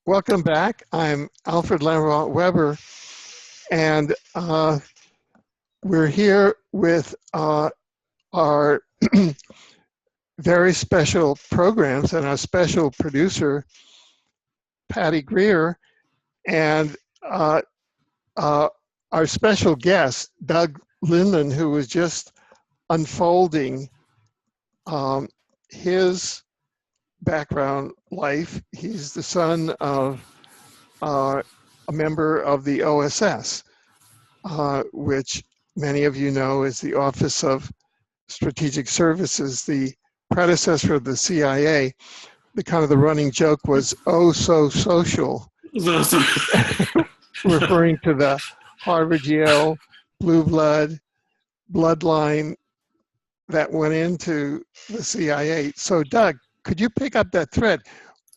Welcome back. I'm Alfred Lambremont Webre, and we're here with our very special programs and our special producer, Patty Greer, and our special guest, Doug Linman, who was just unfolding his background life. He's the son of a member of the OSS, which many of you know is the Office of Strategic Services, the predecessor of the CIA. The running joke was, "Oh, so social," referring to the Harvard-Yale blue bloodline that went into the CIA. So, Doug, could you pick up that thread?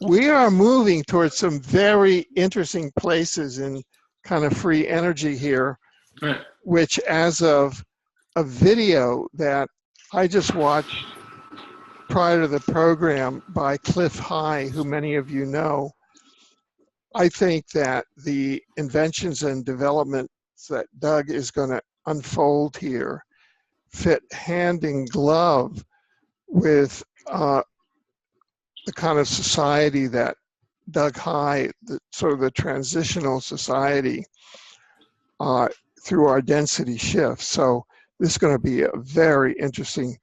We are moving towards some very interesting places in kind of free energy here, right, which, as of a video that I just watched prior to the program by Cliff High, who many of you know, I think that the inventions and developments that Doug is going to unfold here fit hand in glove with the kind of society that Doug High, the sort of the transitional society through our density shift. So this is going to be a very interesting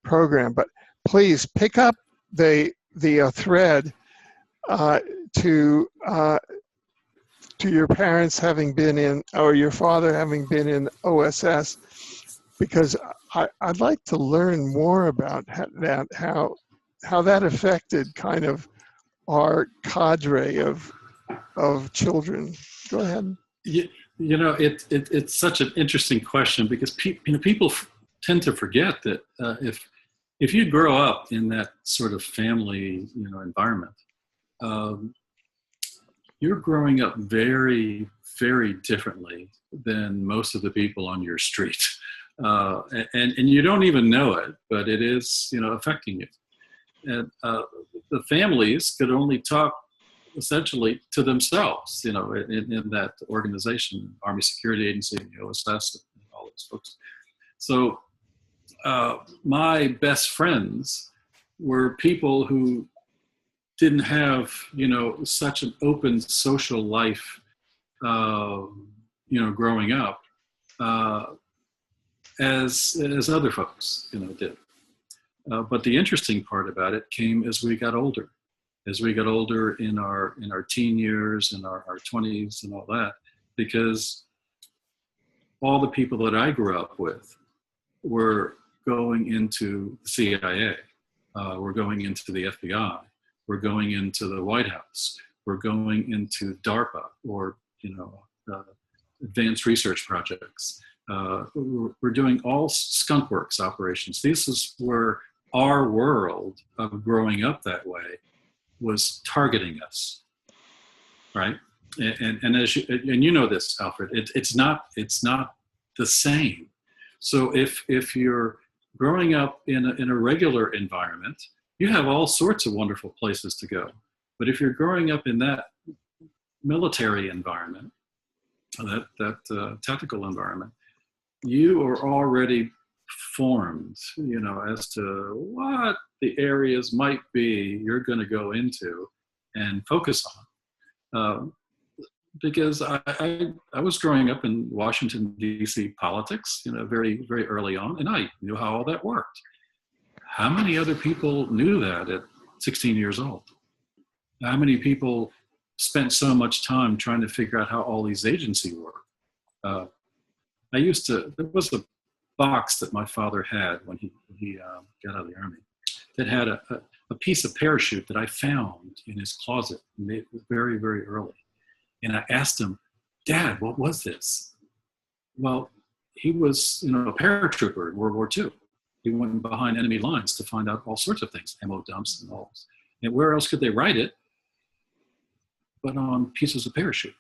program. But please pick up the thread to your parents having been in, or your father having been in OSS, because I'd like to learn more about that, how that affected kind of our cadre of children. Go ahead. you know, it's such an interesting question because people tend to forget that if you grow up in that sort of family environment, you're growing up very, very differently than most of the people on your street, and you don't even know it, but it is affecting you. And the families could only talk essentially to themselves, in that organization, Army Security Agency, the OSS, and all those folks. So my best friends were people who didn't have, such an open social life, growing up, as other folks, did. But the interesting part about it came as we got older. As we got older in our teen years and our 20s and all that, because all the people that I grew up with were going into the CIA, were going into the FBI, were going into the White House, were going into DARPA, or advanced research projects. We're doing all skunk works operations. This is where our world of growing up that way was targeting us, right? And as you know this, Alfred, it's not the same. So if you're growing up in a regular environment, you have all sorts of wonderful places to go. But if you're growing up in that military environment, that tactical environment, you are already formed, as to what the areas might be you're going to go into and focus on. Because I was growing up in Washington, D.C. politics, very, very early on, and I knew how all that worked. How many other people knew that at 16 years old? How many people spent so much time trying to figure out how all these agencies work? There was a box that my father had when he got out of the Army that had a piece of parachute that I found in his closet very, very early. And I asked him, "Dad, what was this?" Well, he was, a paratrooper in World War II. He went behind enemy lines to find out all sorts of things, ammo dumps and all. And where else could they write it but on pieces of parachute?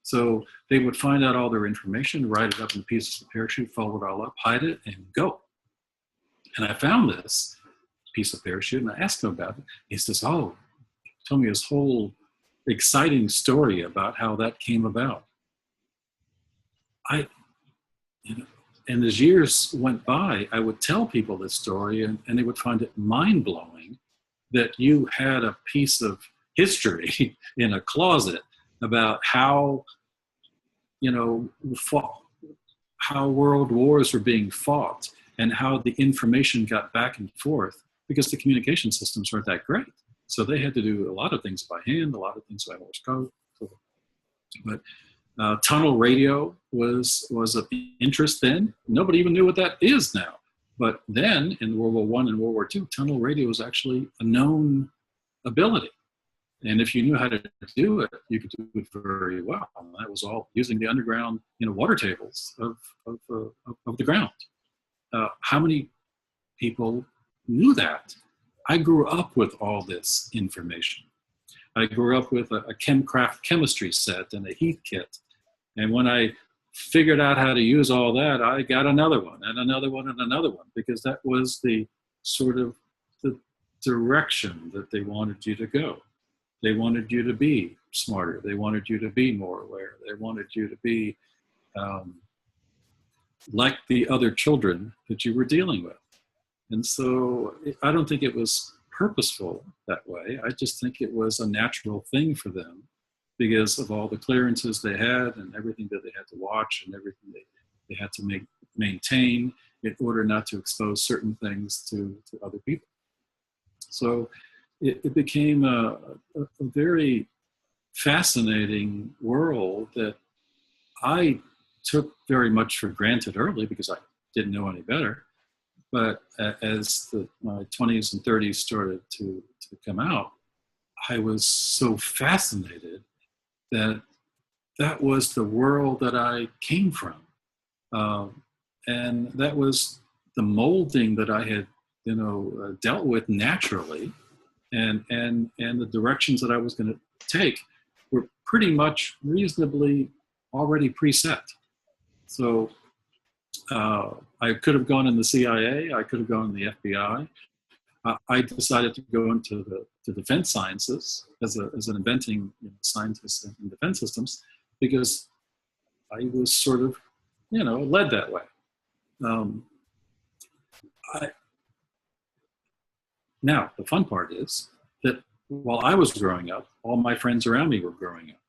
So they would find out all their information, write it up in pieces of parachute, fold it all up, hide it, and go. And I found this piece of parachute, and I asked him about it. He says, "Oh," told me his whole exciting story about how that came about. And as years went by, I would tell people this story, and they would find it mind-blowing that you had a piece of history in a closet about how, how world wars were being fought and how the information got back and forth, because the communication systems weren't that great. So they had to do a lot of things by hand, a lot of things by Morse code. But tunnel radio was of interest then. Nobody even knew what that is now. But then in World War I and World War II, tunnel radio was actually a known ability. And if you knew how to do it, you could do it very well. And that was all using the underground, water tables of the ground. How many people knew that? I grew up with all this information. I grew up with a Chemcraft chemistry set and a Heath kit. And when I figured out how to use all that, I got another one and another one and another one, because that was the sort of the direction that they wanted you to go. They wanted you to be smarter. They wanted you to be more aware. They wanted you to be like the other children that you were dealing with. And so I don't think it was purposeful that way. I just think it was a natural thing for them because of all the clearances they had and everything that they had to watch and everything they had to maintain in order not to expose certain things to other people. So it became a very fascinating world that I took very much for granted early because I didn't know any better. But as my 20s and 30s started to come out, I was so fascinated that that was the world that I came from. And that was the molding that I had, dealt with naturally. And the directions that I was going to take were pretty much reasonably already preset. So I could have gone in the CIA. I could have gone in the FBI. I decided to go into the defense sciences as an inventing scientist in defense systems because I was sort of, led that way. Now, the fun part is that while I was growing up, all my friends around me were growing up.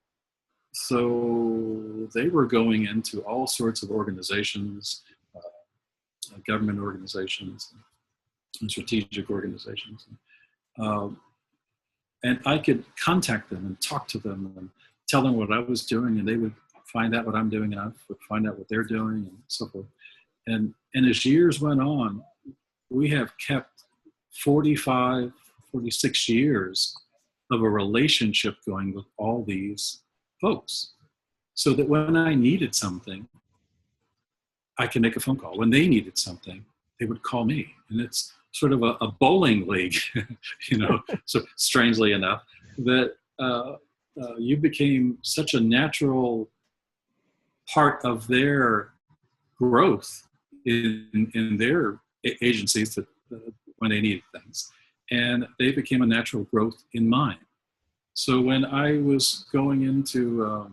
So they were going into all sorts of organizations, government organizations, and strategic organizations. And I could contact them and talk to them and tell them what I was doing, and they would find out what I'm doing, and I would find out what they're doing, and so forth. And as years went on, we have kept 45, 46 years of a relationship going with all these folks, so that when I needed something, I could make a phone call. When they needed something, they would call me. And it's sort of a bowling league, so strangely enough, that you became such a natural part of their growth in their agencies that when they needed things. And they became a natural growth in mine. So when I was going into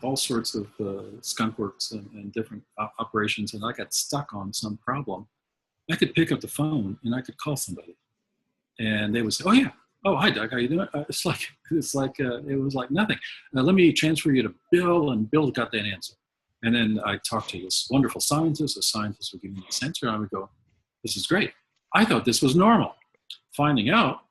all sorts of skunk works and different operations, and I got stuck on some problem, I could pick up the phone and I could call somebody, and they would say, "Oh yeah, oh hi Doug, how you doing?" It was like nothing. Let me transfer you to Bill, and Bill got that answer. And then I talked to this wonderful scientist. The scientist would give me this answer, and I would go, "This is great. I thought this was normal." Finding out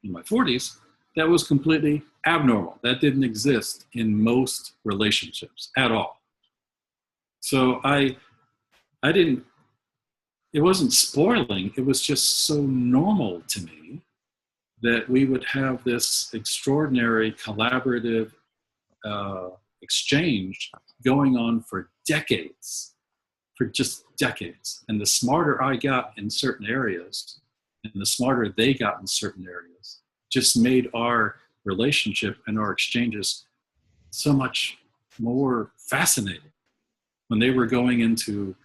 in my 40s, that was completely abnormal. That didn't exist in most relationships at all. So I didn't, it wasn't spoiling, it was just so normal to me that we would have this extraordinary collaborative exchange going on for decades, for just decades. And the smarter I got in certain areas, and the smarter they got in certain areas, just made our relationship and our exchanges so much more fascinating. When they were going into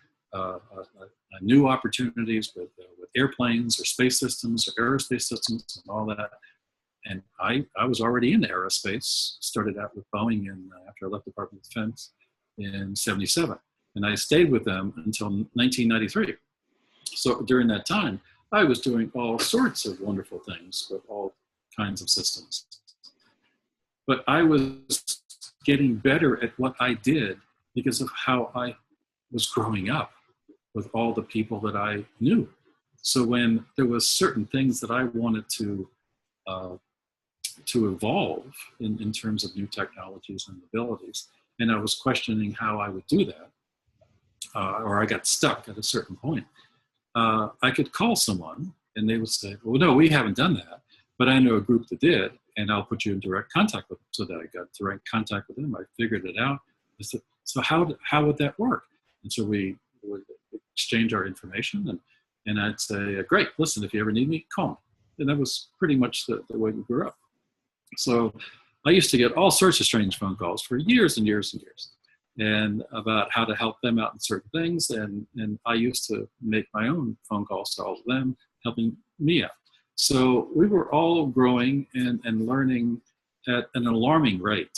new opportunities with airplanes or space systems or aerospace systems and all that, and I was already in aerospace, started out with Boeing after I left the Department of Defense in 77. And I stayed with them until 1993. So during that time, I was doing all sorts of wonderful things with all kinds of systems. But I was getting better at what I did because of how I was growing up with all the people that I knew. So when there was certain things that I wanted to evolve in terms of new technologies and abilities, and I was questioning how I would do that, or I got stuck at a certain point, I could call someone and they would say, well, no, we haven't done that, but I know a group that did, and I'll put you in direct contact with them. So that I got direct contact with them. I figured it out. I said, so how would that work? And so we would exchange our information, and I'd say, great, listen, if you ever need me, call me. And that was pretty much the way we grew up. So I used to get all sorts of strange phone calls for years and years and years, and about how to help them out in certain things. And I used to make my own phone calls to all of them, helping me out. So we were all growing and learning at an alarming rate,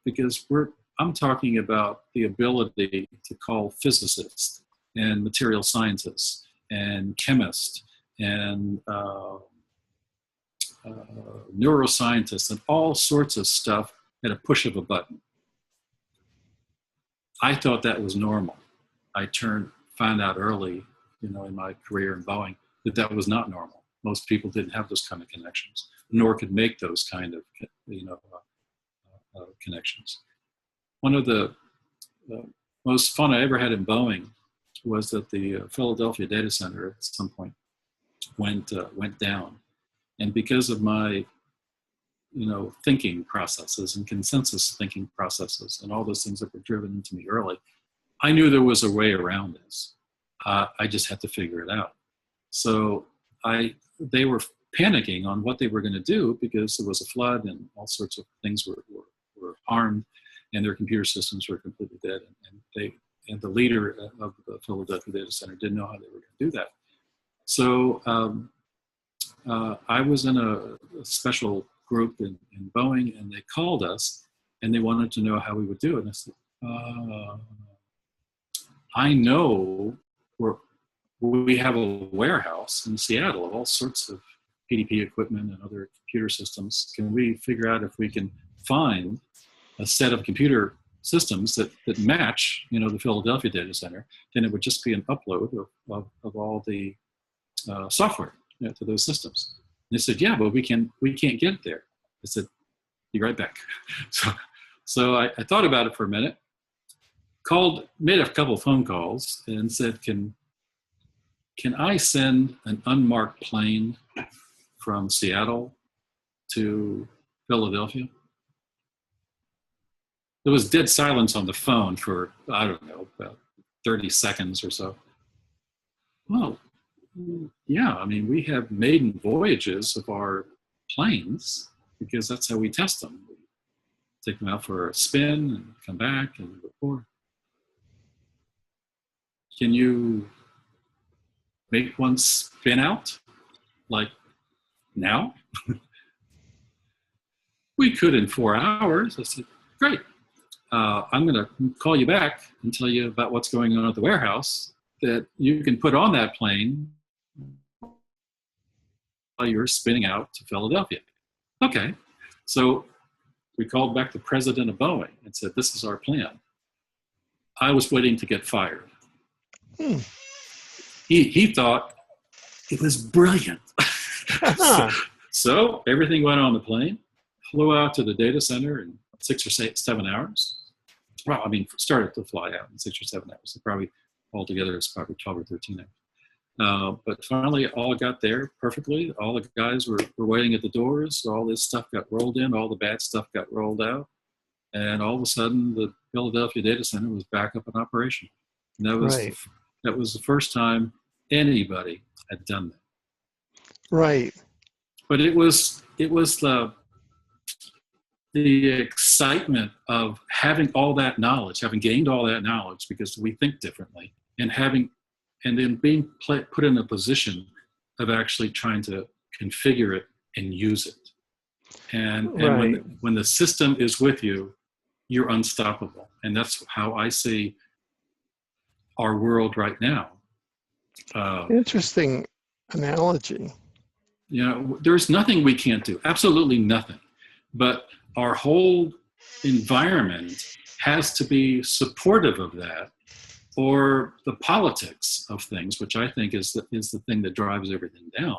because I'm talking about the ability to call physicists and material scientists and chemists and neuroscientists and all sorts of stuff at a push of a button. I thought that was normal. I found out early, in my career in Boeing, that was not normal. Most people didn't have those kind of connections, nor could make those kind of, connections. One of the most fun I ever had in Boeing was that the Philadelphia data center at some point went down, and because of my, thinking processes and consensus thinking processes and all those things that were driven into me early, I knew there was a way around this. I just had to figure it out. So they were panicking on what they were going to do because there was a flood and all sorts of things were harmed, and their computer systems were completely dead. And the leader of the Philadelphia data center didn't know how they were going to do that. So I was in a special group in Boeing, and they called us and they wanted to know how we would do it. And I said, I know we have a warehouse in Seattle of all sorts of PDP equipment and other computer systems. Can we figure out if we can find a set of computer systems that match, the Philadelphia data center? Then it would just be an upload of all the software to those systems. And they said, yeah, but we can't get it there. I said, be right back. So I thought about it for a minute, made a couple of phone calls and said, can I send an unmarked plane from Seattle to Philadelphia? There was dead silence on the phone for, I don't know, about 30 seconds or so. Well, yeah, we have maiden voyages of our planes because that's how we test them. We take them out for a spin and come back and report. Can you make one spin out like now? We could in 4 hours. I said, great. I'm going to call you back and tell you about what's going on at the warehouse that you can put on that plane while you're spinning out to Philadelphia. Okay. So we called back the president of Boeing and said, this is our plan. I was waiting to get fired. He thought it was brilliant. So everything went on the plane, flew out to the data center in 6 or 7 hours. Well, started to fly out in 6 or 7 hours. So probably altogether it's probably 12 or 13 hours. But finally all got there perfectly. All the guys were waiting at the doors. All this stuff got rolled in. All the bad stuff got rolled out. And all of a sudden the Philadelphia data center was back up in operation. And that was the first time anybody had done that. Right. But it was the excitement of having all that knowledge, having gained all that knowledge because we think differently, and then being put in a position of actually trying to configure it and use it. And Right. when the system is with you, you're unstoppable. And that's how I see our world right now. Interesting analogy. You know, there's nothing we can't do, absolutely nothing. But our whole environment has to be supportive of that, or the politics of things, which I think is the thing that drives everything down.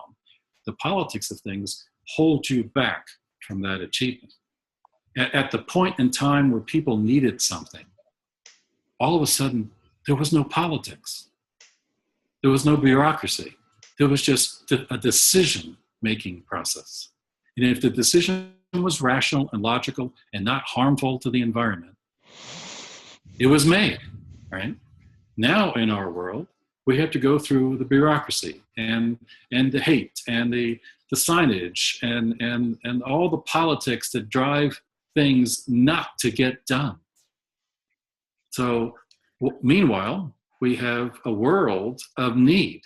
The politics of things hold you back from that achievement. At the point in time where people needed something, all of a sudden, there was no politics. There was no bureaucracy. There was just a decision-making process. And if the decision was rational and logical and not harmful to the environment, it was made, right? Now in our world, we have to go through the bureaucracy and the hate and the signage and all the politics that drive things not to get done. So meanwhile, we have a world of need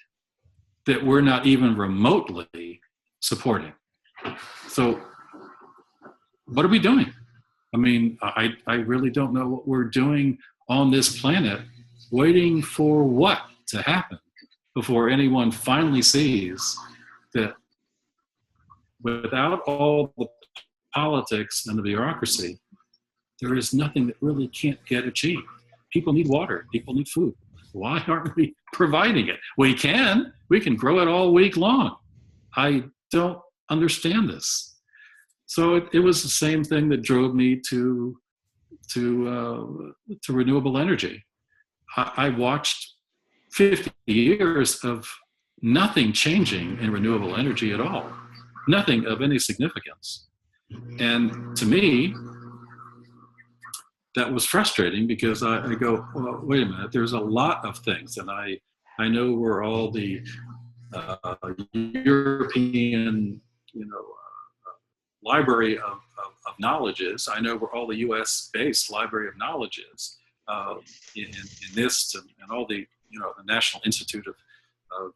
that we're not even remotely supporting. So what are we doing? I mean, I really don't know what we're doing on this planet, waiting for what to happen before anyone finally sees that without all the politics and the bureaucracy, there is nothing that really can't get achieved. People need water. People need food. Why aren't we providing it? We can grow it all week long. I don't understand this. So it was the same thing that drove me to renewable energy. I watched 50 years of nothing changing in renewable energy at all, nothing of any significance. And to me, that was frustrating because I go, well, wait a minute, there's a lot of things. And I know where all the European, library of knowledge is. I know where all the US-based library of knowledge is in NIST and all the, the National Institute of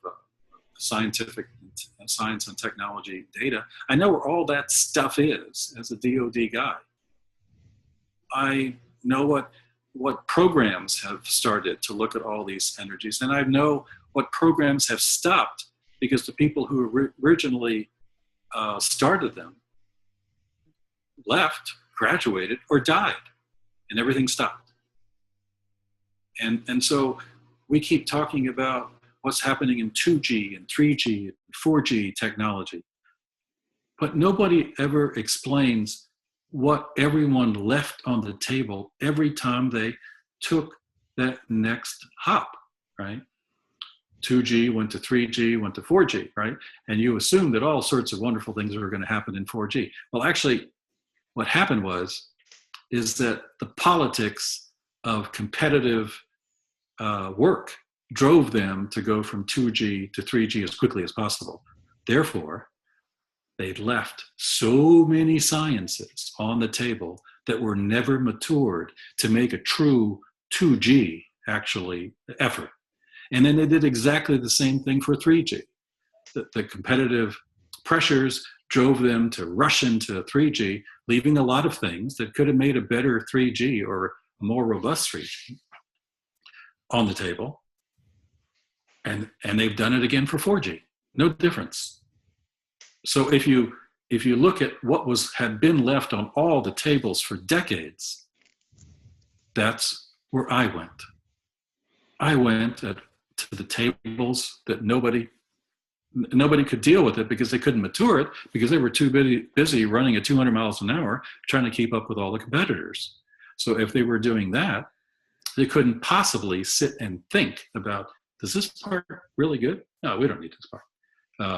Scientific Science and Technology data. I know where all that stuff is as a DoD guy. I know what programs have started to look at all these energies, and I know what programs have stopped because the people who originally started them left, graduated, or died, and everything stopped. And so we keep talking about what's happening in 2G and 3G and 4G technology, but nobody ever explains what everyone left on the table every time they took that next hop, right? 2G went to 3G, went to 4G, right? And you assume that all sorts of wonderful things are going to happen in 4G. Well, actually, what happened is that the politics of competitive work drove them to go from 2G to 3G as quickly as possible. Therefore, they left so many sciences on the table that were never matured to make a true 2G actually effort. And then they did exactly the same thing for 3G. The competitive pressures drove them to rush into 3G, leaving a lot of things that could have made a better 3G or a more robust 3G on the table. And they've done it again for 4G. No difference. So if you look at what had been left on all the tables for decades, that's where I went. I went to the tables that nobody could deal with it because they couldn't mature it because they were too busy running at 200 miles an hour trying to keep up with all the competitors. So if they were doing that, they couldn't possibly sit and think about, is this part really good? No, we don't need this part.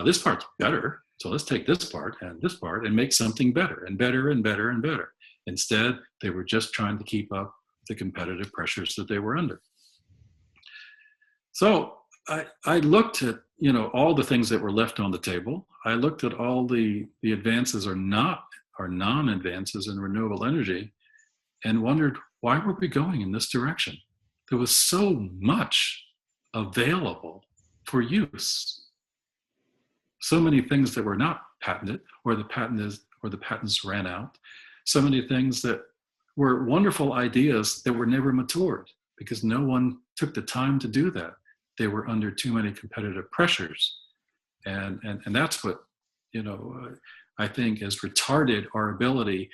This part's better, so let's take this part and make something better and better and better and better. Instead, they were just trying to keep up the competitive pressures that they were under. So I looked at all the things that were left on the table. I looked at all the advances or non-advances in renewable energy and wondered, why were we going in this direction? There was so much available for use. So many things that were not patented, or the patents ran out. So many things that were wonderful ideas that were never matured because no one took the time to do that. They were under too many competitive pressures. And that's what, I think has retarded our ability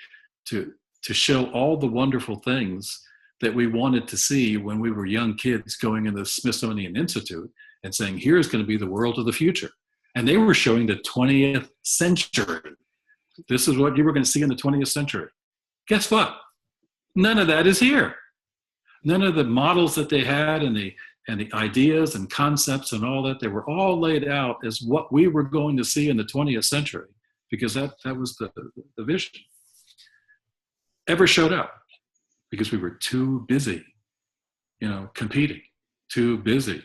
to show all the wonderful things that we wanted to see when we were young kids going in the Smithsonian Institute and saying, here's going to be the world of the future. And they were showing the 20th century. This is what you were going to see in the 20th century. Guess what? None of that is here. None of the models that they had and the ideas and concepts and all that, they were all laid out as what we were going to see in the 20th century, because that was the vision. Ever showed up because we were too busy, competing, too busy,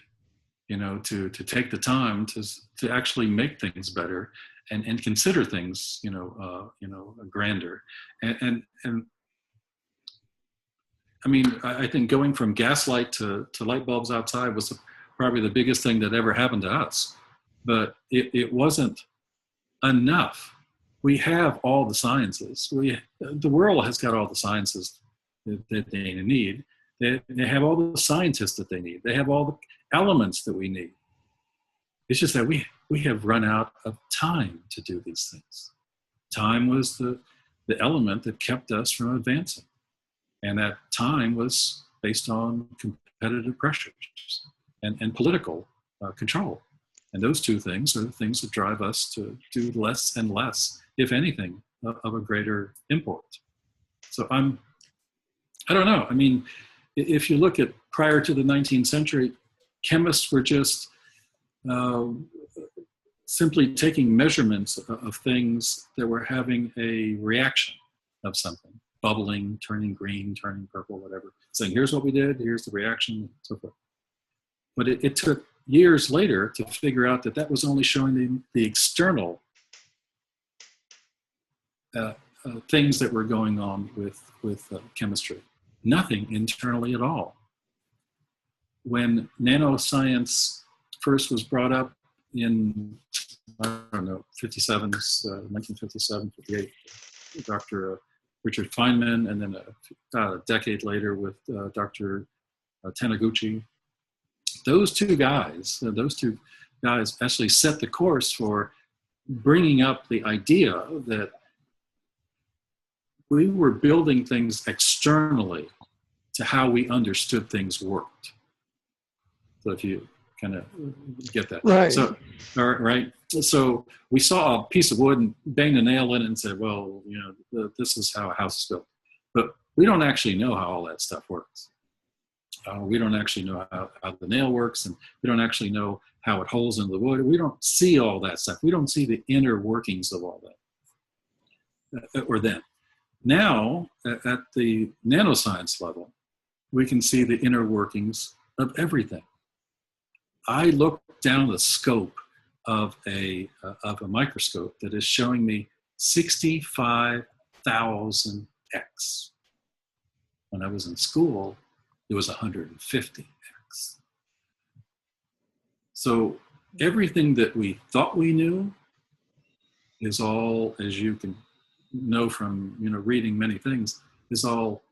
to take the time to actually make things better and consider things, grander. And I mean, I think going from gaslight to light bulbs outside was probably the biggest thing that ever happened to us. But it wasn't enough. We have all the sciences. The world has got all the sciences that they need. They have all the scientists that they need. They have all the elements that we need. It's just that we have run out of time to do these things. Time was the element that kept us from advancing. And that time was based on competitive pressures and political control. And those two things are the things that drive us to do less and less, if anything, of a greater import. So I don't know. I mean, if you look at prior to the 19th century, chemists were just simply taking measurements of things that were having a reaction of something. Bubbling, turning green, turning purple, whatever. Saying, here's what we did, here's the reaction, and so forth. But it took years later to figure out that was only showing the external things that were going on with chemistry. Nothing internally at all. When nanoscience first was brought up in, 1957, 58, Dr. Richard Feynman, and then a decade later with Dr. Taniguchi. Those two guys actually set the course for bringing up the idea that we were building things externally to how we understood things worked. So if you kind of get that. Right. So, right. So we saw a piece of wood and banged a nail in it and said, well, this is how a house is built. But we don't actually know how all that stuff works. We don't actually know how the nail works, and we don't actually know how it holds into the wood. We don't see all that stuff. We don't see the inner workings of all that, or then. Now, at the nanoscience level, we can see the inner workings of everything. I look down the scope of a microscope that is showing me 65,000x. When I was in school, it was 150x. So everything that we thought we knew is all, as you can know from reading many things, is all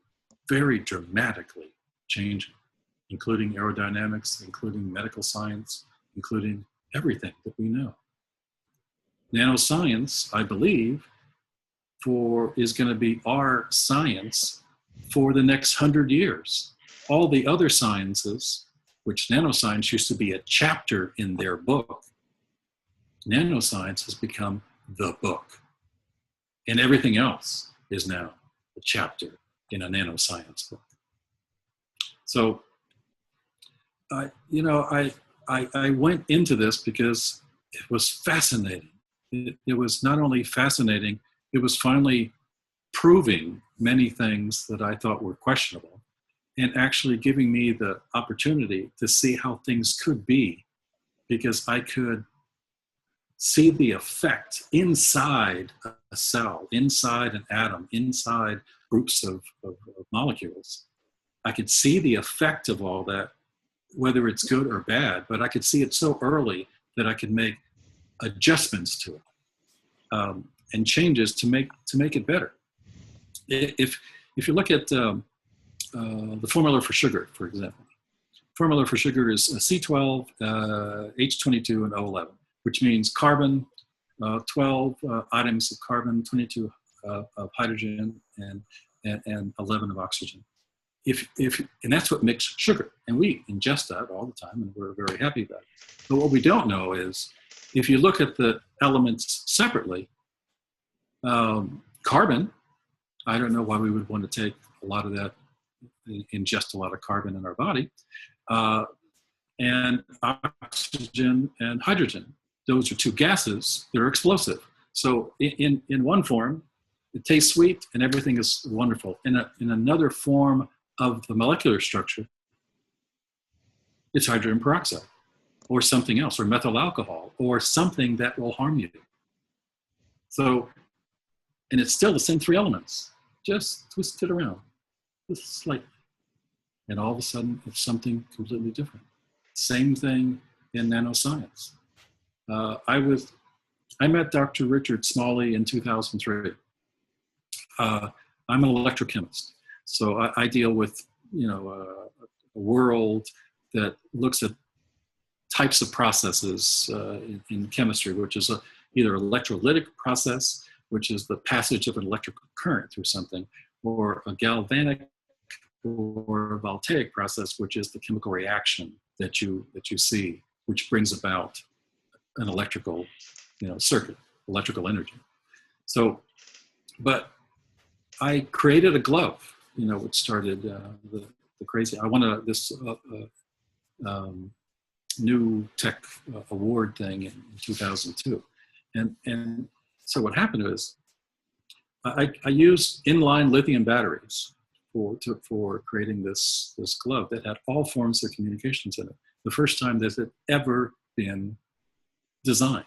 very dramatically changing, including aerodynamics, including medical science, including everything that we know. Nanoscience, I believe, is going to be our science for the next 100 years. All the other sciences, which nanoscience used to be a chapter in their book, nanoscience has become the book. And everything else is now a chapter in a nanoscience book. So, I went into this because it was fascinating. It was not only fascinating, it was finally proving many things that I thought were questionable and actually giving me the opportunity to see how things could be, because I could see the effect inside a cell, inside an atom, inside groups of molecules. I could see the effect of all that, whether it's good or bad, but I could see it so early that I could make adjustments to it, and changes to make it better. If you look at the formula for sugar, for example, formula for sugar is C12, H22, and O11, which means carbon, 12 atoms of carbon, 22 of hydrogen, and 11 of oxygen. And that's what makes sugar, and we ingest that all the time, and we're very happy about it. But what we don't know is, if you look at the elements separately, carbon, I don't know why we would want to take a lot of that, ingest a lot of carbon in our body, and oxygen and hydrogen. Those are two gases that are explosive. So in one form, it tastes sweet and everything is wonderful. In another form of the molecular structure, it's hydrogen peroxide or something else, or methyl alcohol, or something that will harm you. So, and it's still the same three elements, just twisted around, just slightly. And all of a sudden, it's something completely different. Same thing in nanoscience. I met Dr. Richard Smalley in 2003. I'm an electrochemist, so I deal with a world that looks at types of processes in chemistry, which is either electrolytic process, which is the passage of an electrical current through something, or a galvanic or voltaic process, which is the chemical reaction that you see, which brings about an electrical circuit, electrical energy. So, but I created a glove, which started the crazy. I won this new tech award thing in 2002, and so what happened is I used inline lithium batteries for creating this glove that had all forms of communications in it. The first time that it ever been designed.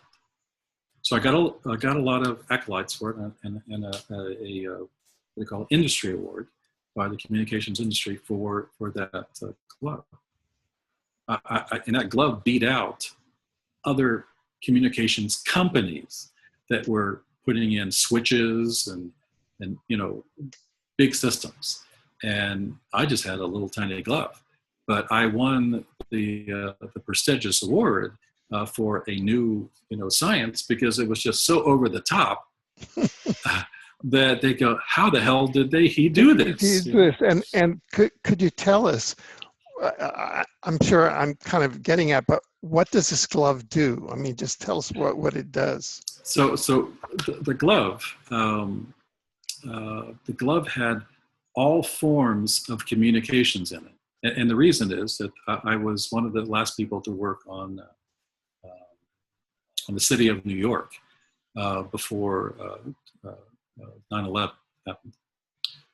So I got a lot of accolades for it, and a what they call industry award by the communications industry for that glove. And that glove beat out other communications companies that were putting in switches and big systems, and I just had a little tiny glove. But I won the prestigious award for a new science, because it was just so over the top that they go, how the hell did he do this? And could you tell us? I'm sure I'm kind of getting at, but what does this glove do? I mean, just tell us what it does. So the glove had all forms of communications in it, and the reason is that I was one of the last people to work on the city of New York before 9/11 happened.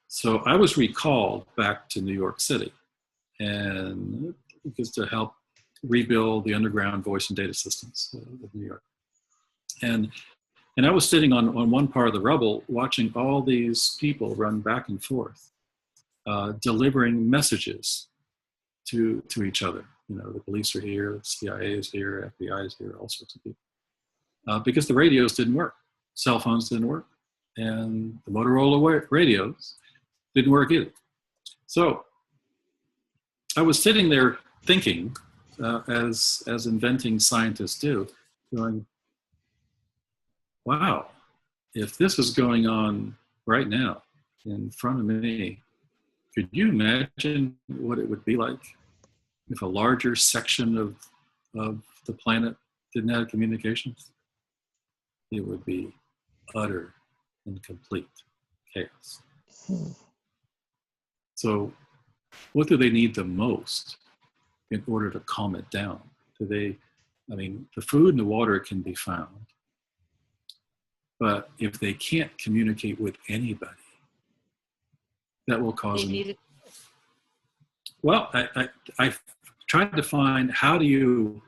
So I was recalled back to New York City, and because to help rebuild the underground voice and data systems of New York. And I was sitting on one part of the rubble watching all these people run back and forth, delivering messages to each other. The police are here, the CIA is here, FBI is here, all sorts of people. Because the radios didn't work, cell phones didn't work, and the Motorola radios didn't work either. So I was sitting there thinking, as inventing scientists do, going, wow, if this is going on right now in front of me, could you imagine what it would be like if a larger section of the planet didn't have communications? It would be utter and complete chaos. So what do they need the most in order to calm it down? The food and the water can be found, but if they can't communicate with anybody, that will cause them. Well, I tried to find, how do you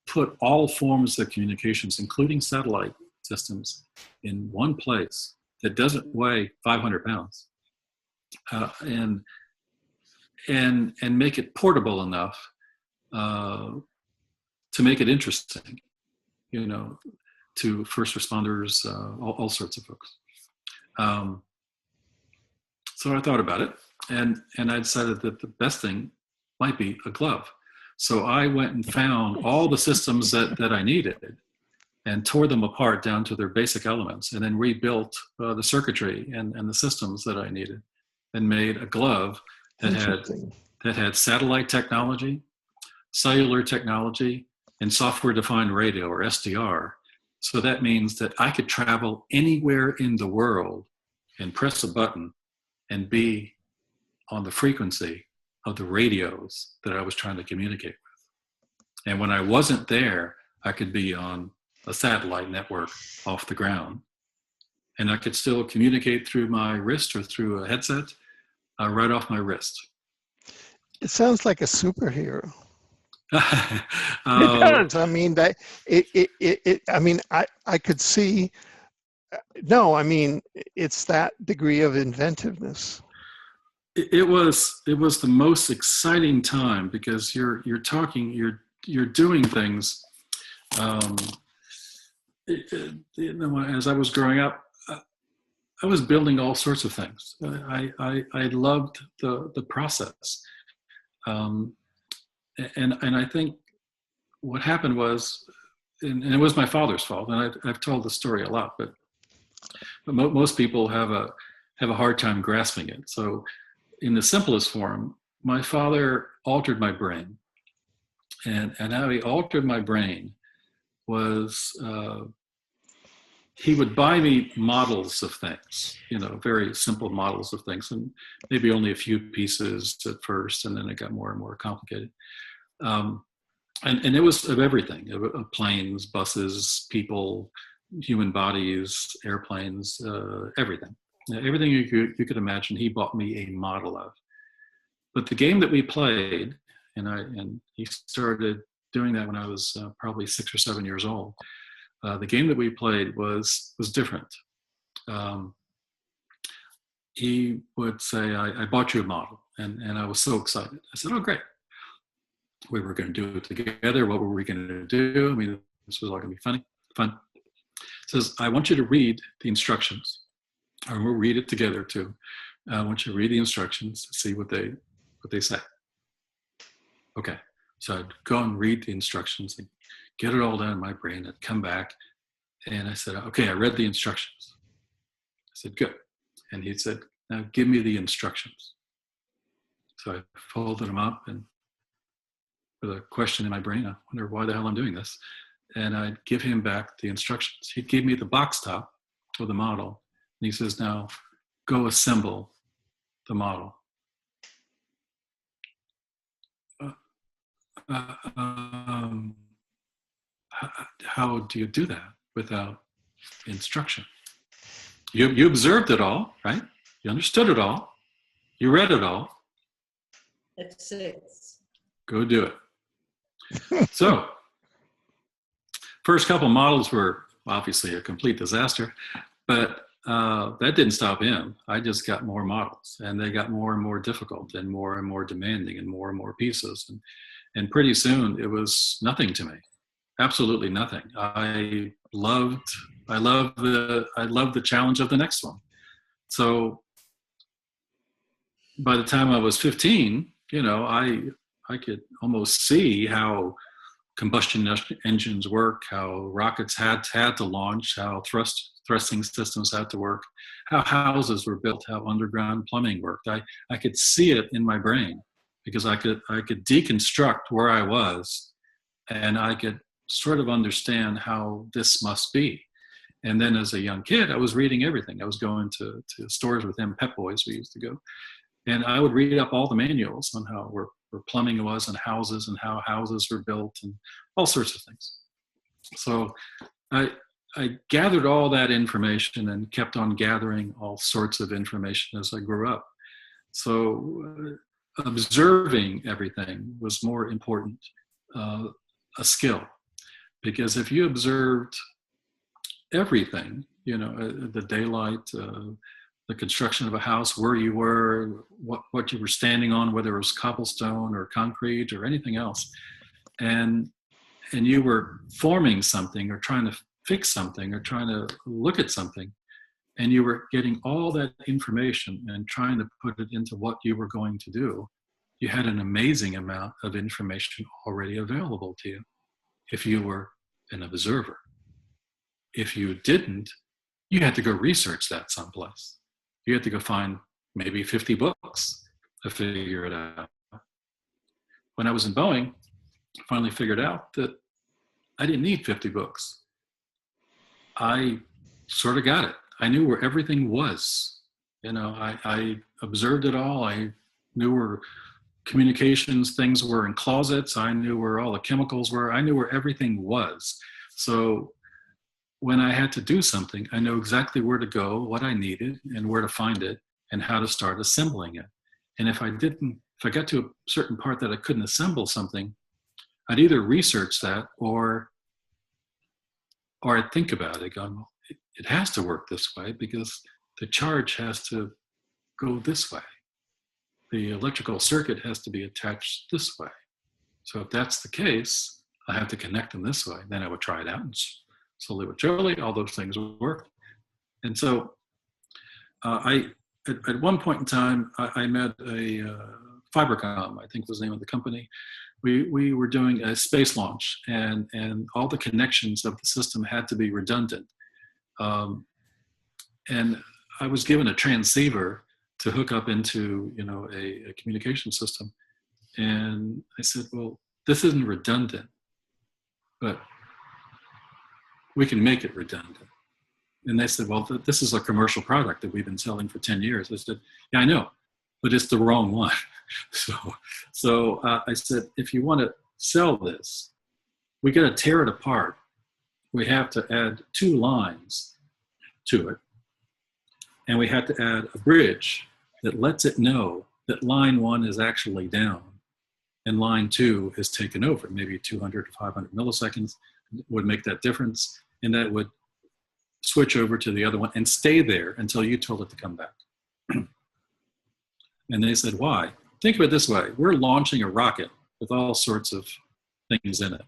put all forms of communications, including satellite systems, in one place that doesn't weigh 500 pounds, and make it portable enough to make it interesting. to first responders, all sorts of folks. So I thought about it, and I decided that the best thing might be a glove. So I went and found all the systems that I needed and tore them apart down to their basic elements, and then rebuilt the circuitry and the systems that I needed, and made a glove that had satellite technology, cellular technology, and software-defined radio, or SDR. So that means that I could travel anywhere in the world and press a button and be on the frequency of the radios that I was trying to communicate with. And when I wasn't there, I could be on a satellite network off the ground. And I could still communicate through my wrist or through a headset right off my wrist. It sounds like a superhero. It does. I mean, I could see. No, I mean, it's that degree of inventiveness. It was the most exciting time, because you're doing things. As I was growing up, I was building all sorts of things. I loved the process, and I think what happened was, and it was my father's fault, and I've told the story a lot, but most people have a hard time grasping it. So, in the simplest form, my father altered my brain, and how he altered my brain was he would buy me models of things, very simple models of things, and maybe only a few pieces at first, and then it got more and more complicated. And it was of everything, of planes, buses, people, human bodies, airplanes, everything. Everything you could imagine, he bought me a model of. But the game that we played, and he started doing that when I was probably 6 or 7 years old. The game that we played was different. He would say, I bought you a model, and I was so excited. I said, oh, great. We were going to do it together. What were we going to do? I mean, this was all going to be fun. He says, I want you to read the instructions. And we'll read it together too. I want you to read the instructions to see what they say. Okay. So I'd go and read the instructions and get it all down in my brain. I'd come back, and I said, okay, I read the instructions. I said, good. And he said, now give me the instructions. So I folded them up, and with a question in my brain, I wonder why the hell I'm doing this. And I'd give him back the instructions. He'd give me the box top of the model. And he says, now go assemble the model. How do you do that without instruction? You observed it all, right? You understood it all. You read it all. That's it. Go do it. So, first couple models were obviously a complete disaster, but that didn't stop him. I just got more models, and they got more and more difficult, and more demanding, and more pieces. And pretty soon it was nothing to me. Absolutely nothing. I loved the challenge of the next one. So by the time I was 15, I could almost see how combustion engines work, how rockets had to launch, how thrusting systems had to work, how houses were built, how underground plumbing worked. I could see it in my brain, because I could deconstruct where I was, and I could sort of understand how this must be. And then as a young kid, I was reading everything. I was going to stores with him, Pep Boys we used to go, and I would read up all the manuals on how where plumbing was, and how houses were built, and all sorts of things. So I gathered all that information and kept on gathering all sorts of information as I grew up. So observing everything was more important, a skill, because if you observed everything, the daylight, the construction of a house, where you were, what you were standing on, whether it was cobblestone or concrete or anything else, and you were forming something or trying to fix something or trying to look at something, and you were getting all that information and trying to put it into what you were going to do, you had an amazing amount of information already available to you if you were an observer. If you didn't, you had to go research that someplace. You had to go find maybe 50 books to figure it out. When I was in Boeing, I finally figured out that I didn't need 50 books. I sort of got it. I knew where everything was. You know, I observed it all. I knew where communications things were in closets. I knew where all the chemicals were. I knew where everything was. So when I had to do something, I know exactly where to go, what I needed, and where to find it, and how to start assembling it. And if I got to a certain part that I couldn't assemble something, I'd either research that or I'd think about it, going, well, it has to work this way because the charge has to go this way. The electrical circuit has to be attached this way. So if that's the case, I have to connect them this way. Then I would try it out, and slowly but surely, all those things would work. And so at one point in time, I met a Fibercom, I think was the name of the company. We were doing a space launch, and all the connections of the system had to be redundant. And I was given a transceiver to hook up into, you know, a communication system. And I said, well, this isn't redundant, but we can make it redundant. And they said, well, this is a commercial product that we've been selling for 10 years. I said, yeah, I know, but it's the wrong one. So I said, if you want to sell this, we got to tear it apart. We have to add 2 lines to it. And we had to add a bridge that lets it know that line 1 is actually down and line 2 is taken over. Maybe 200 to 500 milliseconds would make that difference. And that would switch over to the other one and stay there until you told it to come back. And they said, why? Think of it this way. We're launching a rocket with all sorts of things in it.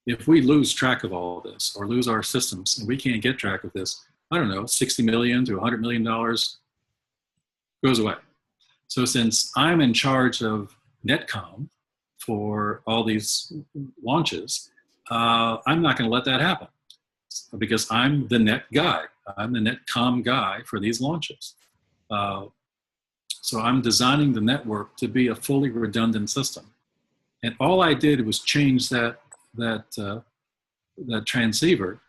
If we lose track of all of this or lose our systems and we can't get track of this, I don't know, $60 million to $100 million goes away. So since I'm in charge of Netcom for all these launches, I'm not going to let that happen because I'm the net guy. I'm the Netcom guy for these launches. So I'm designing the network to be a fully redundant system. And all I did was change that transceiver,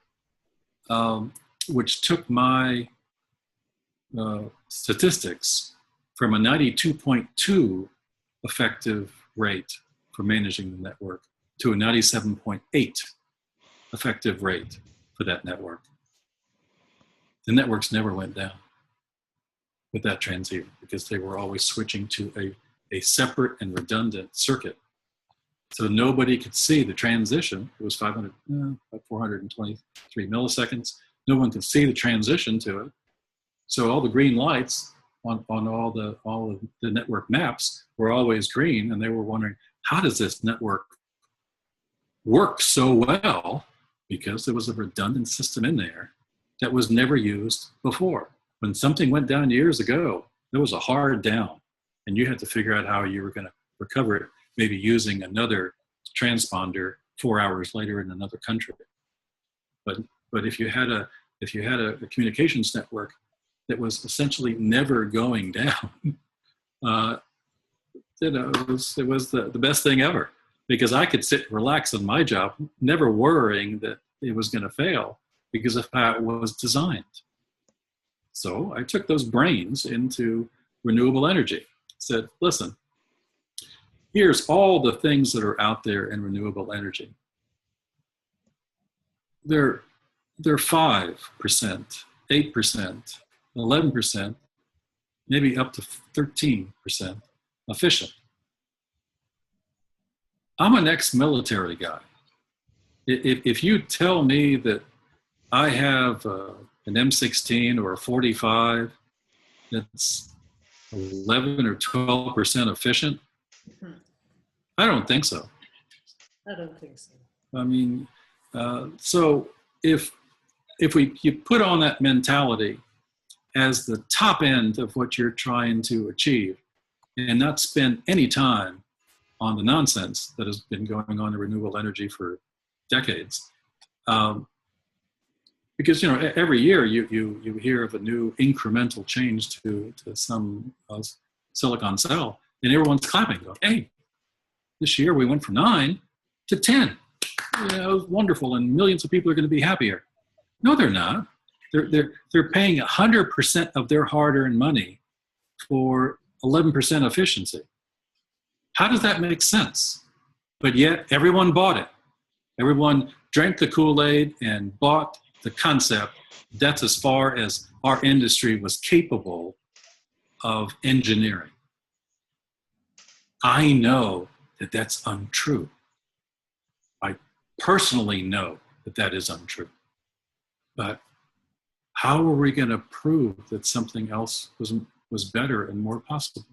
which took my statistics from a 92.2 effective rate for managing the network to a 97.8 effective rate for that network. The networks never went down with that transceiver because they were always switching to a separate and redundant circuit. So nobody could see the transition. It was 423 milliseconds. No one could see the transition to it. So all the green lights on all of the network maps were always green, and they were wondering, how does this network work so well? Because there was a redundant system in there that was never used before. When something went down years ago, there was a hard down, and you had to figure out how you were going to recover it, maybe using another transponder 4 hours later in another country. But if you had a communications network that was essentially never going down, it was the best thing ever, because I could sit and relax on my job, never worrying that it was going to fail because of how it was designed. So I took those brains into renewable energy. Said, listen, here's all the things that are out there in renewable energy. They're 5%, 8%, 11%, maybe up to 13% efficient. I'm an ex-military guy. If you tell me that I have an M16 or a 45 that's 11 or 12% efficient, I don't think so. I don't think so. I mean, so if if you put on that mentality as the top end of what you're trying to achieve and not spend any time on the nonsense that has been going on in renewable energy for decades. Because, you know, every year you hear of a new incremental change to some silicon cell, and everyone's clapping, going, hey, this year we went from 9 to 10. You know, it was wonderful, and millions of people are going to be happier. No, they're not. They're paying 100% of their hard-earned money for 11% efficiency. How does that make sense? But yet everyone bought it. Everyone drank the Kool-Aid and bought the concept. That's as far as our industry was capable of engineering. I know that that's untrue. I personally know that that is untrue. But how are we going to prove that something else was better and more possible?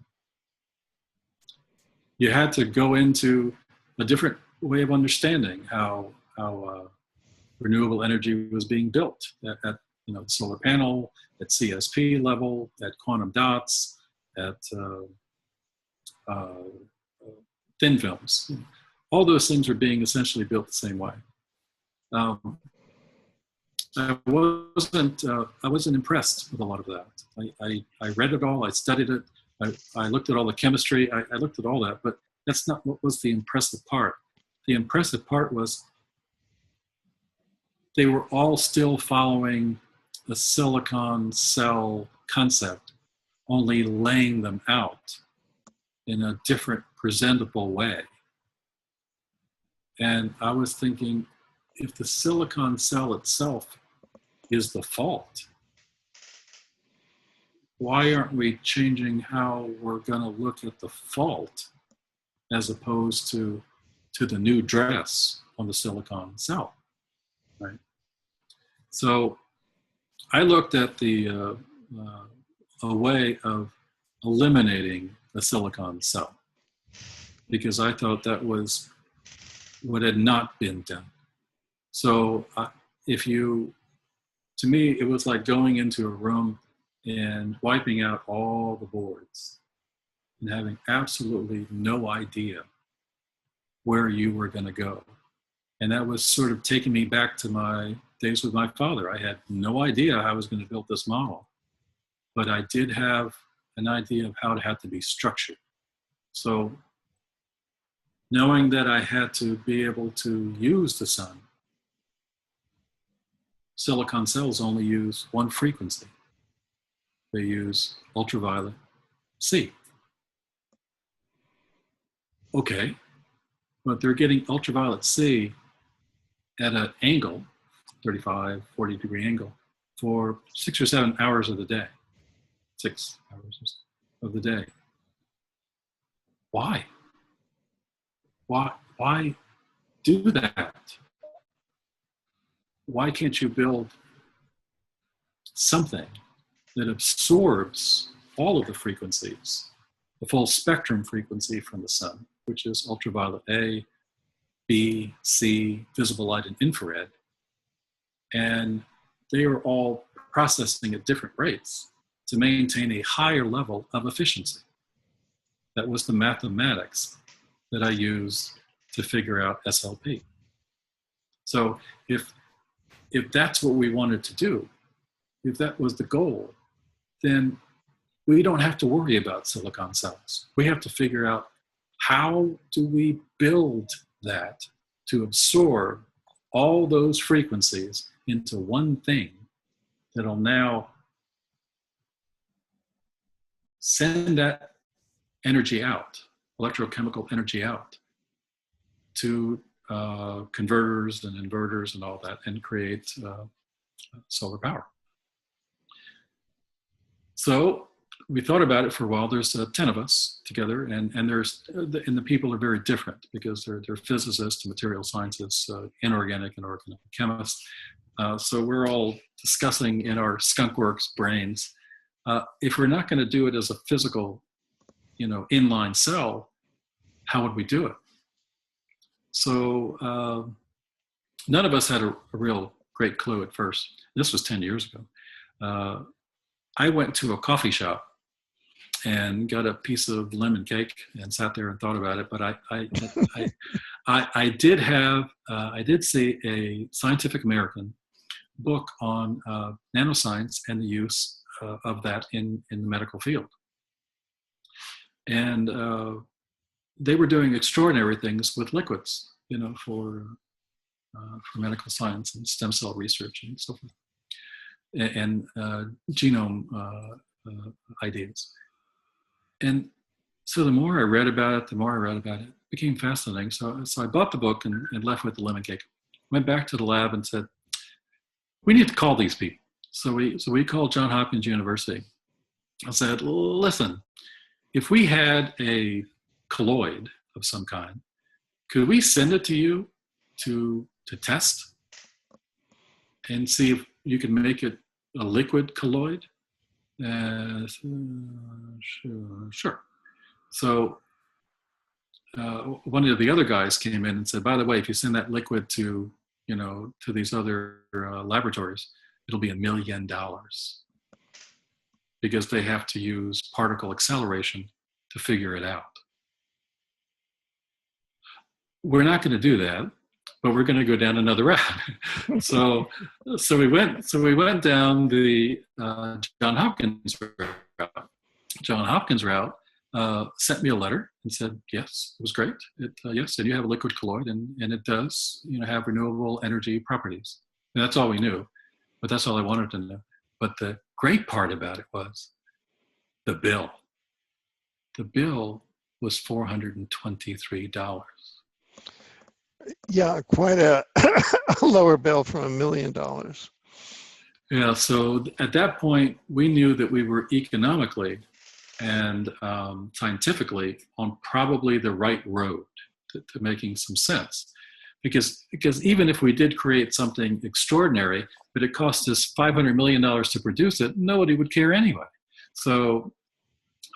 You had to go into a different way of understanding how renewable energy was being built at you know, solar panel, at CSP level, at quantum dots, at thin films. All those things are being essentially built the same way. I wasn't impressed with a lot of that. I read it all, I studied it, I looked at all the chemistry, I looked at all that, but that's not what was the impressive part. The impressive part was they were all still following the silicon cell concept, only laying them out in a different presentable way. And I was thinking, if the silicon cell itself is the fault, why aren't we changing how we're going to look at the fault as opposed to the new dress on the silicon cell, right? So I looked at a way of eliminating the silicon cell because I thought that was what had not been done. So to me, it was like going into a room and wiping out all the boards and having absolutely no idea where you were going to go. And that was sort of taking me back to my days with my father. I had no idea how I was going to build this model, but I did have an idea of how it had to be structured. So knowing that I had to be able to use the sun, silicon cells only use one frequency. They use ultraviolet C. Okay, but they're getting ultraviolet C at an angle, 35, 40 degree angle, for 6 or 7 hours of the day. 6 hours of the day. Why? Why do that? Why can't you build something that absorbs all of the frequencies, the full spectrum frequency from the sun, which is ultraviolet A, B, C, visible light, and infrared, and they are all processing at different rates to maintain a higher level of efficiency. That was the mathematics that I used to figure out SLP. So if that's what we wanted to do, if that was the goal, then we don't have to worry about silicon cells. We have to figure out, how do we build that to absorb all those frequencies into one thing that'll now send that energy out, electrochemical energy out, to converters and inverters and all that, and create solar power. So we thought about it for a while. There's 10 of us together, and the people are very different because they're physicists, material scientists, inorganic and organic chemists. So we're all discussing in our skunkworks brains, if we're not going to do it as a physical, inline cell, how would we do it? So none of us had a real great clue at first. This was 10 years ago. I went to a coffee shop and got a piece of lemon cake and sat there and thought about it. But I did see a Scientific American book on nanoscience and the use of that in the medical field. And they were doing extraordinary things with liquids, for medical science and stem cell research and so forth, and genome ideas. And so the more I read about it, it became fascinating. So I bought the book and left with the lemon cake. Went back to the lab and said, we need to call these people. So we called Johns Hopkins University. I said, listen, if we had a colloid of some kind, could we send it to you to test and see if you can make it a liquid colloid? Sure. So one of the other guys came in and said, by the way, if you send that liquid to these other laboratories, it'll be $1 million because they have to use particle acceleration to figure it out. We're not going to do that, but we're going to go down another route. so we went down the Johns Hopkins route. Johns Hopkins route sent me a letter and said, yes, it was great. Yes, and you have a liquid colloid, and it does have renewable energy properties. And that's all we knew, but that's all I wanted to know. But the great part about it was the bill. The bill was $423. Yeah, quite a lower bill from $1 million. Yeah, so at that point, we knew that we were economically and scientifically on probably the right road to making some sense. Because even if we did create something extraordinary, but it cost us $500 million to produce it, nobody would care anyway. So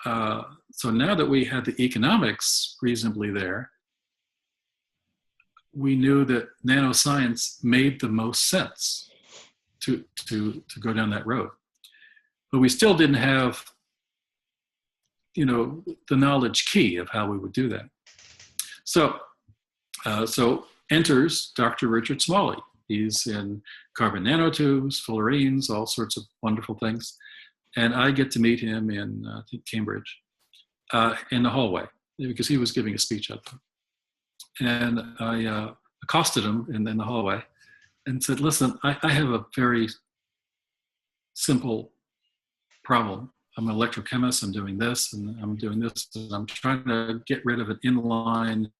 now that we had the economics reasonably there, we knew that nanoscience made the most sense to go down that road. But we still didn't have, the knowledge key of how we would do that. So enters Dr. Richard Smalley. He's in carbon nanotubes, fullerenes, all sorts of wonderful things. And I get to meet him in, I think, Cambridge, in the hallway, because he was giving a speech up there. And I accosted him in the hallway and said, listen, I have a very simple problem. I'm an electrochemist, I'm doing this, and I'm doing this, and I'm trying to get rid of an inline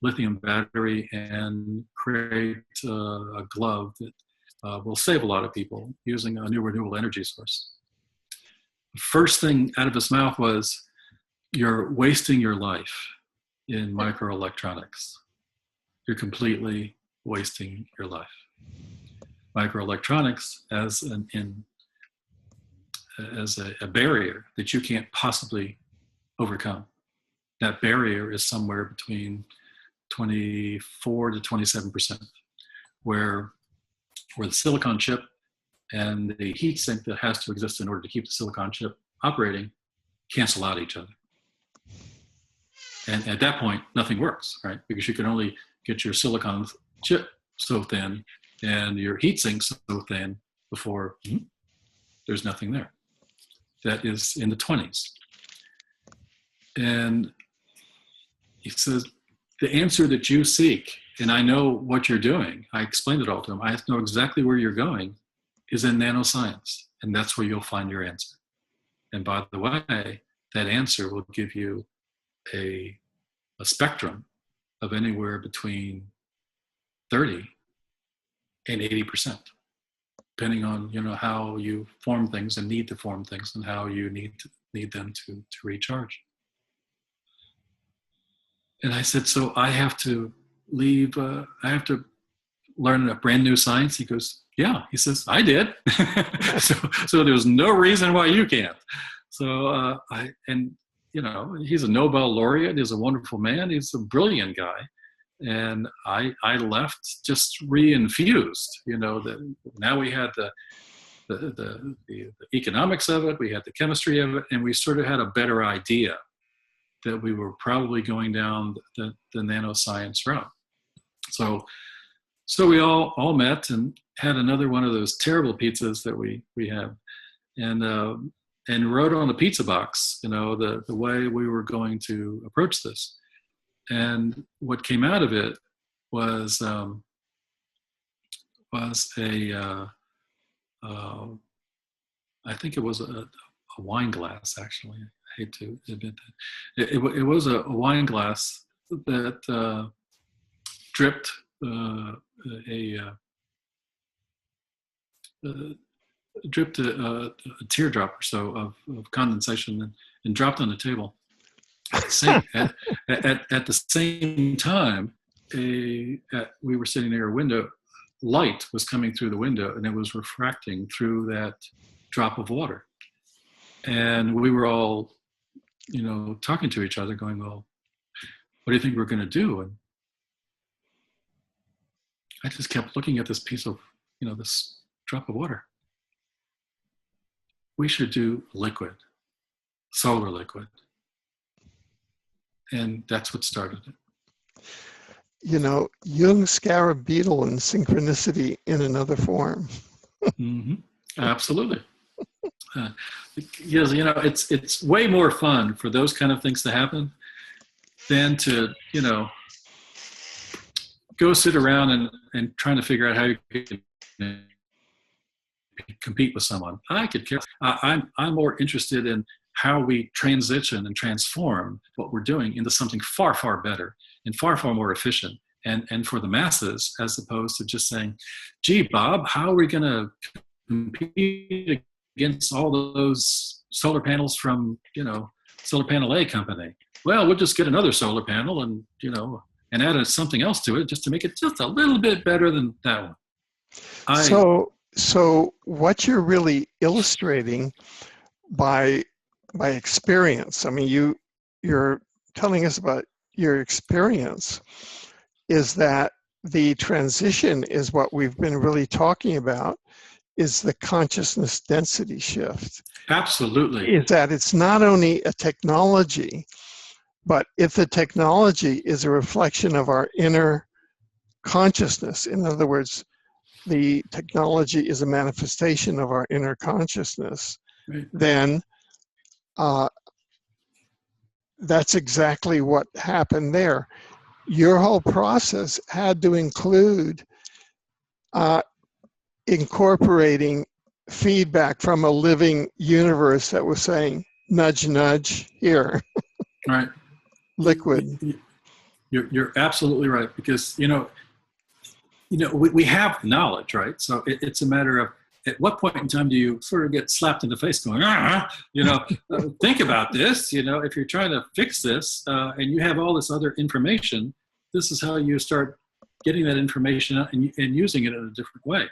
lithium battery and create a glove that will save a lot of people using a new renewable energy source. The first thing out of his mouth was, you're wasting your life in microelectronics. You're completely wasting your life. Microelectronics as a barrier that you can't possibly overcome. That barrier is somewhere between 24 to 27%, where the silicon chip and the heat sink that has to exist in order to keep the silicon chip operating cancel out each other. And at that point, nothing works, right? Because you can only get your silicon chip so thin and your heat sink so thin before there's nothing there. That is in the 20s. And he says, the answer that you seek, and I know what you're doing, I explained it all to him, I know exactly where you're going, is in nanoscience. And that's where you'll find your answer. And by the way, that answer will give you a spectrum of anywhere between 30 and 80%, depending on how you form things and need to form things and how you need them to recharge. And I said, so I have to leave, I have to learn a brand new science? He goes, yeah. He says, I did. so there's no reason why you can't. So he's a Nobel laureate. He's a wonderful man. He's a brilliant guy. And I left just re-infused, that now we had the economics of it, we had the chemistry of it, and we sort of had a better idea that we were probably going down the nanoscience route. So we all met and had another one of those terrible pizzas that we have, and wrote on a pizza box, the way we were going to approach this. And what came out of it was a I think it was a wine glass, actually. I hate to admit that. It was a wine glass that dripped a teardrop or so of condensation and dropped on the table. At the same time, we were sitting near a window. Light was coming through the window, and it was refracting through that drop of water. And we were all, talking to each other, going, "Well, what do you think we're going to do?" And I just kept looking at this piece of, this drop of water. We should do liquid, solar liquid. And that's what started it. Jung's scarab beetle and synchronicity in another form. Mm-hmm. Absolutely. Yes, it's way more fun for those kind of things to happen than to, go sit around and trying to figure out how you can compete with someone. I could care. I'm more interested in how we transition and transform what we're doing into something far, far better and far, far more efficient and for the masses, as opposed to just saying, "Gee, Bob, how are we going to compete against all those solar panels from, Solar Panel A company?" Well, we'll just get another solar panel and add something else to it just to make it just a little bit better than that one. So what you're really illustrating by experience, I mean, you're telling us about your experience, is that the transition is what we've been really talking about, is the consciousness density shift. Absolutely. Is that it's not only a technology, but if the technology is a reflection of our inner consciousness, in other words, the technology is a manifestation of our inner consciousness, right, then that's exactly what happened there. Your whole process had to include incorporating feedback from a living universe that was saying, "Nudge, nudge, here." Right. Liquid. You're absolutely right, because we have knowledge, right? So it's a matter of, at what point in time do you sort of get slapped in the face going, think about this, if you're trying to fix this and you have all this other information, this is how you start getting that information out and using it in a different way.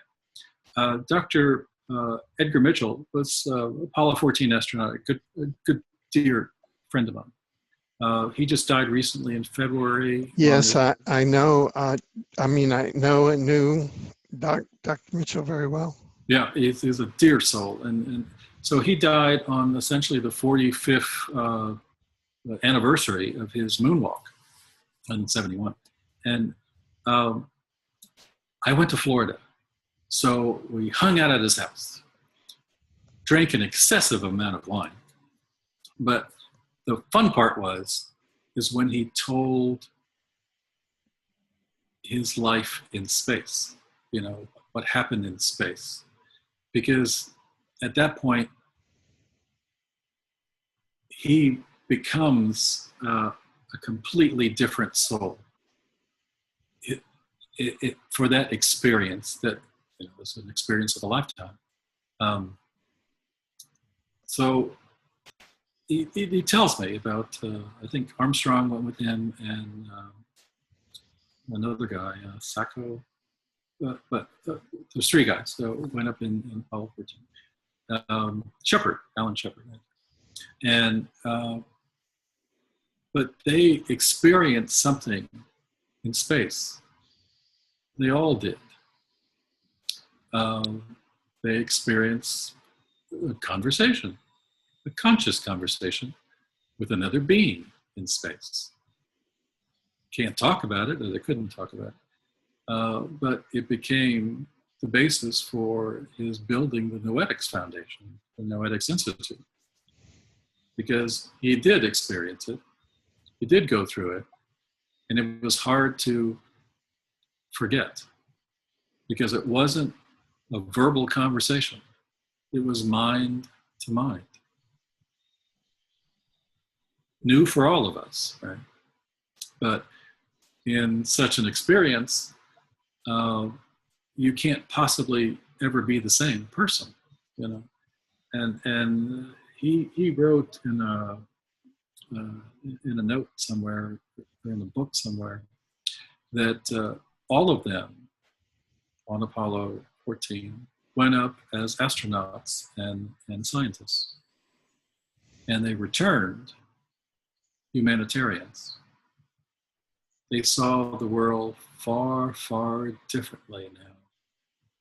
Dr. Edgar Mitchell was Apollo 14 astronaut, a good dear friend of mine. He just died recently in February. Yes, I know. I know and knew Dr. Mitchell very well. Yeah, he's a dear soul. And so he died on essentially the 45th anniversary of his moonwalk in 71. And I went to Florida. So we hung out at his house, drank an excessive amount of wine. But the fun part is when he told his life in space, what happened in space. Because at that point, he becomes a completely different soul. For that experience that was an experience of a lifetime. So he tells me about, I think Armstrong went with him and another guy, Sacco, but there's three guys that went up in Apollo 14. Alan Shepard. And, but they experienced something in space. They all did. They experienced a conversation, a conscious conversation with another being in space. Can't talk about it, or they couldn't talk about it. But it became the basis for his building the Noetics Foundation, the Noetics Institute, because he did experience it, he did go through it, and it was hard to forget because it wasn't a verbal conversation. It was mind to mind. New for all of us, right? But in such an experience, you can't possibly ever be the same person, you know. And he wrote in a note somewhere, or in a book somewhere, that all of them on Apollo 14 went up as astronauts and scientists, and they returned humanitarians. They saw the world far, far differently now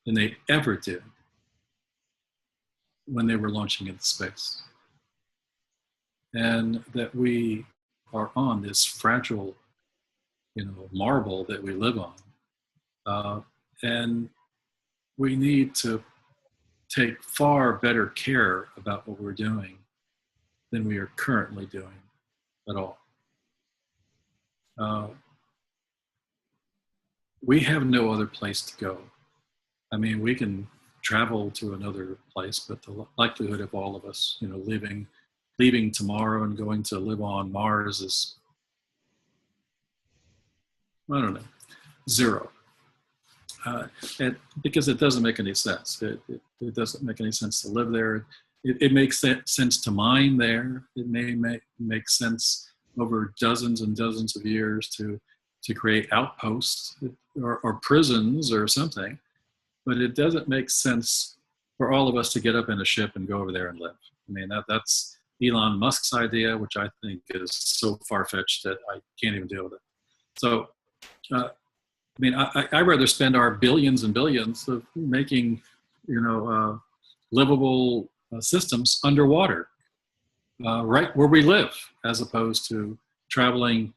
than they ever did when they were launching into space. And that we are on this fragile, you know, marble that we live on. And we need to take far better care about what we're doing than we are currently doing at all. We have no other place to go. I mean, we can travel to another place, but the likelihood of all of us, you know, leaving tomorrow and going to live on Mars is, I don't know, zero. Because it doesn't make any sense. It doesn't make any sense to live there. It makes sense to mine there. It may make sense over dozens and dozens of years to create outposts or prisons or something, but it doesn't make sense for all of us to get up in a ship and go over there and live. I mean, that's Elon Musk's idea, which I think is so far-fetched that I can't even deal with it. So, I mean, I'd rather spend our billions and billions of making, you know, livable systems underwater, right where we live, as opposed to traveling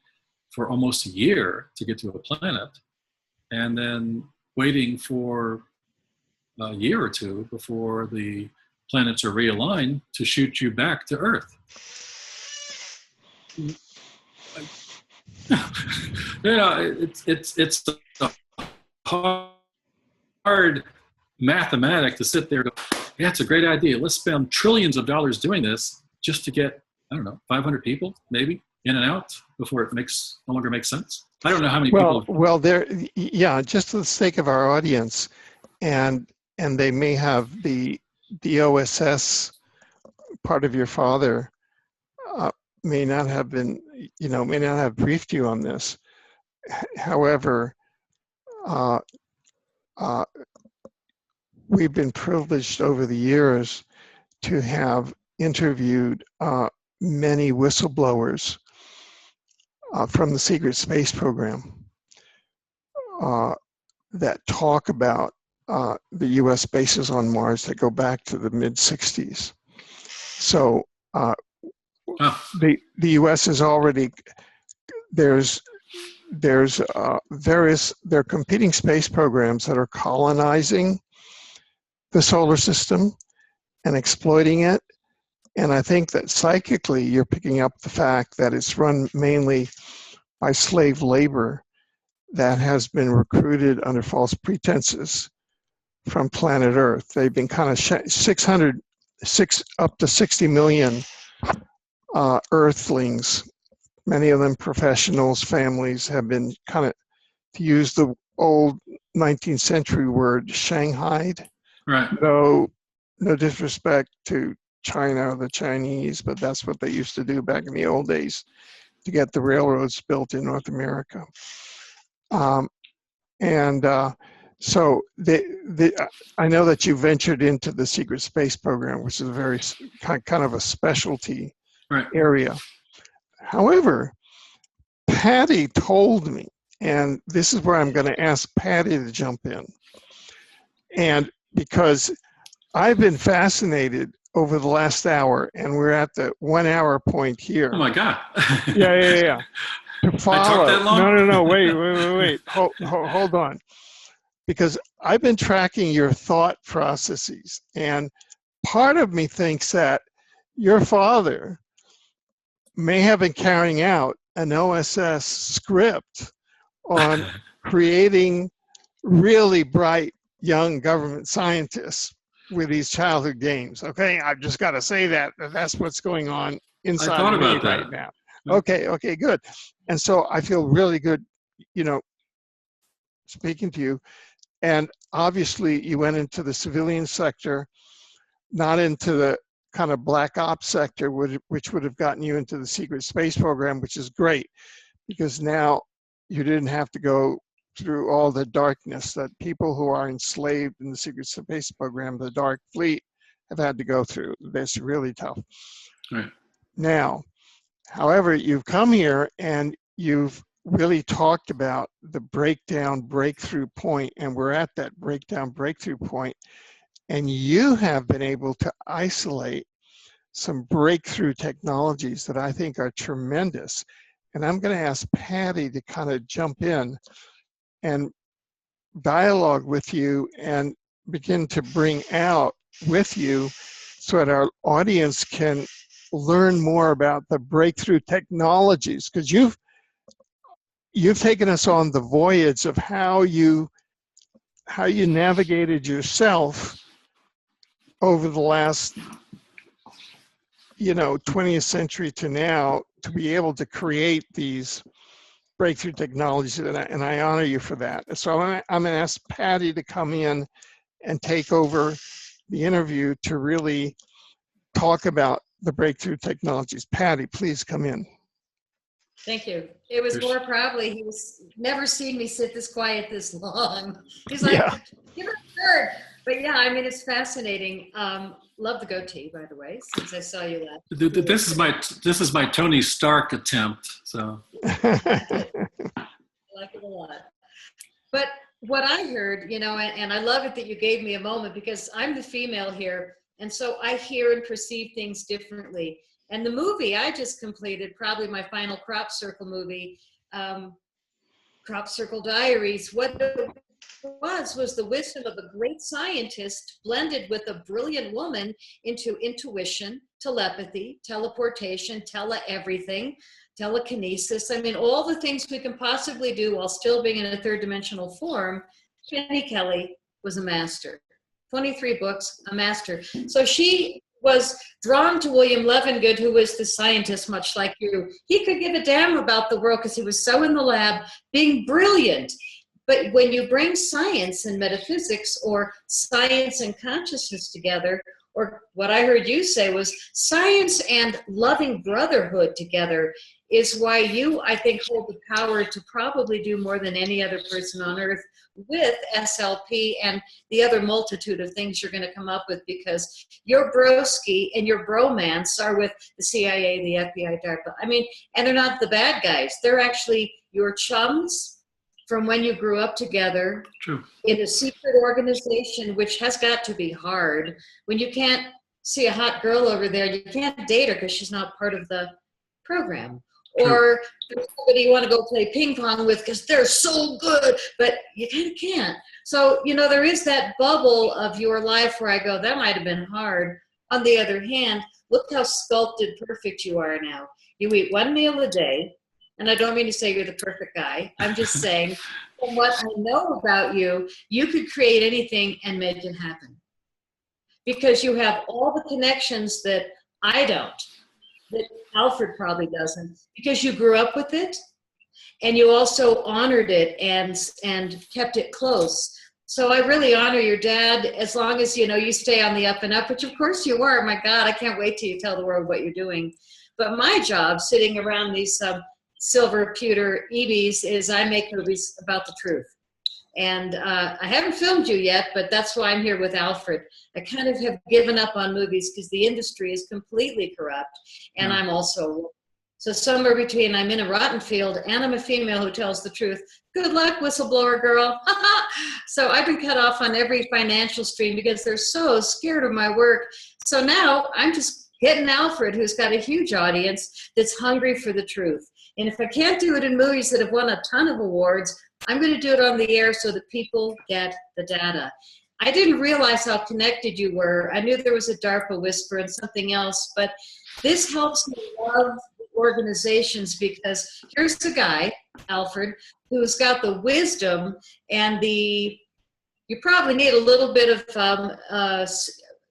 for almost a year to get to a planet and then waiting for a year or two before the planets are realigned to shoot you back to Earth. You know, it's a hard mathematic to sit there and go, yeah, it's a great idea. Let's spend trillions of dollars doing this just to get, I don't know, 500 people maybe in and out before it no longer makes sense. I don't know how many people. Well, yeah, just for the sake of our audience, and they may have the OSS part of your father may not have been, you know, may not have briefed you on this. However, we've been privileged over the years to have interviewed many whistleblowers from the secret space program that talk about the U.S. bases on Mars that go back to the mid-'60s. So the U.S. is already, there are competing space programs that are colonizing the solar system and exploiting it. And I think that psychically you're picking up the fact that it's run mainly by slave labor that has been recruited under false pretenses from planet Earth. They've been kind of up to 60 million Earthlings, many of them professionals, families, have been kind of, to use the old 19th century word, shanghaied. Right. No disrespect to China or the Chinese, but that's what they used to do back in the old days to get the railroads built in North America. So I know that you ventured into the secret space program, which is a very kind of a specialty area. However, Patty told me, And this is where I'm going to ask Patty to jump in. And because I've been fascinated over the last hour, and we're at the 1 hour point here. Oh my God. Yeah. To follow. I talked that long? No. Wait. Hold on. Because I've been tracking your thought processes, and part of me thinks that your father may have been carrying out an OSS script on creating really bright young government scientists with these childhood games. Okay, I've just got to say that's what's going on inside of me right now. Okay, good. And so I feel really good, speaking to you. And obviously you went into the civilian sector, not into the kind of black ops sector, which would have gotten you into the secret space program, which is great, because now you didn't have to go through all the darkness that people who are enslaved in the secret space program, the Dark Fleet, have had to go through. That's really tough. Right. Now, however, you've come here and you've really talked about the breakdown breakthrough point, and we're at that breakdown breakthrough point, and you have been able to isolate some breakthrough technologies that I think are tremendous. And I'm going to ask Patty to kind of jump in and dialogue with you and begin to bring out with you so that our audience can learn more about the breakthrough technologies, because you've taken us on the voyage of how you navigated yourself over the last 20th century to now to be able to create these breakthrough technologies, and I honor you for that. So I'm going to ask Patty to come in and take over the interview to really talk about the breakthrough technologies. Patty, please come in. Thank you. It was more probably, he was never seen me sit this quiet this long. He's like, give it a third. But yeah, I mean, it's fascinating. Love the goatee, by the way, since I saw you last. This is my Tony Stark attempt. So I like it a lot. But what I heard, and I love it that you gave me a moment, because I'm the female here, and so I hear and perceive things differently. And the movie I just completed, probably my final Crop Circle movie, Crop Circle Diaries, what it was the wisdom of a great scientist blended with a brilliant woman into intuition, telepathy, teleportation, everything, telekinesis. I mean, all the things we can possibly do while still being in a third dimensional form. Jenny Kelly was a master. 23 books, a master. So she was drawn to William Levengood, who was the scientist, much like you. He could give a damn about the world because he was so in the lab, being brilliant. But when you bring science and metaphysics, or science and consciousness together, or what I heard you say was science and loving brotherhood together, is why you, I think, hold the power to probably do more than any other person on earth with SLP and the other multitude of things you're going to come up with, because your broski and your bromance are with the CIA, the FBI, DARPA. I mean, and they're not the bad guys. They're actually your chums from when you grew up together. True. In a secret organization, which has got to be hard. When you can't see a hot girl over there, you can't date her because she's not part of the program. True. Or there's somebody you want to go play ping pong with because they're so good, but you kind of can't. So, there is that bubble of your life where I go, that might have been hard. On the other hand, look how sculpted perfect you are now. You eat one meal a day, and I don't mean to say you're the perfect guy. I'm just saying, from what I know about you, you could create anything and make it happen. Because you have all the connections that I don't, that Alfred probably doesn't, because you grew up with it, and you also honored it and kept it close. So I really honor your dad, as long as, you stay on the up and up, which of course you are. My God, I can't wait till you tell the world what you're doing. But my job, sitting around these silver pewter EVs, is I make movies about the truth. And I haven't filmed you yet, but that's why I'm here with Alfred. I kind of have given up on movies because the industry is completely corrupt, and I'm also. So somewhere between I'm in a rotten field and I'm a female who tells the truth. Good luck, whistleblower girl. So I've been cut off on every financial stream because they're so scared of my work. So now I'm just getting Alfred, who's got a huge audience that's hungry for the truth. And if I can't do it in movies that have won a ton of awards, I'm going to do it on the air so that people get the data. I didn't realize how connected you were. I knew there was a DARPA whisper and something else, but this helps me love organizations because here's the guy, Alfred, who's got the wisdom and you probably need a little bit of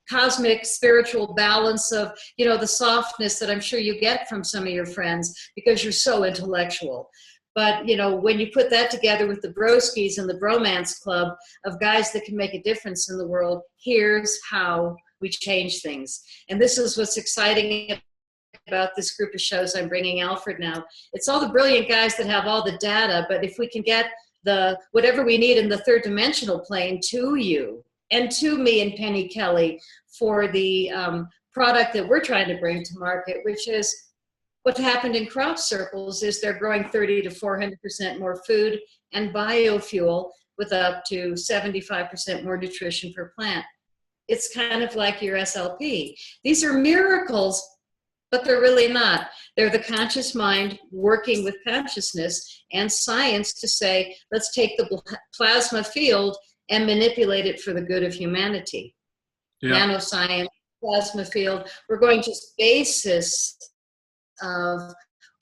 cosmic spiritual balance of, the softness that I'm sure you get from some of your friends because you're so intellectual. But, when you put that together with the broskies and the bromance club of guys that can make a difference in the world, here's how we change things. And this is what's exciting about this group of shows I'm bringing Alfred now. It's all the brilliant guys that have all the data, but if we can get whatever we need in the third dimensional plane to you and to me and Penny Kelly for the product that we're trying to bring to market, which is what happened in crop circles is they're growing 30 to 400% more food and biofuel with up to 75% more nutrition per plant. It's kind of like your SLP. These are miracles, but they're really not. They're the conscious mind working with consciousness and science to say, let's take the plasma field and manipulate it for the good of humanity. Yeah. Nanoscience, plasma field, we're going to basis of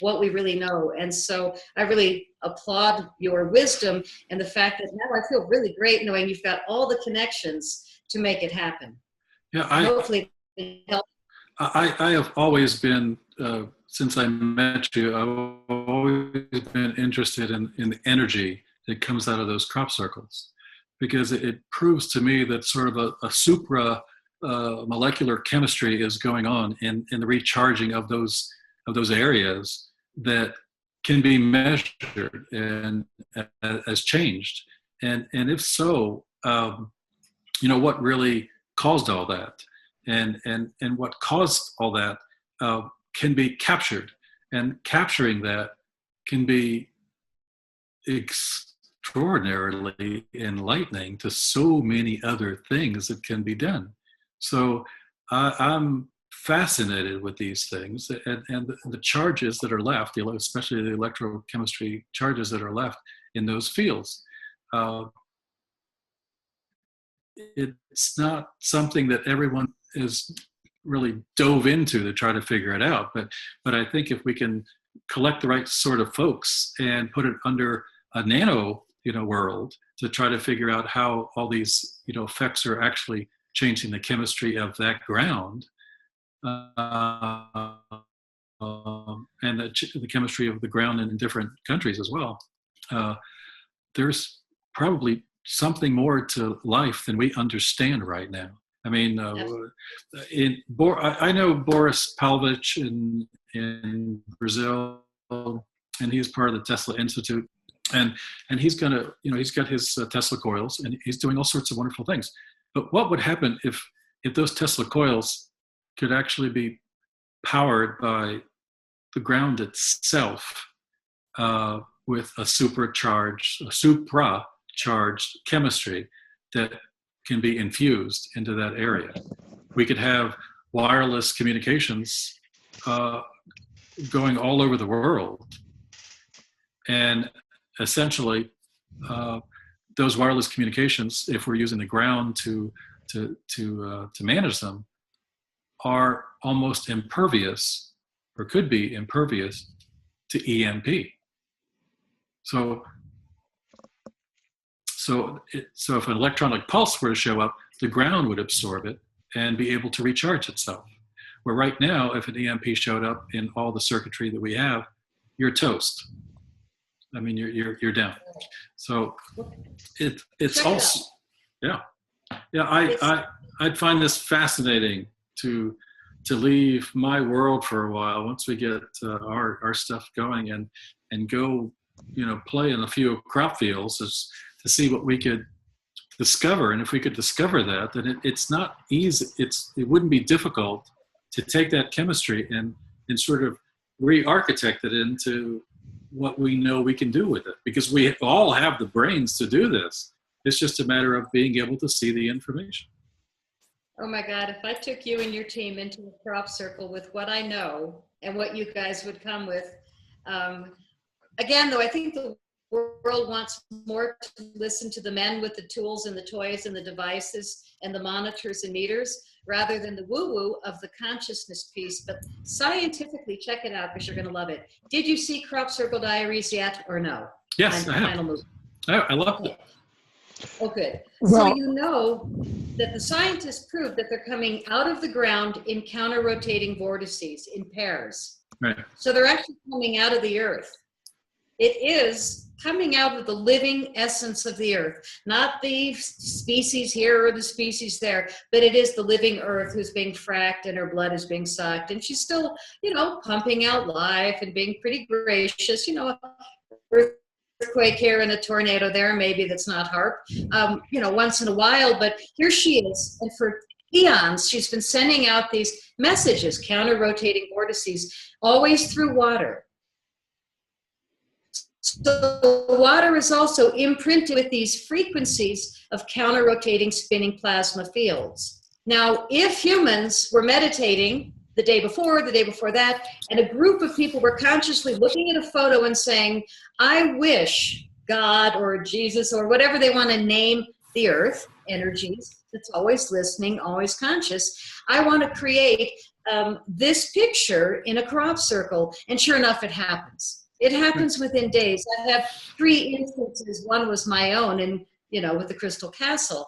what we really know. And so I really applaud your wisdom and the fact that now I feel really great knowing you've got all the connections to make it happen. Yeah, hopefully help. I have always been, since I met you, I've always been interested in the energy that comes out of those crop circles, because it proves to me that sort of a supra molecular chemistry is going on in the recharging of those areas that can be measured and as changed. And if so, what really caused all that? And what caused all that can be captured, and capturing that can be extraordinarily enlightening to so many other things that can be done. So I'm fascinated with these things, and the charges that are left, especially the electrochemistry charges that are left in those fields. It's not something that everyone is really dove into to try to figure it out, but I think if we can collect the right sort of folks and put it under a nano world to try to figure out how all these effects are actually changing the chemistry of that ground, and the chemistry of the ground in different countries as well, there's probably something more to life than we understand right now. I mean, I know Boris Pavlovich in Brazil, and he's part of the Tesla Institute, and he's gonna, he's got his Tesla coils, and he's doing all sorts of wonderful things. But what would happen if those Tesla coils could actually be powered by the ground itself with a supracharged chemistry that can be infused into that area? We could have wireless communications going all over the world, and essentially those wireless communications, if we're using the ground to manage them, are almost impervious, or could be impervious, to EMP. So if an electronic pulse were to show up, the ground would absorb it and be able to recharge itself. Where right now, if an EMP showed up in all the circuitry that we have, you're toast. I mean, you're down. So it's also, yeah. I'd find this fascinating to leave my world for a while once we get our stuff going and go, play in a few crop fields to see what we could discover. And if we could discover that, then it's not easy. It wouldn't be difficult to take that chemistry and sort of re-architected into what we know we can do with it, because we all have the brains to do this. It's just a matter of being able to see the information. Oh my God, if I took you and your team into a crop circle with what I know and what you guys would come with, again, though, I think the world wants more to listen to the men with the tools and the toys and the devices and the monitors and meters, rather than the woo-woo of the consciousness piece. But scientifically, check it out because you're going to love it. Did you see Crop Circle Diaries yet or no? Yes, I have. I loved it. Oh, good. Well, So you know that the scientists proved that they're coming out of the ground in counter-rotating vortices in pairs. Right. So they're actually coming out of the earth. It is coming out of the living essence of the earth, not the species here or the species there, but it is the living earth who's being fracked and her blood is being sucked. And she's still, you know, pumping out life and being pretty gracious, you know, earthquake here and a tornado there, maybe that's not HAARP, you know, once in a while, but here she is. And for eons, she's been sending out these messages, counter-rotating vortices, always through water. So water is also imprinted with these frequencies of counter-rotating spinning plasma fields. Now, if humans were meditating the day before that, and a group of people were consciously looking at a photo and saying, I wish God or Jesus or whatever they want to name the earth, energies, that's always listening, always conscious, I want to create this picture in a crop circle, and sure enough, it happens. It happens within days. I have 3 instances. One was my own, and you know, with the Crystal Castle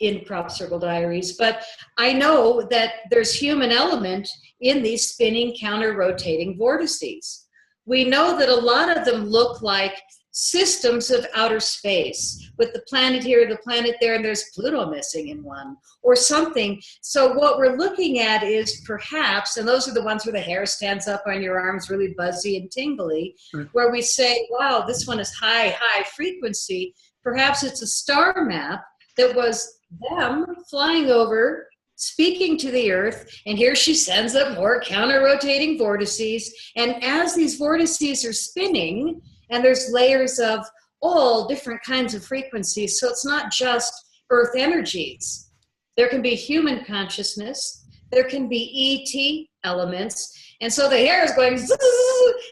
in Crop Circle Diaries. But I know that there's human element in these spinning, counter-rotating vortices. We know that a lot of them look like systems of outer space, with the planet here, the planet there, and there's Pluto missing in one, or something. So what we're looking at is perhaps, and those are the ones where the hair stands up on your arms, really buzzy and tingly, where we say, wow, this one is high frequency. Perhaps it's a star map that was them flying over, speaking to the earth, and here she sends up more counter-rotating vortices. And as these vortices are spinning, and there's layers of all different kinds of frequencies, so it's not just earth energies. There can be human consciousness, there can be ET elements, and so the hair is going zzz,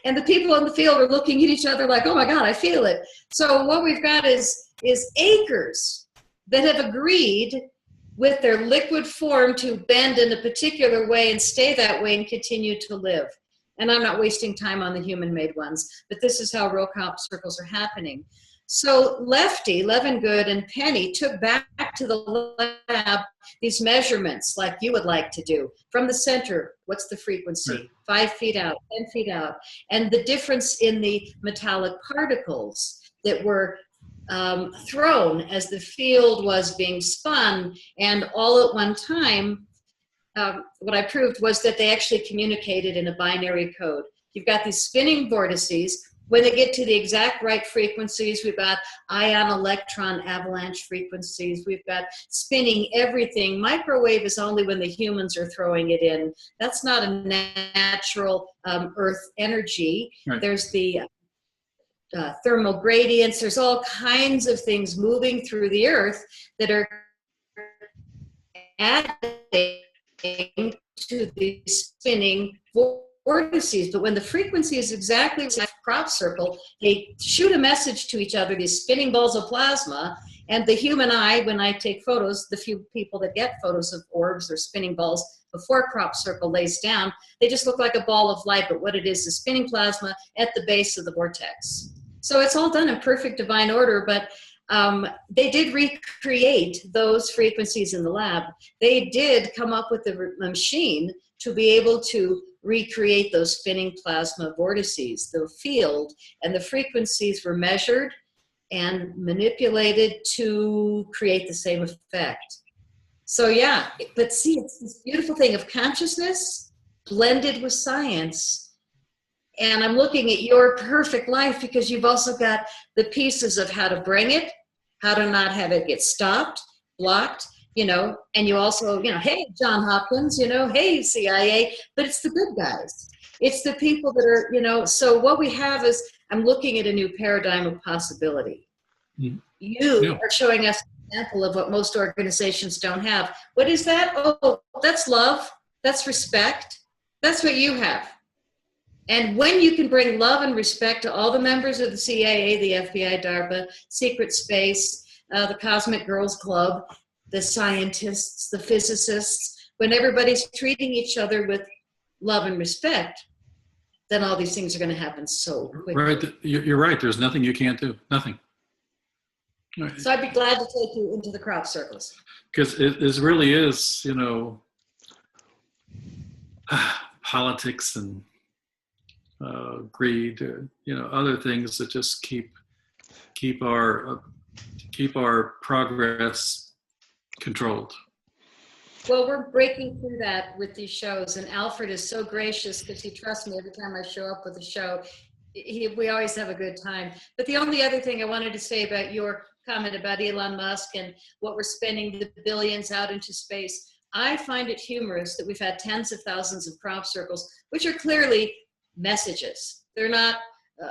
and the people in the field are looking at each other like, oh my God, I feel it. So what we've got is acres that have agreed with their liquid form to bend in a particular way and stay that way and continue to live. And I'm not wasting time on the human-made ones, but this is how real crop circles are happening. So Lefty, Levengood, and Penny took back to the lab these measurements like you would like to do. From the center, what's the frequency? Right. 5 feet out, 10 feet out. And the difference in the metallic particles that were thrown as the field was being spun, and all at one time, what I proved was that they actually communicated in a binary code. You've got these spinning vortices. When they get to the exact right frequencies, we've got ion, electron, avalanche frequencies. We've got spinning everything. Microwave is only when the humans are throwing it in. That's not a natural earth energy. Right. There's the thermal gradients. There's all kinds of things moving through the earth that are adding to the spinning vortices. But when the frequency is exactly like a crop circle, they shoot a message to each other, these spinning balls of plasma, and the human eye, when I take photos, the few people that get photos of orbs or spinning balls before crop circle lays down, they just look like a ball of light, but what it is spinning plasma at the base of the vortex. So it's all done in perfect divine order, but they did recreate those frequencies in the lab. They did come up with a machine to be able to recreate those spinning plasma vortices. The field and the frequencies were measured and manipulated to create the same effect. So yeah, but see, it's this beautiful thing of consciousness blended with science. And I'm looking at your perfect life because you've also got the pieces of how to bring it, how to not have it get stopped, blocked, you know, and you also, you know, hey, John Hopkins, you know, hey, CIA, but it's the good guys. It's the people that are, so what we have is, I'm looking at a new paradigm of possibility. Mm. You are showing us an example of what most organizations don't have. What is that? Oh, that's love. That's respect. That's what you have. And when you can bring love and respect to all the members of the CIA, the FBI, DARPA, Secret Space, the Cosmic Girls Club, the scientists, the physicists, when everybody's treating each other with love and respect, then all these things are going to happen so quickly. Right. You're right. There's nothing you can't do. Nothing. Right. So I'd be glad to take you into the crop circles. Because it really is, politics and greed, other things that just keep our progress controlled. Well, we're breaking through that with these shows, and Alfred is so gracious because he trusts me every time I show up with a show. We always have a good time. But the only other thing I wanted to say about your comment about Elon Musk and what we're spending the billions out into space, I find it humorous that we've had tens of thousands of crop circles, which are clearly messages. They're not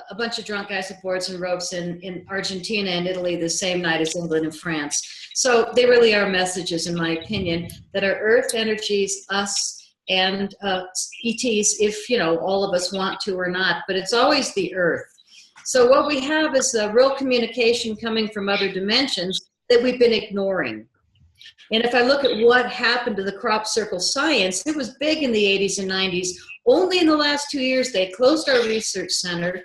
a bunch of drunk guys with boards and ropes in Argentina and Italy the same night as England and France. So they really are messages, in my opinion, that are earth energies, us, and ETs, if all of us want to or not, but it's always the earth. So what we have is a real communication coming from other dimensions that we've been ignoring. And if I look at what happened to the crop circle science, it was big in the 80s and 90s. Only in the last 2 years, they closed our research center.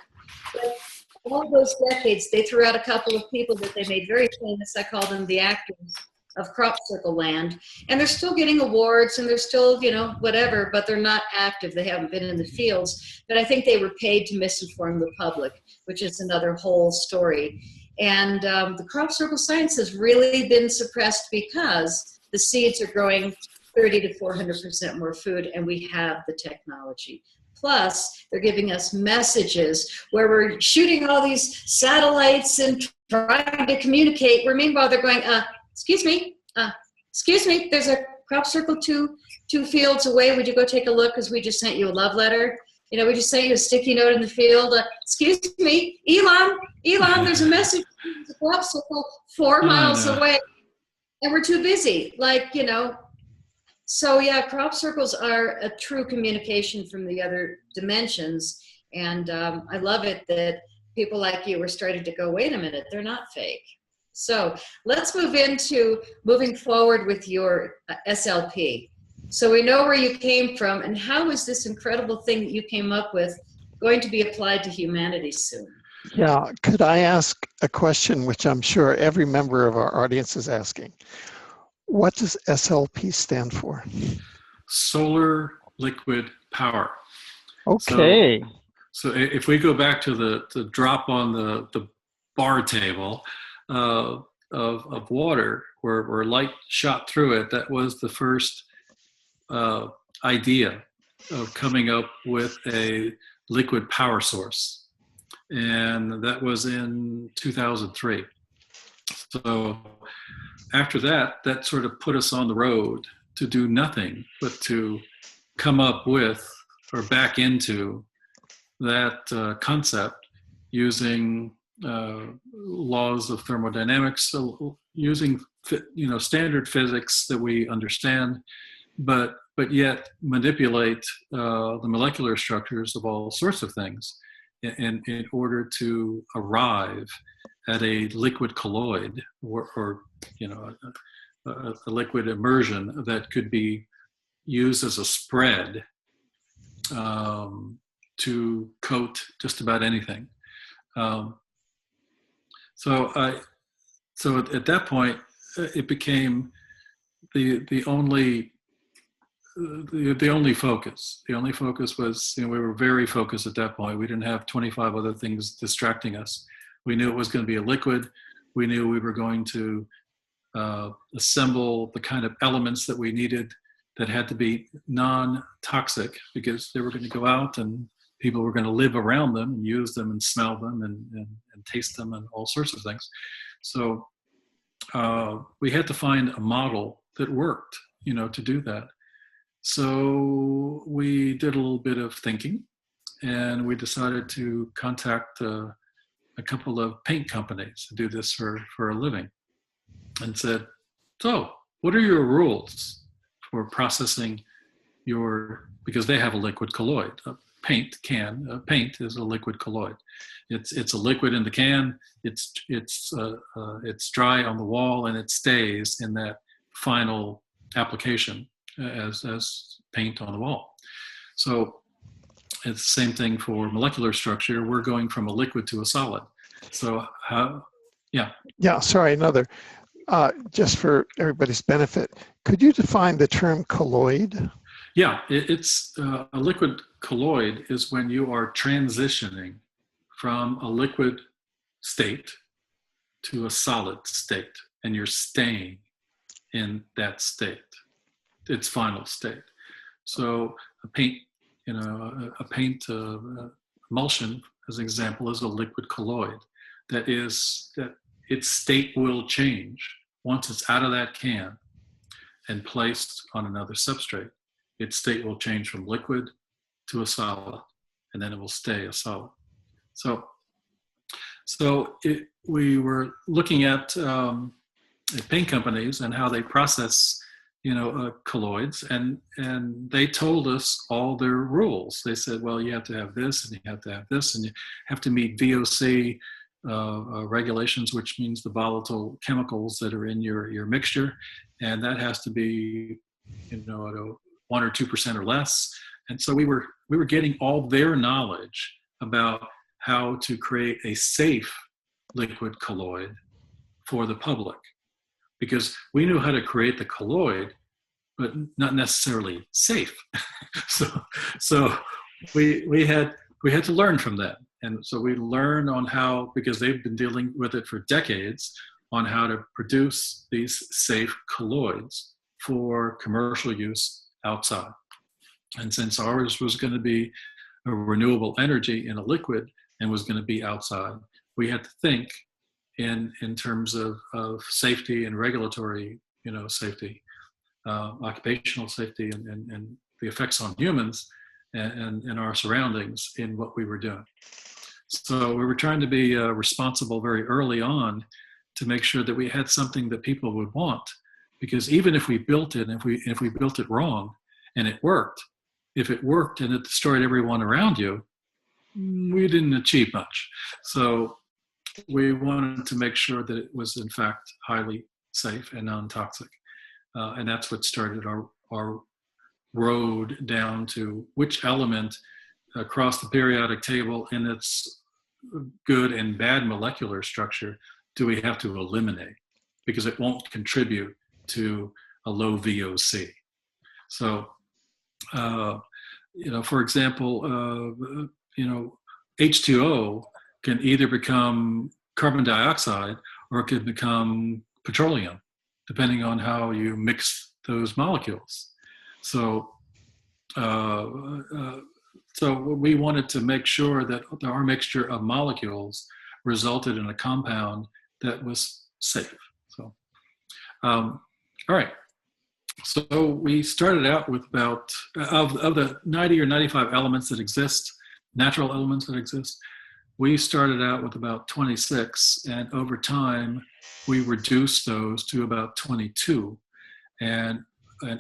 But all those decades, they threw out a couple of people that they made very famous. I call them the actors of crop circle land. And they're still getting awards, and they're still, whatever, but they're not active. They haven't been in the fields. But I think they were paid to misinform the public, which is another whole story. And the crop circle science has really been suppressed because the seeds are growing 30 to 400% more food, and we have the technology. Plus, they're giving us messages where we're shooting all these satellites and trying to communicate, where meanwhile they're going, excuse me, there's a crop circle two fields away. Would you go take a look, because we just sent you a love letter? We just sent you a sticky note in the field. Excuse me, Elon, there's a message. There's a crop circle 4 miles away. And we're too busy, So yeah, crop circles are a true communication from the other dimensions. And I love it that people like you are starting to go, wait a minute, they're not fake. So let's move into moving forward with your SLP. So we know where you came from, and how is this incredible thing that you came up with going to be applied to humanity soon? Yeah, could I ask a question which I'm sure every member of our audience is asking? What does SLP stand for? Solar Liquid Power. Okay. So if we go back to the drop on the bar table of water where light shot through it, that was the first idea of coming up with a liquid power source. And that was in 2003. So after that sort of put us on the road to do nothing but to come up with or back into that concept using laws of thermodynamics, so using standard physics that we understand, but yet manipulate the molecular structures of all sorts of things in order to arrive at a liquid colloid or a liquid immersion that could be used as a spread to coat just about anything. So at that point, it became the only focus. The only focus was, we were very focused at that point. We didn't have 25 other things distracting us. We knew it was going to be a liquid. We knew we were going to assemble the kind of elements that we needed that had to be non-toxic, because they were going to go out and people were going to live around them and use them and smell them and taste them and all sorts of things. So we had to find a model that worked, to do that. So we did a little bit of thinking, and we decided to contact a couple of paint companies to do this for a living, and said, so what are your rules for processing because they have a liquid colloid. Paint is a liquid colloid. It's a liquid in the can. It's dry on the wall, and it stays in that final application as paint on the wall. So it's the same thing for molecular structure. We're going from a liquid to a solid. So Yeah, sorry, another. Just for everybody's benefit, could you define the term colloid? Yeah, it's a liquid colloid is when you are transitioning from a liquid state to a solid state, and you're staying in that state, its final state. So a paint, emulsion, as an example, is a liquid colloid. That its state will change once it's out of that can and placed on another substrate. Its state will change from liquid to a solid, and then it will stay a solid. So we were looking at paint companies and how they process, colloids, and they told us all their rules. They said, well, you have to have this, and you have to have this, and you have to meet VOC regulations, which means the volatile chemicals that are in your mixture, and that has to be, at 1 or 2% or less. And so we were getting all their knowledge about how to create a safe liquid colloid for the public, because we knew how to create the colloid, but not necessarily safe. so we had to learn from them. And so we learned on how, because they've been dealing with it for decades, on how to produce these safe colloids for commercial use outside. And since ours was going to be a renewable energy in a liquid and was going to be outside, we had to think in terms of safety and regulatory, safety, occupational safety, and the effects on humans and our surroundings in what we were doing. So we were trying to be responsible very early on to make sure that we had something that people would want. Because even if we built it, and if we built it wrong and it worked, if it worked and it destroyed everyone around you, we didn't achieve much. So we wanted to make sure that it was in fact highly safe and non-toxic. And that's what started our road down to which element across the periodic table in its good and bad molecular structure do we have to eliminate, because it won't contribute to a low VOC. So, for example, H2O can either become carbon dioxide or it can become petroleum, depending on how you mix those molecules. So we wanted to make sure that our mixture of molecules resulted in a compound that was safe. So, all right. So we started out with about, of the 90 or 95 elements that exist, natural elements that exist, we started out with about 26, and over time we reduced those to about 22. And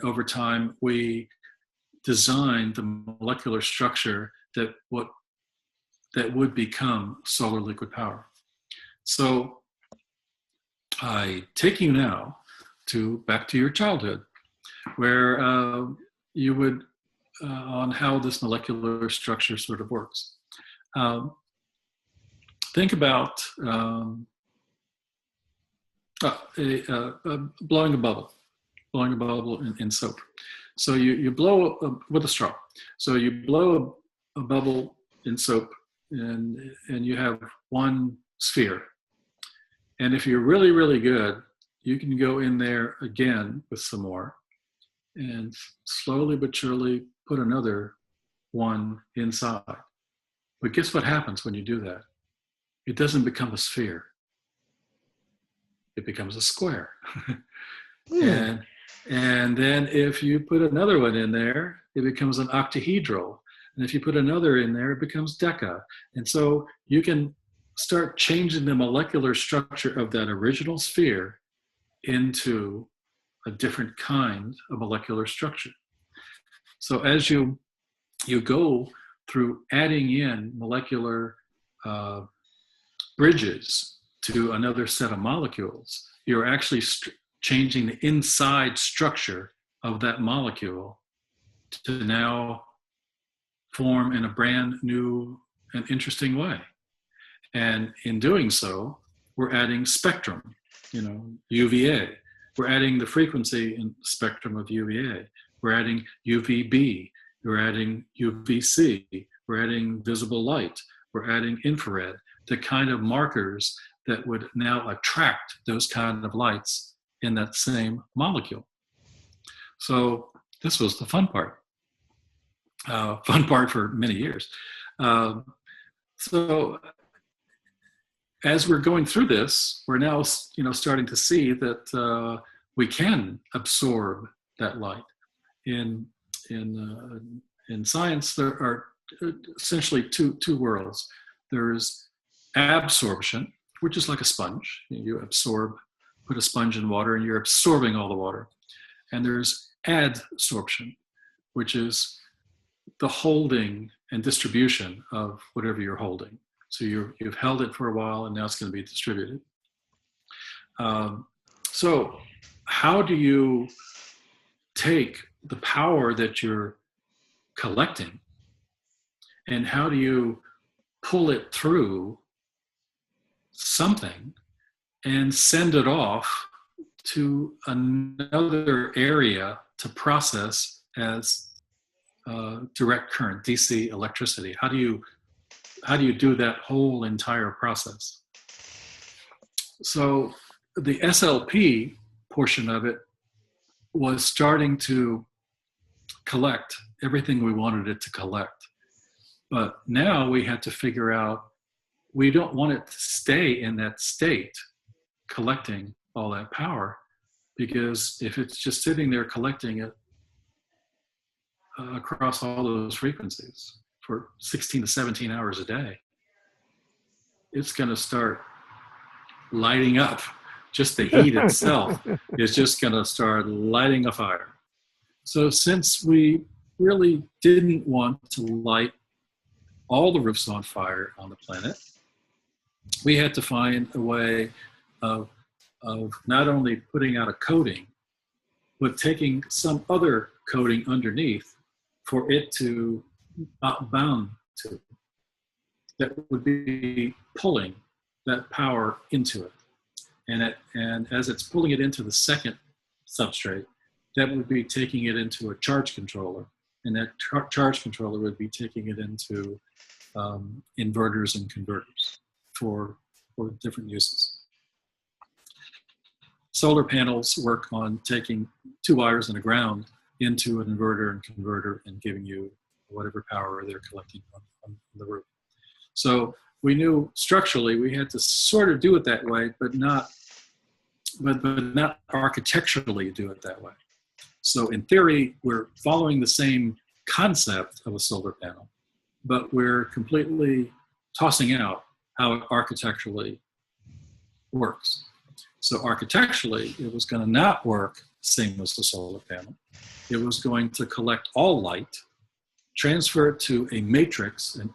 over time we designed the molecular structure that would become solar liquid power. So I take you now back to your childhood, where you would, on how this molecular structure sort of works. Think about blowing a bubble in soap. So you blow with a straw. So you blow a bubble in soap, and you have one sphere. And if you're really, really good, you can go in there again with some more, and slowly but surely put another one inside. But guess what happens when you do that? It doesn't become a sphere. It becomes a square. And then if you put another one in there, it becomes an octahedral. And if you put another in there, it becomes deca. And so you can start changing the molecular structure of that original sphere into a different kind of molecular structure. So as you go through adding in molecular bridges to another set of molecules, you're actually changing the inside structure of that molecule to now form in a brand new and interesting way. And in doing so, we're adding spectrum, UVA. We're adding the frequency and spectrum of UVA. We're adding UVB. We're adding UVC. We're adding visible light. We're adding infrared, the kind of markers that would now attract those kind of lights in that same molecule. So this was the fun part. Fun part for many years. So as we're going through this, we're now, starting to see that we can absorb that light. In science, there are essentially two worlds. There's absorption, which is like a sponge. You absorb, put a sponge in water, and you're absorbing all the water. And there's adsorption, which is the holding and distribution of whatever you're holding. So you've held it for a while, and now it's going to be distributed. So how do you take the power that you're collecting, and how do you pull it through something and send it off to another area to process as direct current, DC electricity? How do you do that whole entire process? So the SLP portion of it was starting to collect everything we wanted it to collect. But now we had to figure out, we don't want it to stay in that state collecting all that power, because if it's just sitting there collecting it across all those frequencies for 16 to 17 hours a day, it's going to start lighting up. Just the heat itself is just going to start lighting a fire. So since we really didn't want to light all the roofs on fire on the planet, we had to find a way of not only putting out a coating, but taking some other coating underneath for it to bound to, that would be pulling that power into it. And as it's pulling it into the second substrate, that would be taking it into a charge controller, and that charge controller would be taking it into inverters and converters for different uses. Solar panels work on taking two wires and a ground into an inverter and converter and giving you whatever power they're collecting on the roof. So we knew structurally we had to sort of do it that way, but not architecturally do it that way. So in theory, we're following the same concept of a solar panel, but we're completely tossing out how it architecturally works. So architecturally, it was going to not work the same as the solar panel. It was going to collect all light, transfer it to a matrix, an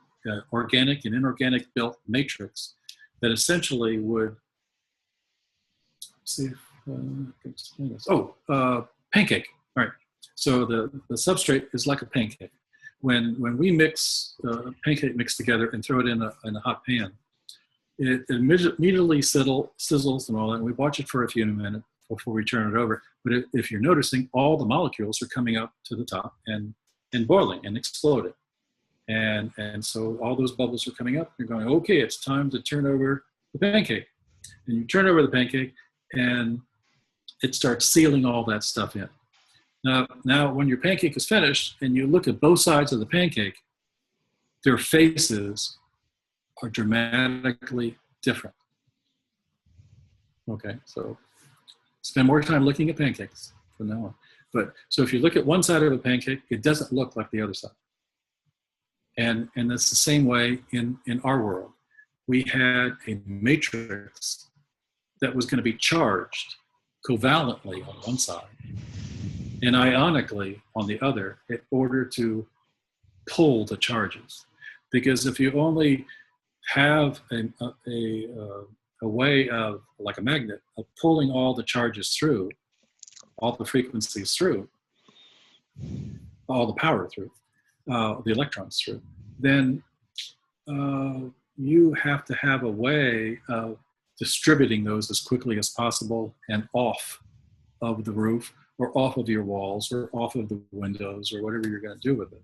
organic and inorganic built matrix that essentially would, see if I can explain this. Pancake. All right. So the substrate is like a pancake. When we mix pancake mix together and throw it in a hot pan, it immediately sizzles and all that. And we watch it for a few minutes before we turn it over. But if you're noticing, all the molecules are coming up to the top and boiling and exploding. And so all those bubbles are coming up. You're going, okay, it's time to turn over the pancake. And you turn over the pancake, and it starts sealing all that stuff in. Now, when your pancake is finished and you look at both sides of the pancake, their faces are dramatically different. Okay, so spend more time looking at pancakes from now on. But so if you look at one side of a pancake, it doesn't look like the other side. And it's the same way in our world. We had a matrix that was going to be charged covalently on one side and ionically on the other in order to pull the charges. Because if you only have a way of, like a magnet, of pulling all the charges through, all the frequencies through, all the power through, the electrons through, then you have to have a way of distributing those as quickly as possible and off of the roof or off of your walls or off of the windows or whatever you're going to do with it.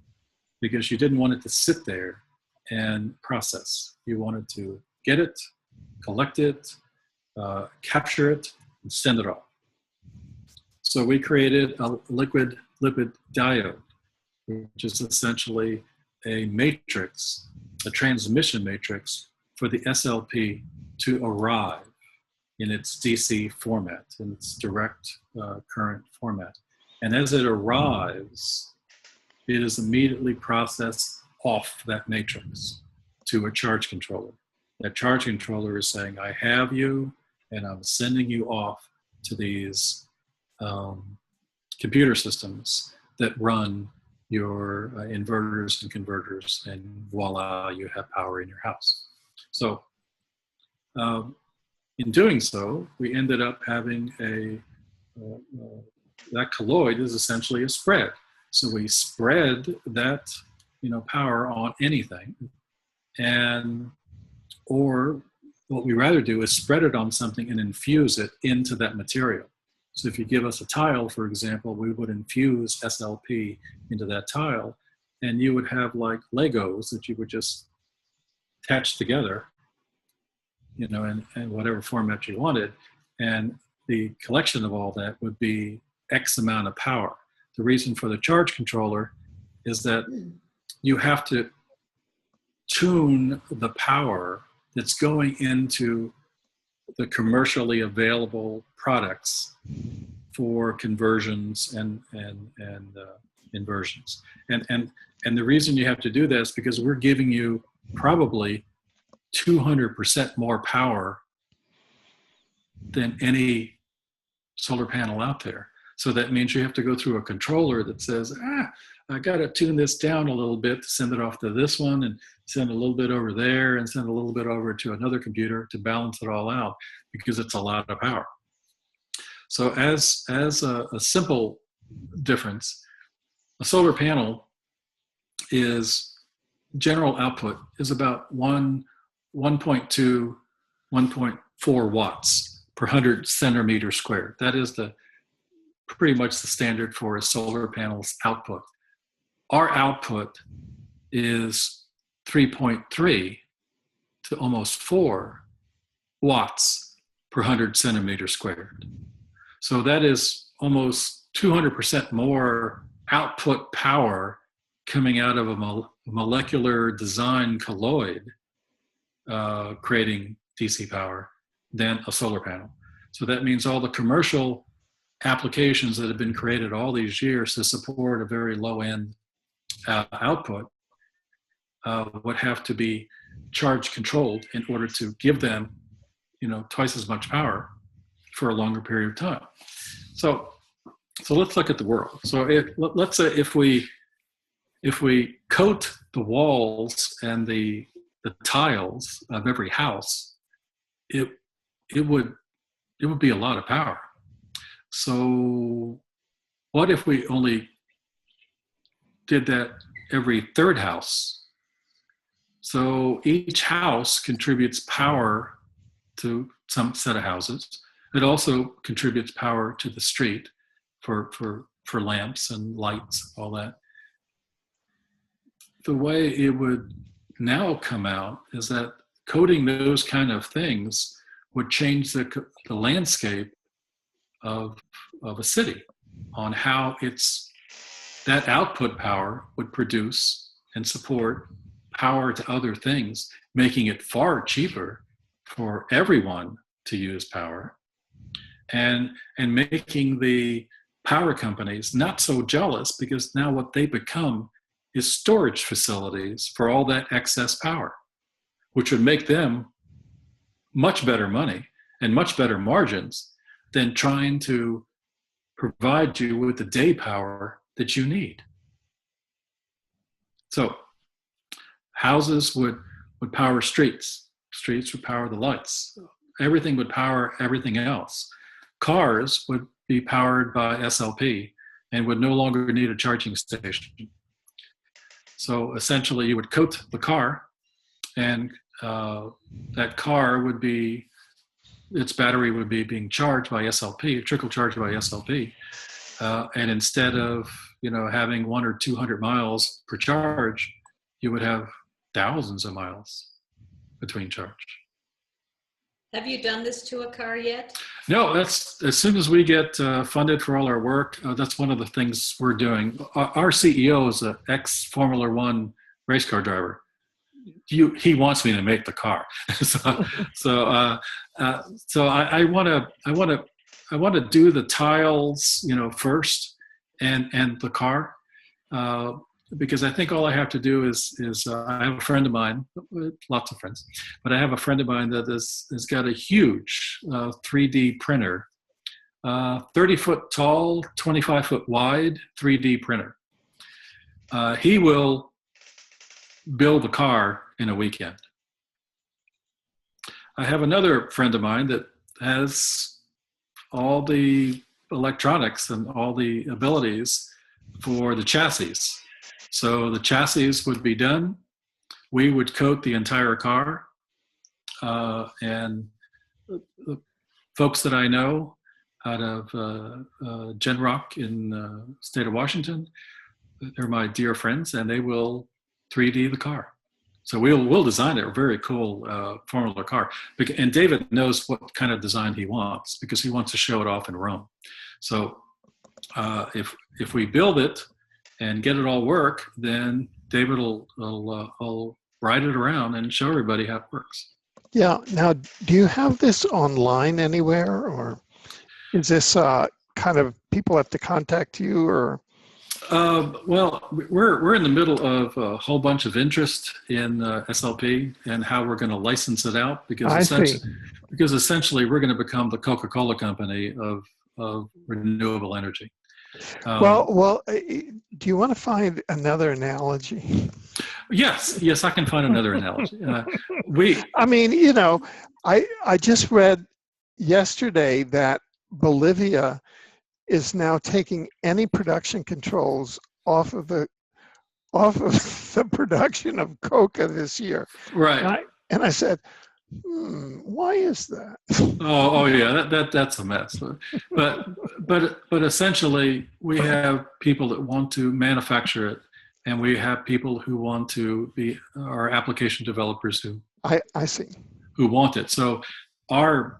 Because you didn't want it to sit there and process. You wanted to get it, collect it, capture it, and send it off. So we created a liquid lipid diode, which is essentially a matrix, a transmission matrix for the SLP to arrive in its DC format, in its direct current format. And as it arrives, it is immediately processed off that matrix to a charge controller. That charge controller is saying, I have you, and I'm sending you off to these computer systems that run your inverters and converters, and voila, you have power in your house. So in doing so, we ended up having that colloid is essentially a spread. So we spread that, power on anything, or what we rather do is spread it on something and infuse it into that material. So if you give us a tile, for example, we would infuse SLP into that tile, and you would have like Legos that you would just attach together, in whatever format you wanted, and the collection of all that would be X amount of power. The reason for the charge controller is that you have to tune the power that's going into the commercially available products for conversions and inversions. And the reason you have to do this is because we're giving you probably 200% more power than any solar panel out there. So that means you have to go through a controller that says, I got to tune this down a little bit to send it off to this one, and send a little bit over there, and send a little bit over to another computer to balance it all out, because it's a lot of power. So as a simple difference, a solar panel is general output is about 1.2, 1.4 watts per 100 centimeters squared. That is pretty much the standard for a solar panel's output. Our output is 3.3 to almost 4 watts per 100 centimeters squared. So that is almost 200% more output power coming out of a molecular design colloid creating DC power than a solar panel. So that means all the commercial applications that have been created all these years to support a very low-end output would have to be charge controlled in order to give them, twice as much power for a longer period of time. So let's look at the world. So let's say if we coat the walls and the tiles of every house, it would be a lot of power. So what if we only did that every third house? So each house contributes power to some set of houses. It also contributes power to the street for lamps and lights, all that. The way it would now come out is that coding those kind of things would change the landscape of a city on how that output power would produce and support power to other things, making it far cheaper for everyone to use power, and making the power companies not so jealous, because now what they become is storage facilities for all that excess power, which would make them much better money and much better margins than trying to provide you with the day power that you need. So houses would power streets. Streets would power the lights. Everything would power everything else. Cars would be powered by SLP and would no longer need a charging station. So essentially you would coat the car, and that car would be, its battery would be being charged by SLP, trickle charged by SLP. And instead of, having 100 or 200 miles per charge, you would have thousands of miles between charge. Have you done this to a car yet? No, that's as soon as we get funded for all our work, that's one of the things we're doing. Our CEO is an ex-Formula One race car driver. He wants me to make the car, so I want to do the tiles, first, and the car, because I think all I have to do is I have a friend of mine, lots of friends, but I have a friend of mine that has got a huge 3D printer, 30-foot tall, 25-foot wide 3D printer. He will build a car in a weekend. I have another friend of mine that has all the electronics and all the abilities for the chassis. So the chassis would be done. We would coat the entire car. And the folks that I know out of Genrock in the state of Washington, they're my dear friends, and they will 3D the car. So we'll design a very cool Formula car. And David knows what kind of design he wants because he wants to show it off in Rome. So if we build it and get it all work, then David will ride it around and show everybody how it works. Yeah. Now, do you have this online anywhere, or is this kind of people have to contact you, or? Well, we're in the middle of a whole bunch of interest in SLP and how we're going to license it out, because essentially we're going to become the Coca-Cola company of renewable energy. Well, do you want to find another analogy? Yes, I can find another analogy. I just read yesterday that Bolivia is now taking any production controls off of the production of coca this year. Right. And I said, why is that? Oh yeah, that's a mess. But essentially, we have people that want to manufacture it, and we have people who want to be our application developers who I see, who want it. So our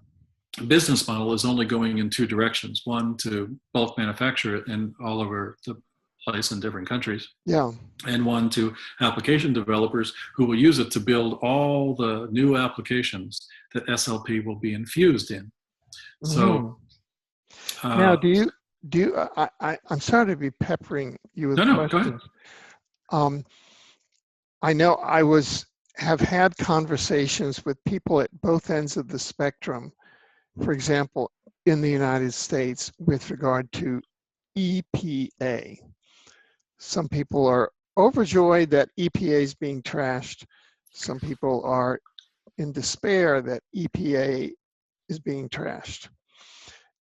business model is only going in two directions: one, to bulk manufacture it in all over the place in different countries, and one to application developers who will use it to build all the new applications that SLP will be infused in. So now, do you I'm sorry to be peppering you with questions. Go ahead. I know have had conversations with people at both ends of the spectrum. For example, in the United States, with regard to EPA. Some people are overjoyed that EPA is being trashed. Some people are in despair that EPA is being trashed.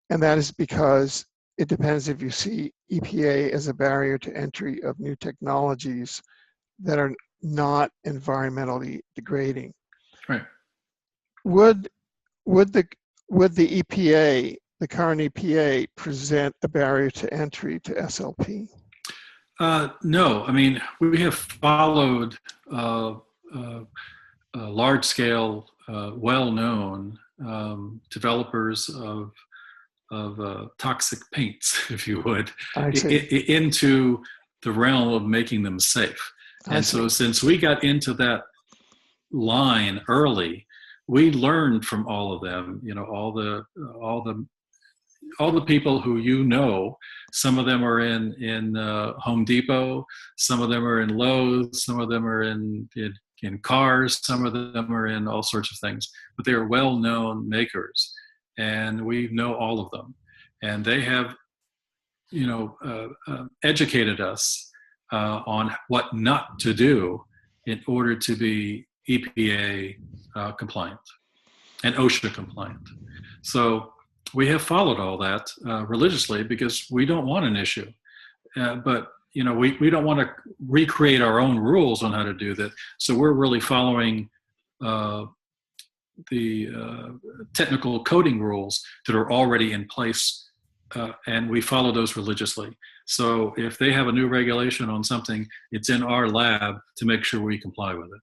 And that is because it depends if you see EPA as a barrier to entry of new technologies that are not environmentally degrading. Right. Would the EPA, the current EPA, present a barrier to entry to SLP? No, I mean, we have followed large-scale, well-known developers of toxic paints, if you would, into the realm of making them safe. And so since we got into that line early, we learned from all of them, all the all the people who you know, some of them are in Home Depot, some of them are in Lowe's, some of them are in cars, some of them are in all sorts of things, but they are well-known makers, and we know all of them, and they have, educated us on what not to do in order to be EPA compliant and OSHA compliant. So we have followed all that religiously because we don't want an issue. But we don't want to recreate our own rules on how to do that. So we're really following the technical coding rules that are already in place, and we follow those religiously. So if they have a new regulation on something, it's in our lab to make sure we comply with it.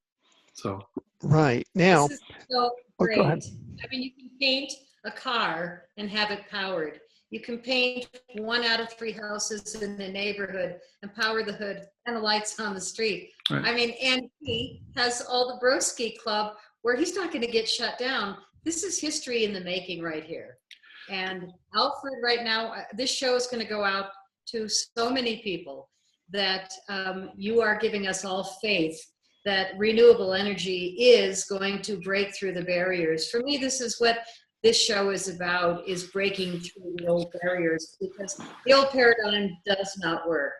So right now, this is so great. go ahead. I mean, you can paint a car and have it powered. You can paint 1 out of 3 houses in the neighborhood and power the hood and the lights on the street. Right. I mean, and he has all the Broski Club where he's not going to get shut down. This is history in the making right here. And Alfred, right now, this show is going to go out to so many people that you are giving us all faith that renewable energy is going to break through the barriers. For me, this is what this show is about, is breaking through the old barriers, because the old paradigm does not work.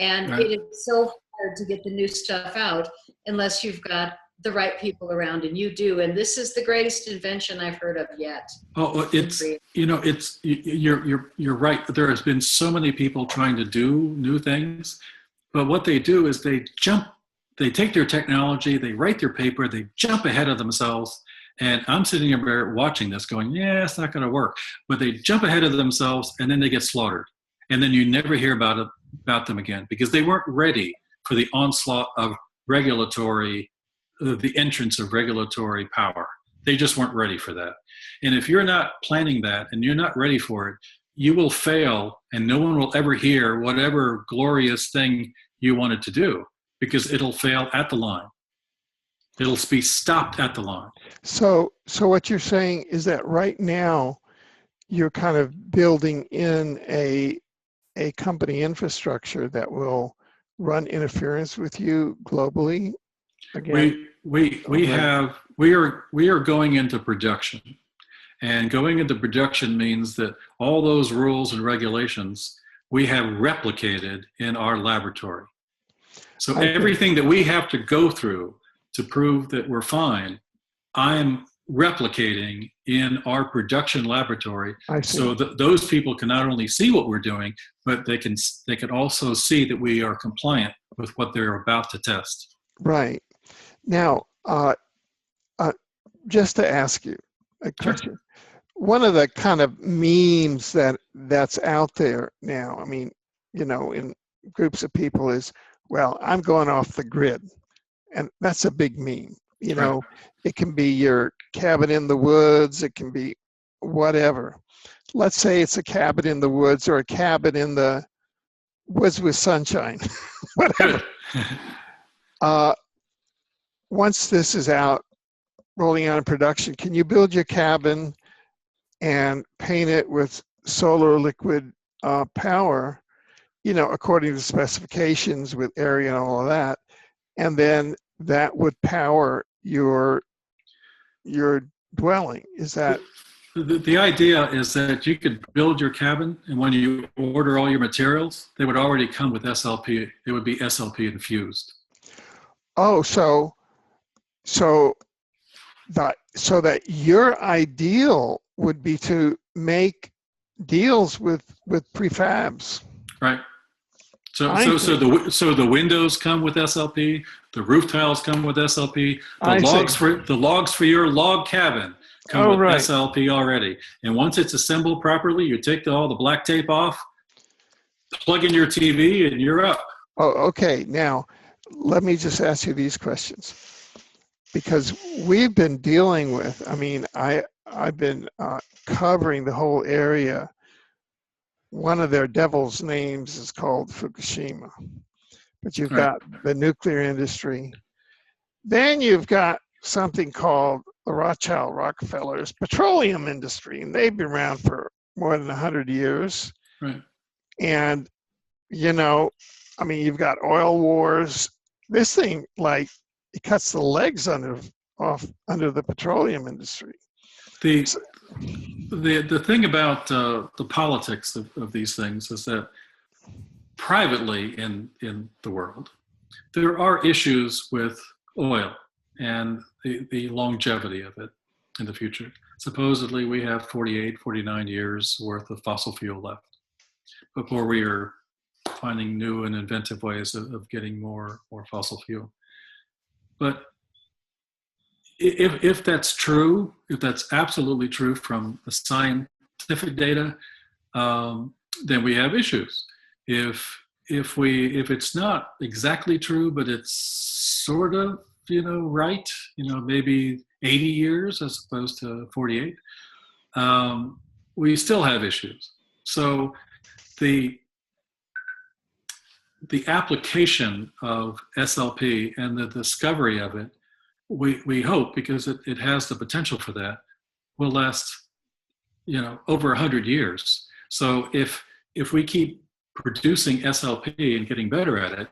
And right. It is so hard to get the new stuff out unless you've got the right people around, and you do. And this is the greatest invention I've heard of yet. Oh, you're right. There has been so many people trying to do new things, but what they do is they take their technology, they write their paper, they jump ahead of themselves. And I'm sitting here watching this going, yeah, it's not going to work. But they jump ahead of themselves and then they get slaughtered. And then you never hear about them again because they weren't ready for the onslaught of the entrance of regulatory power. They just weren't ready for that. And if you're not planning that and you're not ready for it, you will fail and no one will ever hear whatever glorious thing you wanted to do because it'll fail at the line. It'll be stopped at the line. So what you're saying is that right now you're kind of building in a company infrastructure that will run interference with you globally. Again, we are going into production, and going into production means that all those rules and regulations we have replicated in our laboratory. So everything that we have to go through to prove that we're fine, I'm replicating in our production laboratory, so that those people can not only see what we're doing, but they can also see that we are compliant with what they're about to test. Right. Now, just to ask you a question, sure. One of the kind of memes that's out there now, I mean, in groups of people is, well, I'm going off the grid. And that's a big meme. Right. It can be your cabin in the woods. It can be whatever. Let's say it's a cabin in the woods or a cabin in the woods with sunshine, whatever. Once this is out, rolling out in production, can you build your cabin and paint it with solar liquid power, according to the specifications with area and all of that? And then that would power your dwelling. Is that? The idea is that you could build your cabin, and when you order all your materials, they would already come with SLP. It would be SLP infused. Oh, so that your ideal would be to make deals with prefabs. Right. So the windows come with SLP, the roof tiles come with SLP, the logs for your log cabin come with SLP already. And once it's assembled properly, you take all the black tape off, plug in your TV, and you're up. Oh, okay. Now, let me just ask you these questions, because we've been dealing with. I mean, I've been covering the whole area. One of their devil's names is called Fukushima, but you've got the nuclear industry. Then you've got something called the Rothschild Rockefellers petroleum industry, and they've been around for more than 100 years. Right. And, you know, I mean, you've got oil wars. This thing, like, it cuts the legs off under the petroleum industry. The So, the thing about the politics of these things is that privately in the world, there are issues with oil and the longevity of it in the future. Supposedly we have 48, 49 years worth of fossil fuel left before we are finding new and inventive ways of getting more fossil fuel. But if that's true, if that's absolutely true from the scientific data, then we have issues. If it's not exactly true, but it's sort of, right, maybe 80 years as opposed to 48, we still have issues. So the application of SLP and the discovery of it, we hope, because it has the potential for that, will last, over 100 years. So if we keep producing SLP and getting better at it,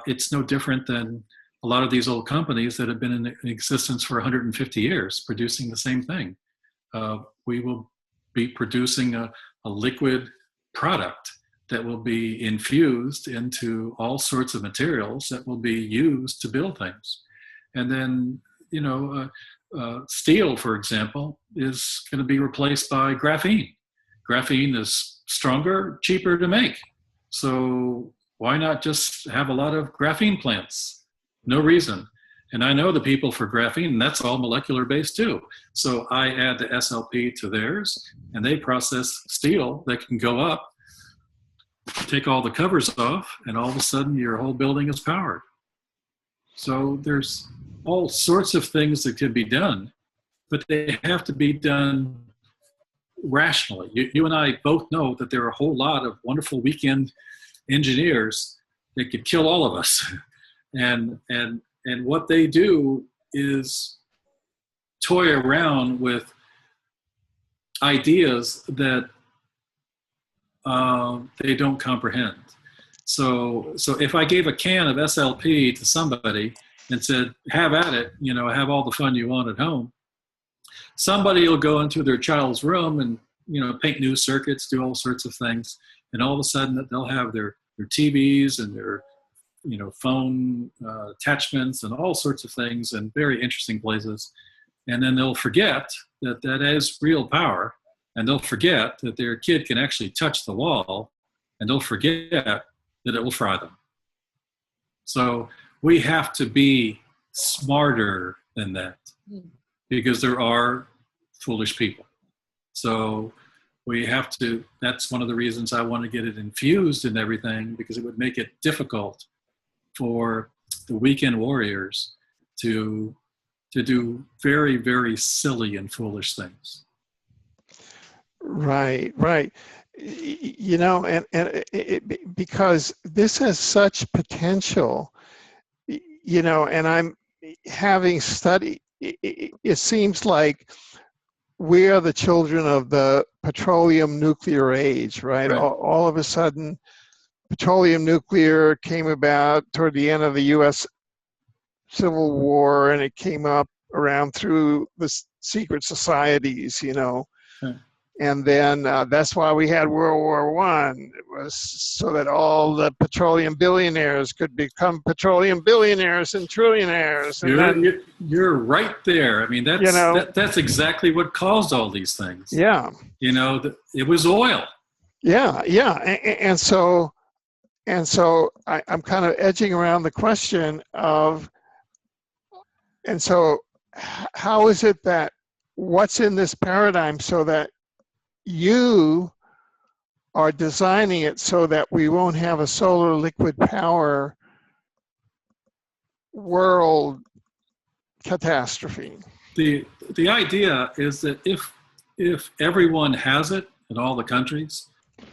it's no different than a lot of these old companies that have been in existence for 150 years producing the same thing. We will be producing a liquid product that will be infused into all sorts of materials that will be used to build things. And then, steel, for example, is going to be replaced by graphene. Graphene is stronger, cheaper to make. So why not just have a lot of graphene plants? No reason. And I know the people for graphene, and that's all molecular based too. So I add the SLP to theirs, and they process steel that can go up, take all the covers off, and all of a sudden your whole building is powered. So there's all sorts of things that can be done, but they have to be done rationally. You and I both know that there are a whole lot of wonderful weekend engineers that could kill all of us. And what they do is toy around with ideas that they don't comprehend. So if I gave a can of SLP to somebody and said, have at it, have all the fun you want at home, somebody will go into their child's room and, paint new circuits, do all sorts of things. And all of a sudden they'll have their TVs and their, phone attachments and all sorts of things in very interesting places. And then they'll forget that is real power. And they'll forget that their kid can actually touch the wall, and they'll forget that it will fry them. So we have to be smarter than that, because there are foolish people. So we have to, that's one of the reasons I want to get it infused in everything, because it would make it difficult for the weekend warriors to do very, very silly and foolish things. Right. Because this has such potential, and I'm having studied, it seems like we are the children of the petroleum nuclear age, right? All of a sudden, petroleum nuclear came about toward the end of the U.S. Civil War, and it came up around through the secret societies, And then that's why we had World War I. It was so that all the petroleum billionaires could become petroleum billionaires and trillionaires. And you're right there. I mean, that's exactly what caused all these things. Yeah. It was oil. Yeah. And so I'm kind of edging around the question of, and so how is it that, what's in this paradigm so that you are designing it so that we won't have a solar liquid power world catastrophe? The idea is that if everyone has it in all the countries,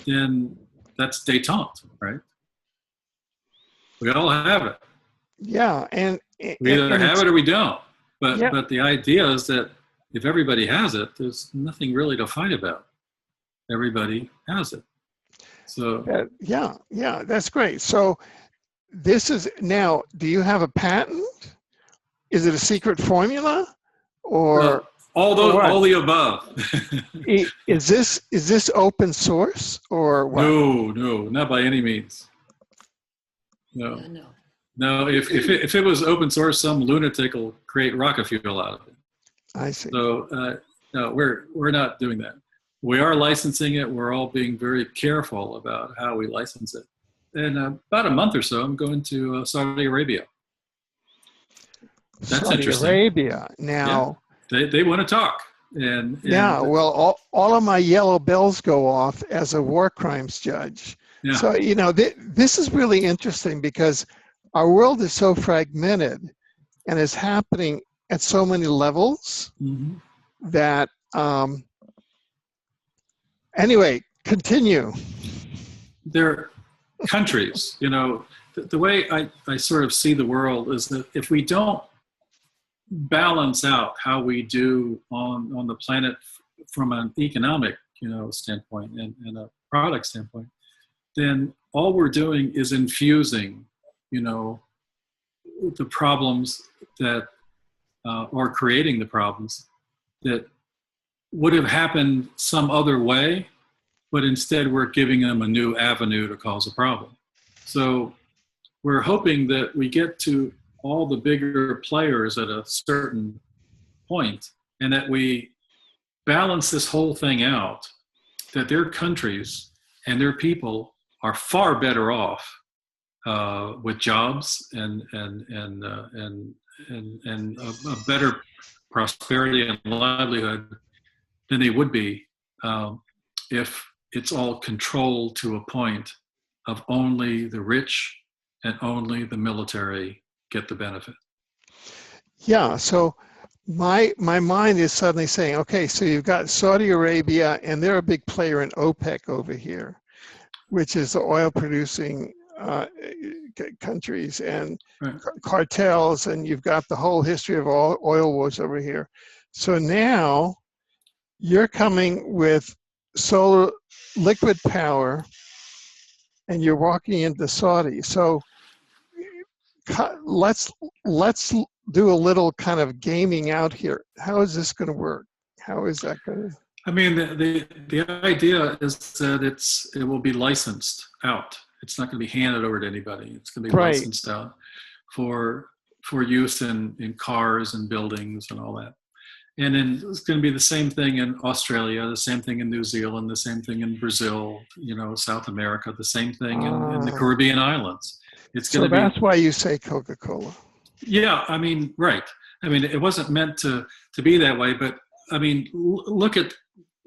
then that's détente, right? We all have it. Yeah, and we either have it or we don't. But yeah. But the idea is that if everybody has it, there's nothing really to fight about. everybody has it. So yeah, that's great. So this is now, do you have a patent? Is it a secret formula or what? all the above. Is this open source or what? No, not by any means. No. No, if it was open source, some lunatic will create rocket fuel out of it. I see. So no, we're not doing that. We are licensing it. We're all being very careful about how we license it. And about a month or so, I'm going to Saudi Arabia. That's Saudi interesting. Arabia now. Yeah, they want to talk. And yeah, well, all of my yellow bells go off as a war crimes judge. Yeah. So this is really interesting because our world is so fragmented and is happening at so many levels that anyway, continue. They're countries, the way I sort of see the world is that if we don't balance out how we do on the planet from an economic standpoint and a product standpoint, then all we're doing is infusing the problems that or creating the problems that would have happened some other way, but instead we're giving them a new avenue to cause a problem. So we're hoping that we get to all the bigger players at a certain point and that we balance this whole thing out, that their countries and their people are far better off with jobs and a better prosperity and livelihood than they would be if it's all controlled to a point of only the rich and only the military get the benefit. Yeah, so my mind is suddenly saying, okay, so you've got Saudi Arabia, and they're a big player in OPEC over here, which is the oil producing countries and cartels, and you've got the whole history of all oil wars over here. So now you're coming with solar liquid power and you're walking into Saudi. So let's do a little kind of gaming out here. How is this going to work? How is that going to? I mean, the idea is that it will be licensed out. It's not going to be handed over to anybody. It's going to be licensed out for use in cars and buildings and all that. And then it's going to be the same thing in Australia, the same thing in New Zealand, the same thing in Brazil, South America, the same thing in the Caribbean islands. So that's why you say Coca-Cola. Yeah, I mean, right. I mean, it wasn't meant to be that way, but I mean, look at,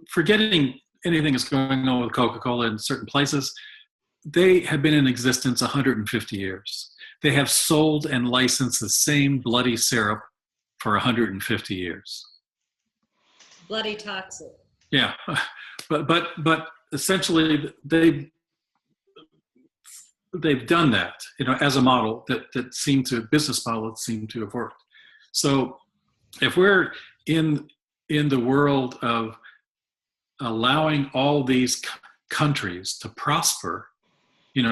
forgetting anything that's going on with Coca-Cola in certain places, they have been in existence 150 years. They have sold and licensed the same bloody syrup for 150 years. Bloody toxic. Yeah, but essentially they've done that, as a model that seemed to, business model that seemed to have worked. So if we're in the world of allowing all these countries to prosper,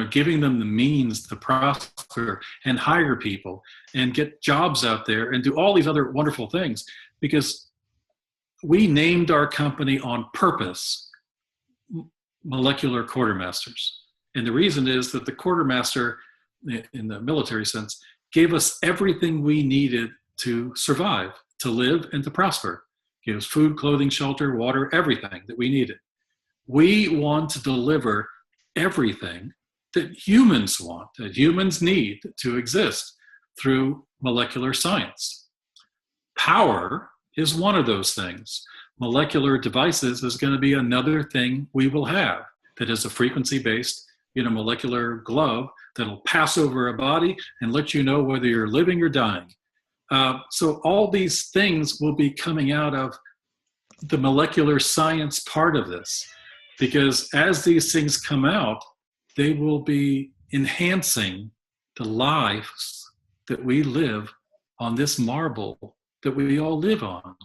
giving them the means to prosper and hire people and get jobs out there and do all these other wonderful things, because we named our company on purpose Molecular Quartermasters. And the reason is that the quartermaster, in the military sense, gave us everything we needed to survive, to live, and to prosper. Gave us food, clothing, shelter, water, everything that we needed. We want to deliver everything that humans want, that humans need to exist through molecular science. Power is one of those things. Molecular devices is going to be another thing we will have that is a frequency-based, molecular glove that'll pass over a body and let you know whether you're living or dying. So all these things will be coming out of the molecular science part of this, because as these things come out, they will be enhancing the lives that we live on this marble that we all live on.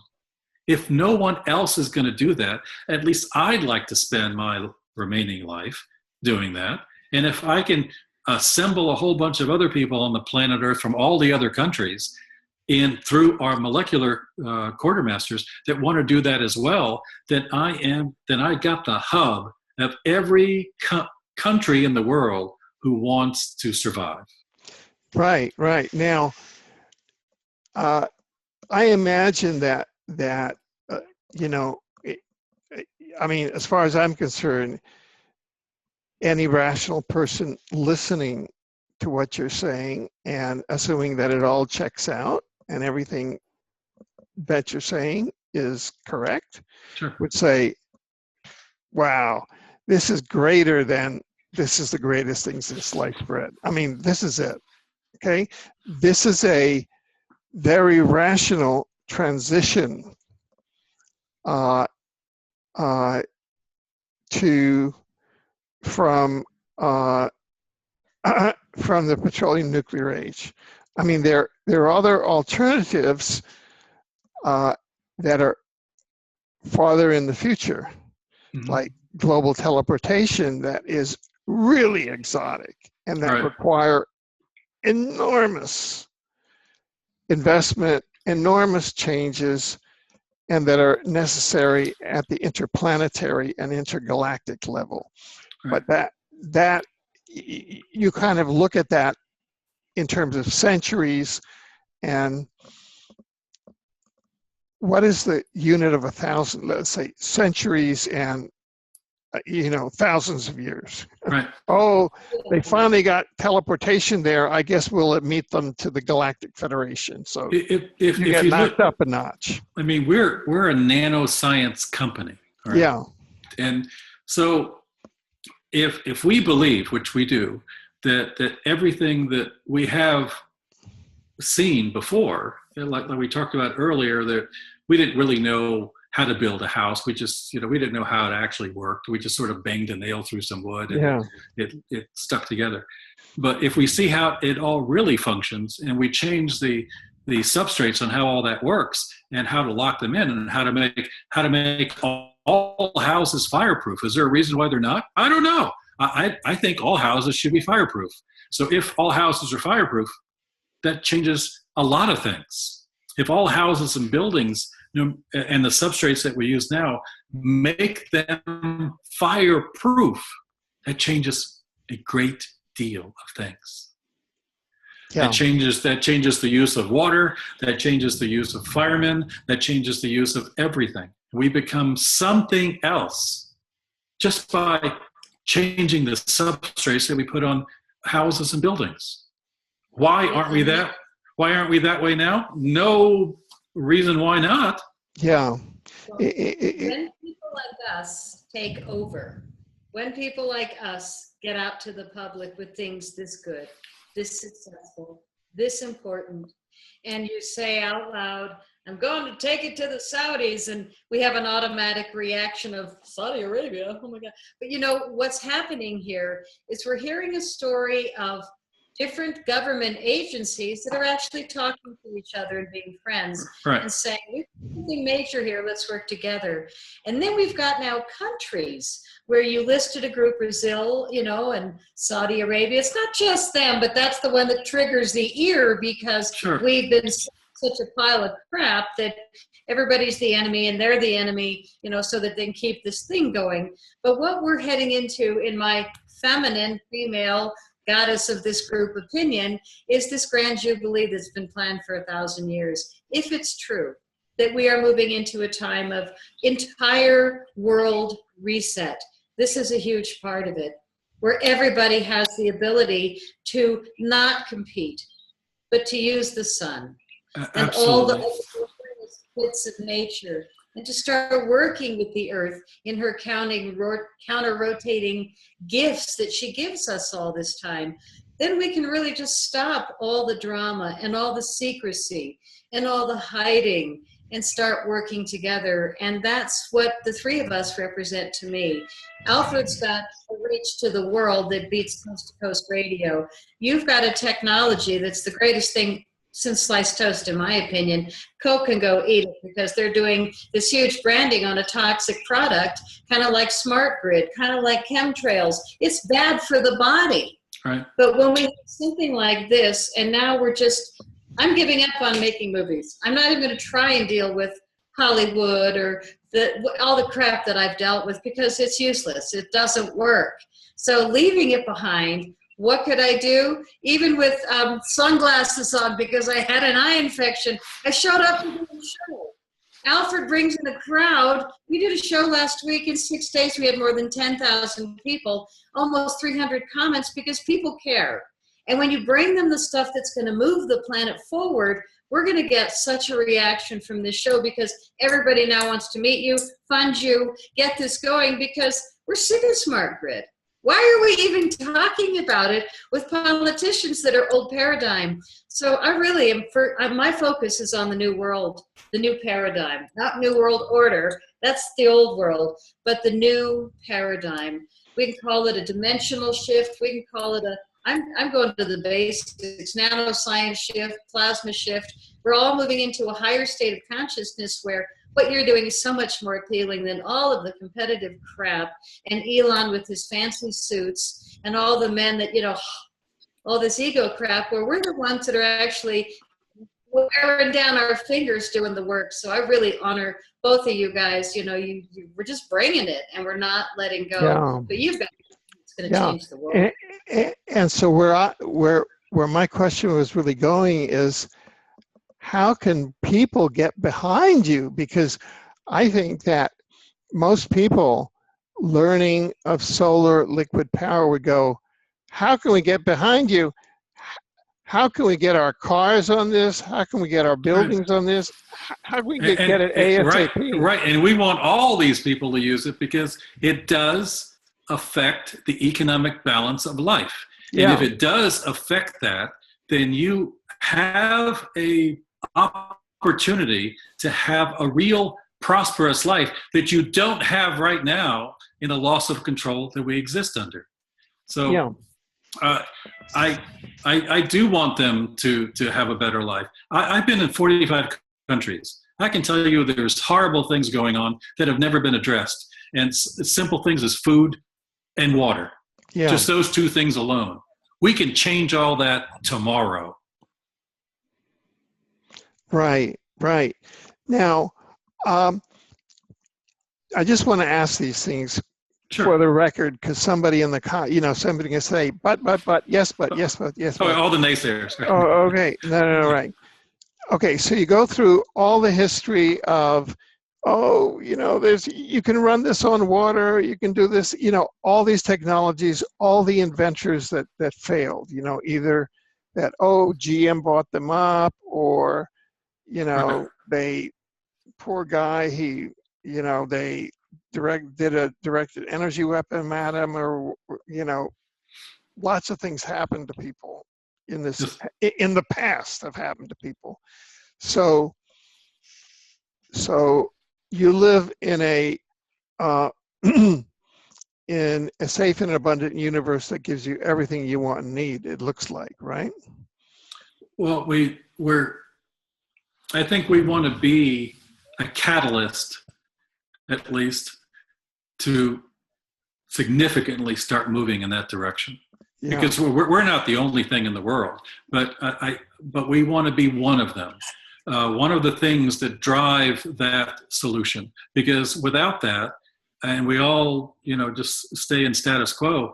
If no one else is going to do that, at least I'd like to spend my remaining life doing that. And if I can assemble a whole bunch of other people on the planet Earth from all the other countries through our molecular quartermasters that want to do that as well, then I got the hub of every country in the world who wants to survive. Right. Now, I imagine that I mean, as far as I'm concerned, any rational person listening to what you're saying and assuming that it all checks out and everything that you're saying is correct, Sure. would say, wow, this is the greatest thing since sliced bread. I mean, this is it. Okay. This is a very rational transition from the petroleum nuclear age. I mean, there are other alternatives that are farther in the future, like global teleportation, that is really exotic and that require enormous investment, enormous changes, and that are necessary at the interplanetary and intergalactic level. But that you kind of look at that in terms of centuries, and what is the unit of 1,000? Let's say centuries and thousands of years. Right. Oh, they finally got teleportation there. I guess we'll meet them to the Galactic Federation. So if you get knocked up a notch. I mean, we're a nanoscience company. Right? Yeah. And so if we believe, which we do, that everything that we have seen before, like we talked about earlier, that we didn't really know how to build a house. We just, we didn't know how it actually worked. We just sort of banged a nail through some wood and it stuck together. But if we see how it all really functions and we change the substrates on how all that works and how to lock them in and how to make all houses fireproof. Is there a reason why they're not? I don't know. I think all houses should be fireproof. So if all houses are fireproof, that changes a lot of things. If all houses and buildings and the substrates that we use now make them fireproof, that changes a great deal of things. Yeah. That changes the use of water, that changes the use of firemen, that changes the use of everything. We become something else just by changing the substrates that we put on houses and buildings. Why aren't we that? Why aren't we that way now? No reason why not. Yeah. When people like us take over, when people like us get out to the public with things this good, this successful, this important, and you say out loud, I'm going to take it to the Saudis, and we have an automatic reaction of Saudi Arabia, oh my God. But what's happening here is we're hearing a story of different government agencies that are actually talking to each other and being friends and saying, we've got something major here, let's work together. And then we've got now countries where you listed a group, Brazil, and Saudi Arabia. It's not just them, but that's the one that triggers the ear because we've been such a pile of crap that everybody's the enemy and they're the enemy, so that they can keep this thing going. But what we're heading into in my feminine, female, goddess of this group opinion is this grand jubilee that's been planned for 1,000 years. If it's true that we are moving into a time of entire world reset, this is a huge part of it, where everybody has the ability to not compete, but to use the sun and all the bits of nature, and to start working with the earth in her counter-rotating gifts that she gives us all this time. Then we can really just stop all the drama and all the secrecy and all the hiding and start working together. And that's what the three of us represent to me. Alfred's got a reach to the world that beats coast to coast radio. You've got a technology that's the greatest thing since sliced toast, in my opinion. Coke can go eat it because they're doing this huge branding on a toxic product, kind of like smart grid, kind of like chemtrails. It's bad for the body. Right. But when we have something like this, and now I'm giving up on making movies. I'm not even going to try and deal with Hollywood or all the crap that I've dealt with because it's useless. It doesn't work. So leaving it behind, what could I do? Even with sunglasses on because I had an eye infection, I showed up to do the show. Alfred brings in a crowd. We did a show last week. In 6 days, we had more than 10,000 people, almost 300 comments because people care. And when you bring them the stuff that's going to move the planet forward, we're going to get such a reaction from this show because everybody now wants to meet you, fund you, get this going because we're sick of smart grid. Why are we even talking about it with politicians that are old paradigm? So I really am, my focus is on the new world, the new paradigm, not new world order. That's the old world, but the new paradigm. We can call it a dimensional shift. We can call it I'm going to the basics, nanoscience shift, plasma shift. We're all moving into a higher state of consciousness where what you're doing is so much more appealing than all of the competitive crap and Elon with his fancy suits and all the men that, all this ego crap where we're the ones that are actually wearing down our fingers doing the work. So I really honor both of you guys. We're just bringing it and we're not letting go. Yeah. But you've got it's going to change the world. And so where my question was really going is, how can people get behind you? Because I think that most people learning of solar liquid power would go, how can we get behind you? How can we get our cars on this? How can we get our buildings on this? How can we get it ASAP? Right, and we want all these people to use it because it does affect the economic balance of life. Yeah. And if it does affect that, then you have a opportunity to have a real prosperous life that you don't have right now in a loss of control that we exist under. So yeah. I do want them to have a better life. I've been in 45 countries. I can tell you there's horrible things going on that have never been addressed. And simple things as food and water. Yeah. Just those two things alone. We can change all that tomorrow. Right. Now, I just want to ask these things for the record, because somebody in the somebody can say, but, yes, but. Oh, all the naysayers. Oh, okay. No, right. Okay, so you go through all the history of, you can run this on water, you can do this, all these technologies, all the inventors that failed, either that, GM bought them up, or, poor guy, they did a directed energy weapon at him, or, lots of things happened to people in the past have happened to people. So you live in a in a safe and abundant universe that gives you everything you want and need, it looks like, right? Well, I think we want to be a catalyst, at least, to significantly start moving in that direction. Yeah. Because we're not the only thing in the world, but we want to be one of them. One of the things that drive that solution, because without that, and we all, just stay in status quo,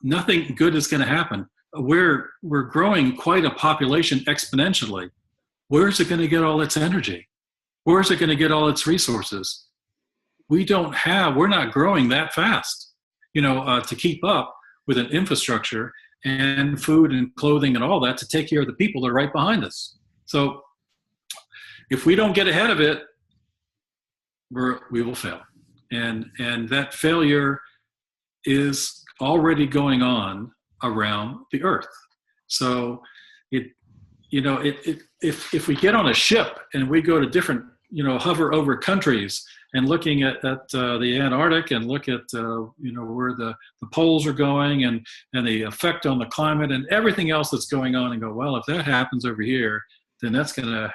nothing good is going to happen. We're growing quite a population exponentially. Where's it going to get all its energy? Where's it going to get all its resources? We're not growing that fast, to keep up with an infrastructure and food and clothing and all that to take care of the people that are right behind us. So if we don't get ahead of it, we will fail. And that failure is already going on around the earth. So if we get on a ship and we go to different, hover over countries and looking at the Antarctic and look at where the poles are going and the effect on the climate and everything else that's going on, and go, well, if that happens over here, then that's going to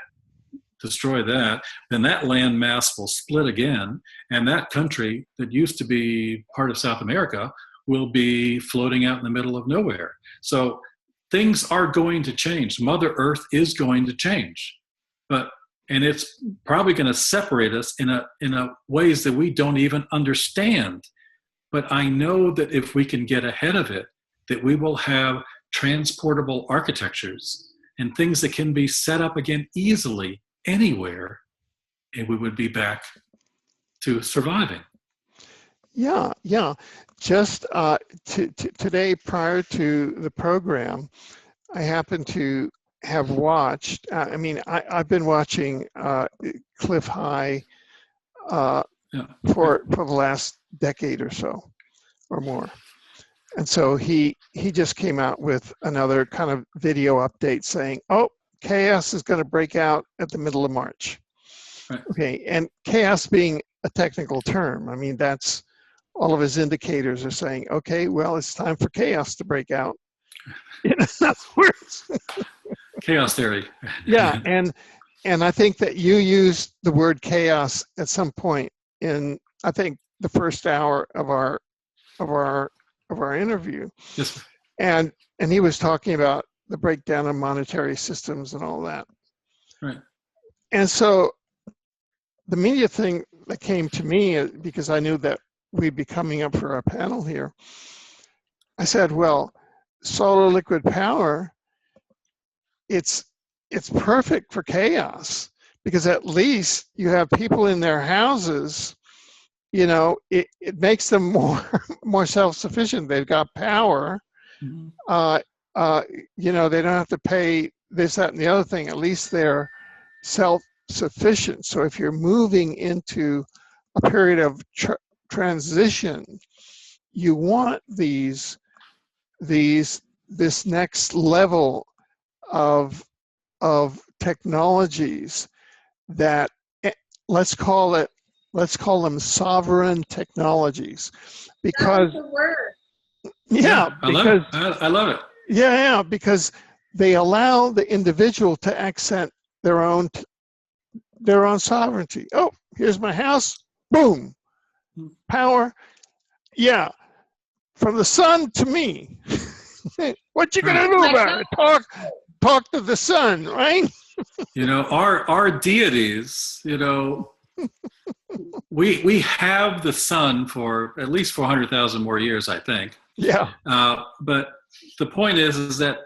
destroy that. Then that land mass will split again, and that country that used to be part of South America will be floating out in the middle of nowhere. So things are going to change. Mother Earth is going to change, and it's probably going to separate us in a ways that we don't even understand. But I know that if we can get ahead of it, that we will have transportable architectures and things that can be set up again easily anywhere, and we would be back to surviving. Yeah. Just today, prior to the program, I happened to have watched. I've been watching Cliff High for the last decade or so, or more. And so he just came out with another kind of video update saying, "Oh, chaos is going to break out at the middle of March." Right. Okay, and chaos being a technical term, I mean, that's all of his indicators are saying, okay, well, it's time for chaos to break out. In other words, chaos theory. Yeah, and I think that you used the word chaos at some point in, I think, the first hour of our interview. Yes. And he was talking about the breakdown of monetary systems and all that. Right. And so the immediate thing that came to me, because I knew that we'd be coming up for our panel here, I said, well, solar liquid power, it's perfect for chaos, because at least you have people in their houses, it makes them more self-sufficient. They've got power. Mm-hmm. They don't have to pay this, that, and the other thing. At least they're self-sufficient. So if you're moving into a period of transition, you want this next level of technologies that, let's call them sovereign technologies, because that's the word. I love it. Yeah, because they allow the individual to accent their own sovereignty. Oh, here's my house. Boom. Power. Yeah. From the sun to me. What you gonna do about it? Talk to the sun, right? Our deities, we have the sun for at least 400,000 more years, I think. Yeah. But the point is that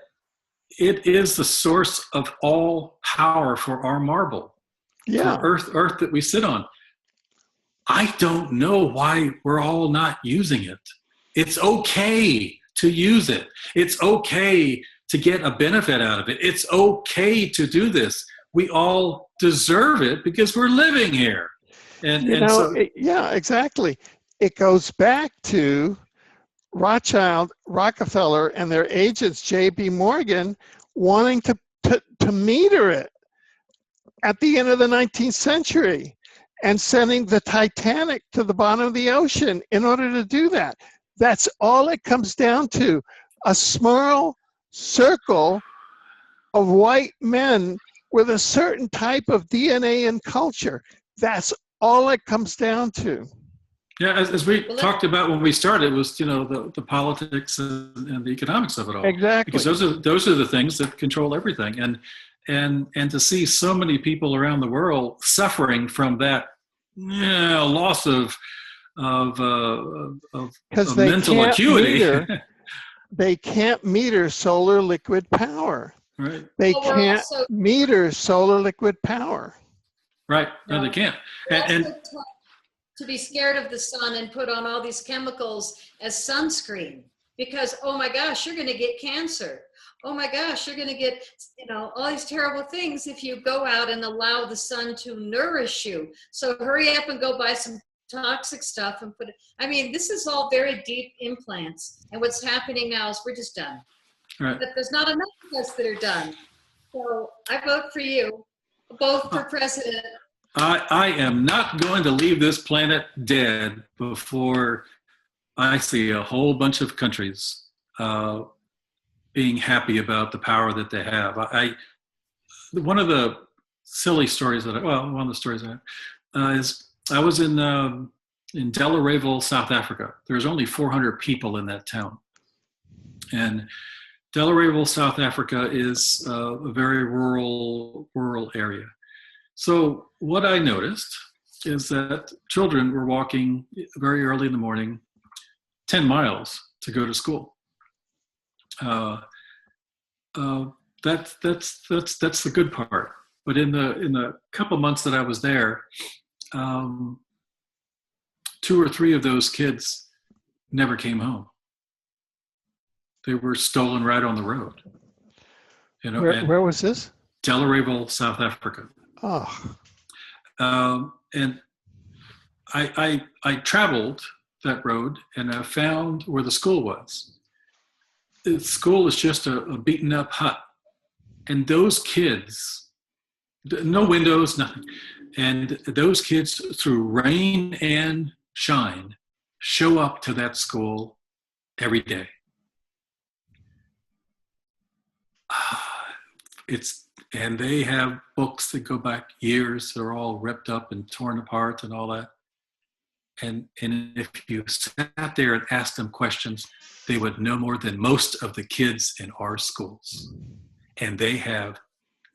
it is the source of all power for our marble. Yeah. For Earth that we sit on. I don't know why we're all not using it. It's okay to use it. It's okay to get a benefit out of it. It's okay to do this. We all deserve it because we're living here. Yeah, exactly. It goes back to Rockefeller, and their agents, J.B. Morgan, wanting to meter it at the end of the 19th century and sending the Titanic to the bottom of the ocean in order to do that. That's all it comes down to. A small circle of white men with a certain type of DNA and culture. That's all it comes down to. Yeah, as we talked about when we started, it was the politics and the economics of it all. Exactly. Because those are the things that control everything, and to see so many people around the world suffering from that loss of mental acuity. They can't meter solar liquid power. Right. They can't meter solar liquid power. Right. No, they can't. And to be scared of the sun and put on all these chemicals as sunscreen, because, oh my gosh, you're going to get cancer. Oh my gosh, you're going to get, all these terrible things if you go out and allow the sun to nourish you. So hurry up and go buy some toxic stuff and put it. I mean, this is all very deep implants. And what's happening now is we're just done. Right. But there's not enough of us that are done. So I vote for you, both for president I am not going to leave this planet dead before I see a whole bunch of countries being happy about the power that they have. One of the silly stories one of the stories I have is I was in Delareyville, South Africa. There's only 400 people in that town. And Delareyville, South Africa is a very rural area. So what I noticed is that children were walking very early in the morning, 10 miles to go to school. That's the good part. But in the couple months that I was there, 2 or 3 of those kids never came home. They were stolen right on the road. Where was this? Delareyville, South Africa. Oh. And I traveled that road and I found where the school was. The school is just a beaten up hut. And those kids, no windows, nothing. And those kids, through rain and shine, show up to that school every day. And they have books that go back years. They're all ripped up and torn apart and all that. And if you sat there and asked them questions, they would know more than most of the kids in our schools. And they have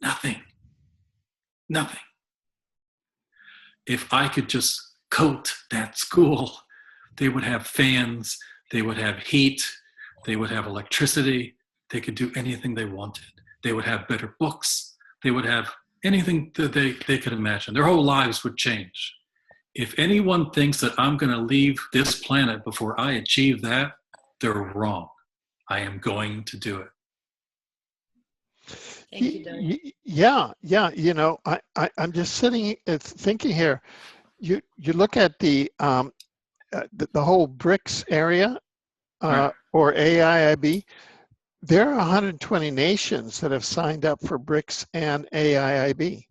nothing. Nothing. If I could just coat that school, they would have fans, they would have heat, they would have electricity, they could do anything they wanted. They would have better books. They would have anything that they could imagine. Their whole lives would change. If anyone thinks that I'm going to leave this planet before I achieve that, they're wrong. I am going to do it. Thank you, Doug. Yeah. I'm just sitting thinking here. You look at the whole BRICS area Right. or AIIB. There are 120 nations that have signed up for BRICS and AIIB.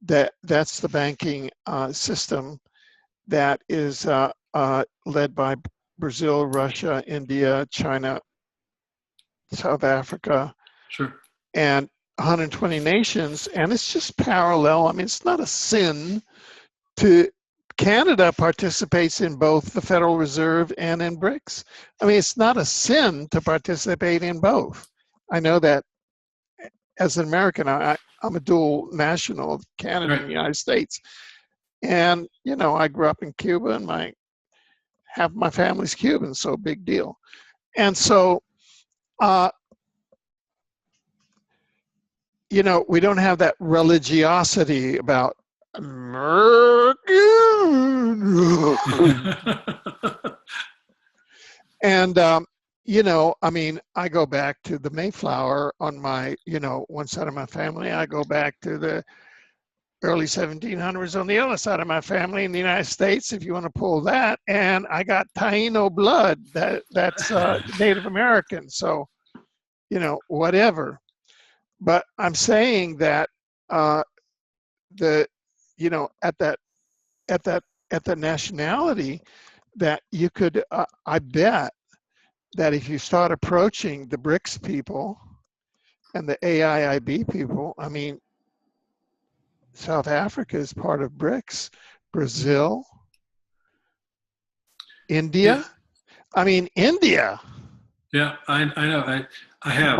That's the banking system that is led by Brazil, Russia, India, China, South Africa, Sure. and 120 nations. And it's just parallel. I mean, it's not a sin to Canada participates in both the Federal Reserve and in BRICS. I mean, it's not a sin to participate in both. I know that as an American, I'm a dual national of Canada and the United States. And, I grew up in Cuba and half my family's Cuban, so big deal. And so, we don't have that religiosity about and I go back to the Mayflower on my one side of my family. I go back to the early 1700s on the other side of my family in the United States, if you want to pull that. And I got Taino blood that's Native American, so whatever. But I'm saying that at the nationality, that you could, I bet that if you start approaching the BRICS people and the AIIB people, I mean, South Africa is part of BRICS, Brazil, India. Yeah. I mean, India. Yeah, I know. I have.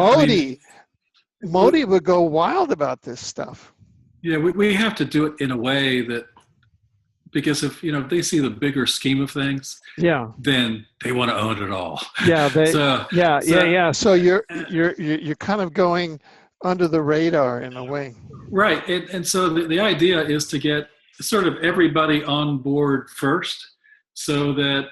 Modi would go wild about this stuff. Yeah, we have to do it in a way that, because if they see the bigger scheme of things, then they want to own it all. Yeah, So you're kind of going under the radar in a way. Right, and so the idea is to get sort of everybody on board first, so that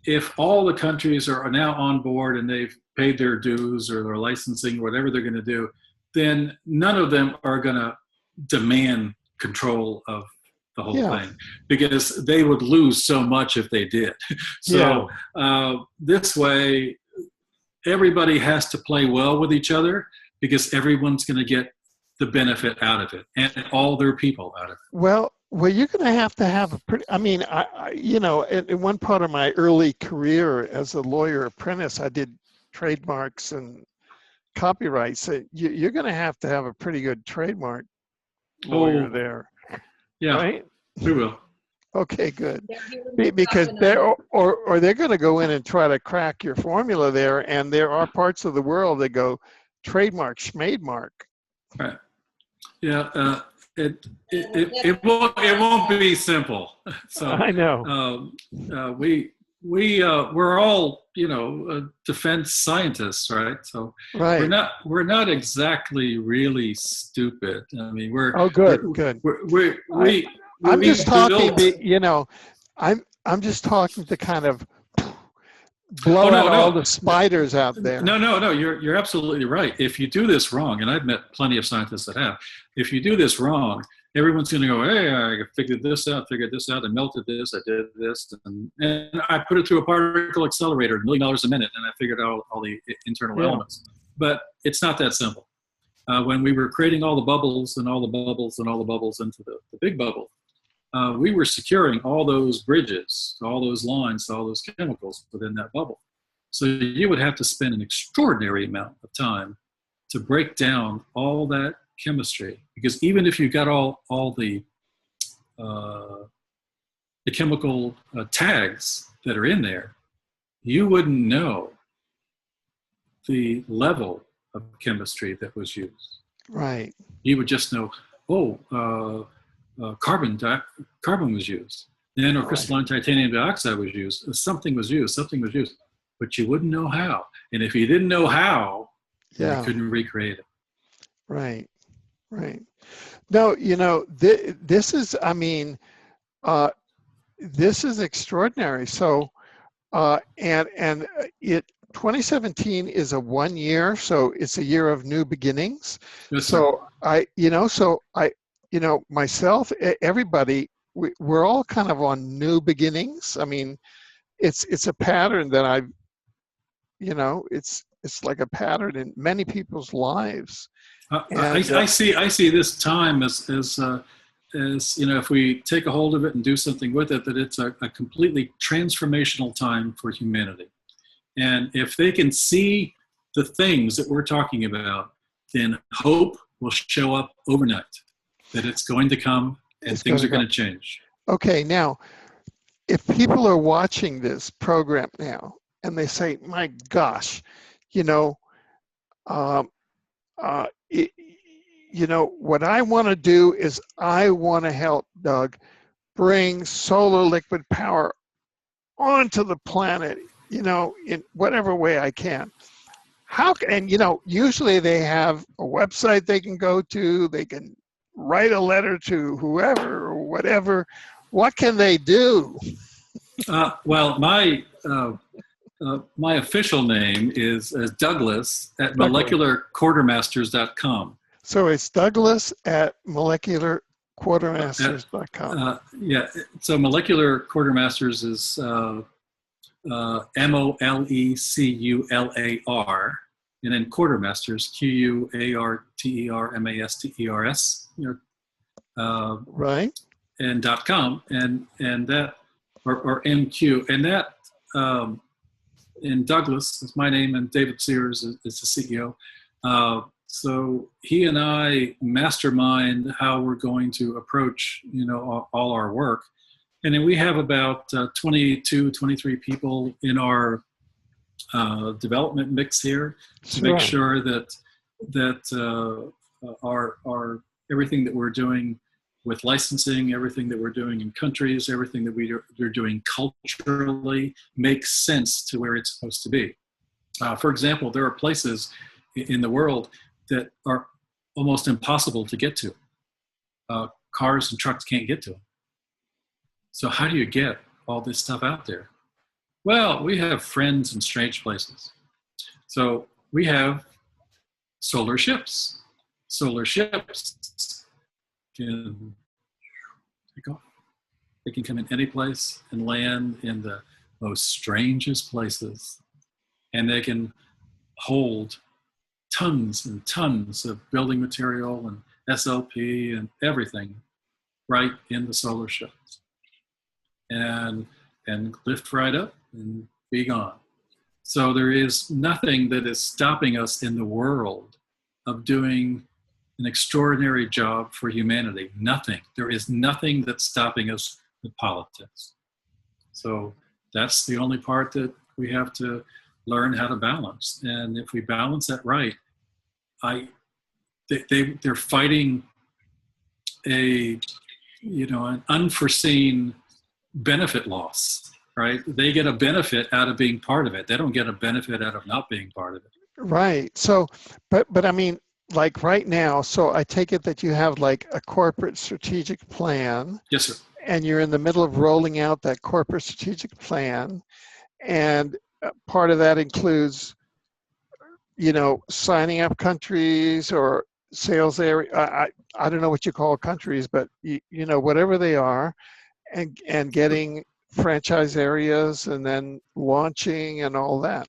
if all the countries are now on board and they've paid their dues or their licensing, whatever they're going to do, then none of them are going to demand control of the whole thing, because they would lose so much if they did. So this way, everybody has to play well with each other, because everyone's going to get the benefit out of it, and all their people out of it. Well, Well, you're going to have a pretty, I mean, you know, in one part of my early career as a lawyer apprentice, I did trademarks and copyrights. So you're going to have a pretty good trademark lawyer Oh, there, yeah, right? we will. Okay, good. Yeah, he wouldn't be Because talking they're, on- or they're going to go in and try to crack your formula there. And there are parts of the world that go trademark, schmademark. Right. Yeah. It won't be simple. So I know. we're all, you know, defense scientists, right? So Right. we're not exactly really stupid. I mean, Oh, good, good. I'm just talking, you know, I'm just talking to kind of blow out all the spiders out there. No. You're absolutely right. If you do this wrong, and I've met plenty of scientists that have, if you do this wrong, everyone's going to go, hey, I figured this out, I melted this, I did this, and I put it through a particle accelerator, $1 million a minute, and I figured out all the internal elements. But it's not that simple. When we were creating all the bubbles and all the bubbles and all the bubbles into the big bubble, we were securing all those bridges, all those lines, all those chemicals within that bubble. So you would have to spend an extraordinary amount of time to break down all that chemistry, because even if you got all the chemical tags that are in there, you wouldn't know the level of chemistry that was used. Right. You would just know, carbon was used, nanocrystalline titanium dioxide was used, something was used, but you wouldn't know how. And if you didn't know how, you couldn't recreate it. Right. No, you know, this is, I mean, this is extraordinary. So, and it 2017 is a 1 year, so it's a year of new beginnings. Yes, so myself, everybody, we're all kind of on new beginnings. I mean, it's a pattern that I've, you know, it's like a pattern in many people's lives. I see this time as you know, if we take a hold of it and do something with it, that it's a completely transformational time for humanity. And if they can see the things that we're talking about, then hope will show up overnight, that it's going to come and things are going to change. Okay, now, if people are watching this program now and they say, my gosh, you know, you know, what I want to do is I want to help Doug bring solar liquid power onto the planet, you know, in whatever way I can. And, you know, usually they have a website they can go to, they can write a letter to whoever or whatever. What can they do? Well, my official name is Douglas at molecularquartermasters.com. So it's Douglas at molecularquartermasters.com. Yeah, so Molecular Quartermasters is MOLECULAR, and then Quartermasters, QUARTERMASTERS, right, and .com, and that or MQ, and that and Douglas is my name, and David Sears is the CEO. So he and I mastermind how we're going to approach, you know, all our work. And then we have about 22, 23 people in our development mix here to make sure that our everything that we're doing with licensing, everything that we're doing in countries, everything that we're doing culturally makes sense to where it's supposed to be. For example, there are places in the world that are almost impossible to get to. Cars and trucks can't get to them. So how do you get all this stuff out there? Well, we have friends in strange places. So we have solar ships. Solar ships can take off. They can come in any place and land in the most strangest places. And they can hold tons and tons of building material and SLP and everything right in the solar shells, and lift right up and be gone. So there is nothing that is stopping us in the world of doing an extraordinary job for humanity. Nothing. There is nothing that's stopping us with politics. So that's the only part that we have to learn how to balance. And if we balance that right, they're fighting an unforeseen benefit loss, right? They get a benefit out of being part of it. They don't get a benefit out of not being part of it. Right. So, but I mean, like right now, so I take it that you have like a corporate strategic plan. Yes, sir. And you're in the middle of rolling out that corporate strategic plan. And part of that includes, signing up countries or sales area. I don't know what you call countries, but whatever they are, and getting franchise areas and then launching and all that.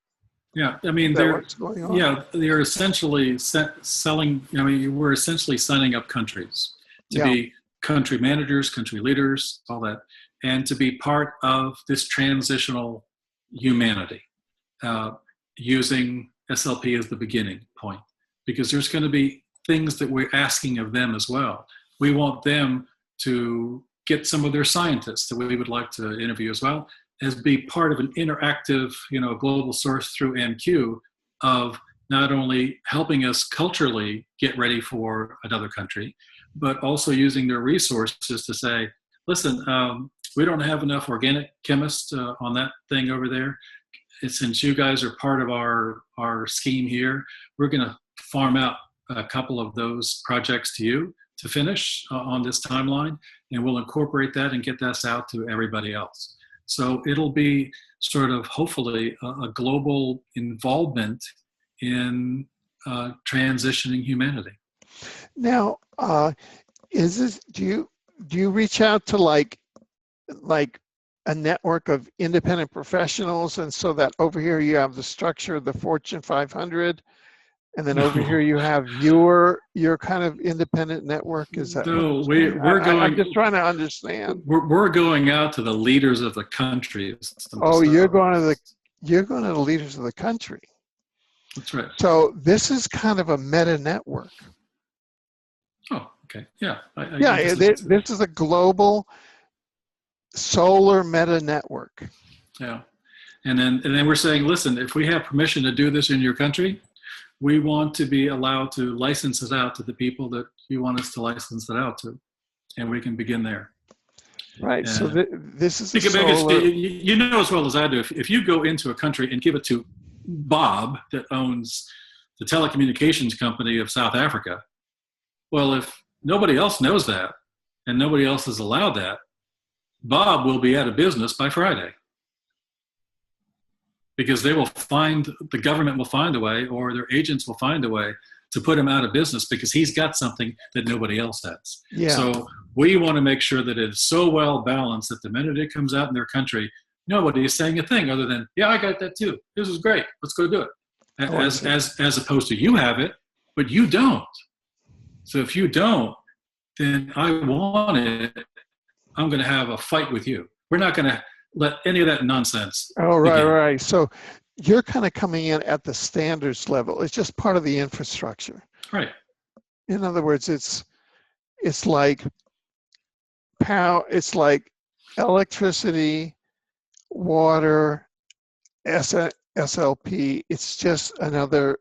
Yeah, I mean, they're essentially selling. I mean, we're essentially signing up countries to be country managers, country leaders, all that, and to be part of this transitional humanity, using SLP as the beginning point, because there's going to be things that we're asking of them as well. We want them to get some of their scientists that we would like to interview as well, as be part of an interactive, global source through NQ of not only helping us culturally get ready for another country, but also using their resources to say, listen, we don't have enough organic chemists on that thing over there. And since you guys are part of our scheme here, we're going to farm out a couple of those projects to you to finish on this timeline, and we'll incorporate that and get this out to everybody else. So it'll be sort of hopefully a global involvement in transitioning humanity. Now, do you reach out to like a network of independent professionals, and so that over here you have the structure of the Fortune 500, and then over here you have your kind of independent network? Is that? No, we're going. I'm just trying to understand. We're going out to the leaders of the countries. Oh, you're going to the leaders of the country. That's right. So this is kind of a meta network. Oh, okay. Yeah. This is a global solar meta network. Yeah. And then we're saying, listen, if we have permission to do this in your country, we want to be allowed to license it out to the people that you want us to license it out to, and we can begin there. Right. So this is as well as I do. If you go into a country and give it to Bob that owns the telecommunications company of South Africa, well, if nobody else knows that and nobody else is allowed that, Bob will be out of business by Friday. Because the government will find a way, or their agents will find a way to put him out of business because he's got something that nobody else has. Yeah. So we want to make sure that it's so well balanced that the minute it comes out in their country, nobody is saying a thing other than, yeah, I got that too. This is great. Let's go do it. As opposed to you have it, but you don't. So if you don't, then I want it. I'm going to have a fight with you. We're not going to let any of that nonsense. Oh, right, begin. Right. So you're kind of coming in at the standards level. It's just part of the infrastructure. Right. In other words, it's like power. It's like electricity, water, SLP. It's just another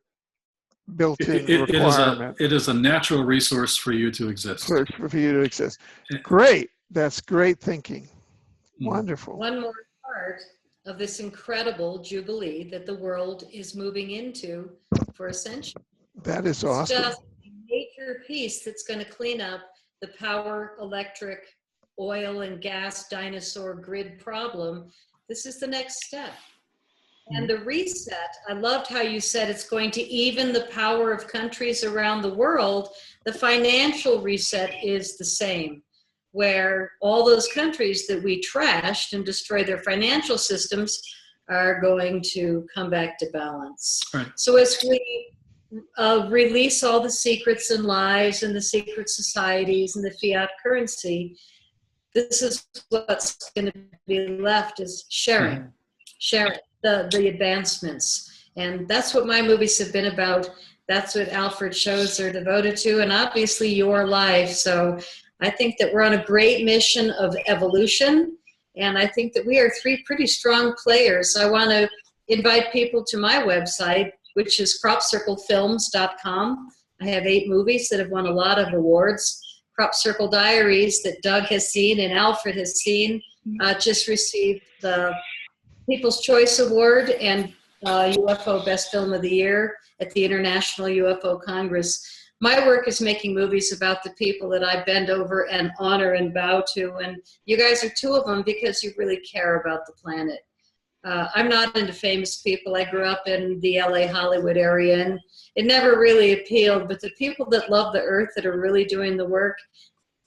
built-in requirement. It is a natural resource for you to exist. For you to exist. Great. That's great thinking. Wonderful. One more part of this incredible jubilee that the world is moving into for a century. That is awesome. It's just a major piece that's going to clean up the power, electric, oil, and gas dinosaur grid problem. This is the next step. And the reset, I loved how you said it's going to even the power of countries around the world. The financial reset is the same, where all those countries that we trashed and destroyed their financial systems are going to come back to balance. Right. So as we release all the secrets and lies and the secret societies and the fiat currency, this is what's going to be left is sharing the advancements. And that's what my movies have been about. That's what Alfred shows are devoted to, and obviously your life. So I think that we're on a great mission of evolution, and I think that we are three pretty strong players. I want to invite people to my website, which is cropcirclefilms.com. I have 8 movies that have won a lot of awards. Crop Circle Diaries that Doug has seen and Alfred has seen just received the People's Choice Award and UFO Best Film of the Year at the International UFO Congress. My work is making movies about the people that I bend over and honor and bow to, and you guys are 2 of them because you really care about the planet. I'm not into famous people. I grew up in the LA Hollywood area, and it never really appealed, but the people that love the earth, that are really doing the work,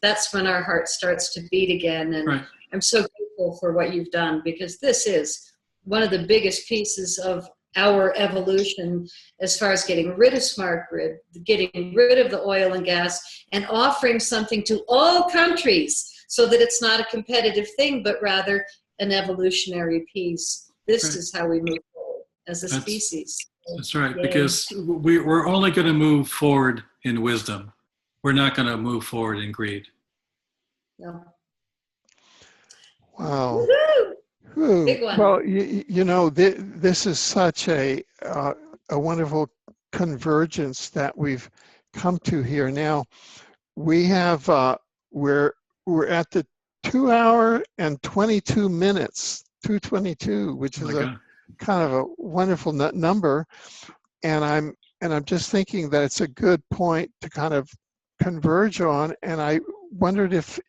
that's when our heart starts to beat again. And right. I'm so grateful for what you've done, because this is one of the biggest pieces of our evolution as far as getting rid of smart grid, getting rid of the oil and gas, and offering something to all countries so that it's not a competitive thing, but rather an evolutionary piece. This right. is how we move forward as a species. That's right, Yay. because we're only going to move forward in wisdom. We're not going to move forward in greed. No. Wow. Woo-hoo! Big one. Well, you know, this is such a wonderful convergence that we've come to here. Now, we have we're at the 2 hour and 22 minutes, 2:22, which is a kind of a wonderful number, and I'm just thinking that it's a good point to kind of converge on. And I wondered if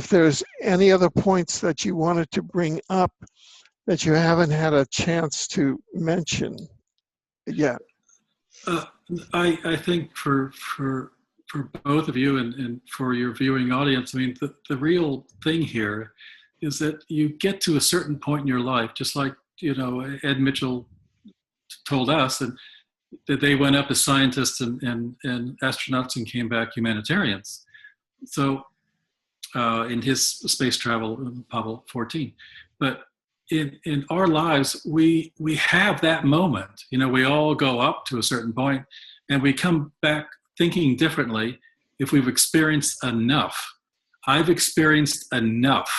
there's any other points that you wanted to bring up that you haven't had a chance to mention yet. I think for both of you and for your viewing audience, I mean, the real thing here is that you get to a certain point in your life, just like, you know, Ed Mitchell told us, and that they went up as scientists and astronauts and came back humanitarians. So in his space travel, Apollo 14. But in our lives, we have that moment. You know, we all go up to a certain point and we come back thinking differently if we've experienced enough. I've experienced enough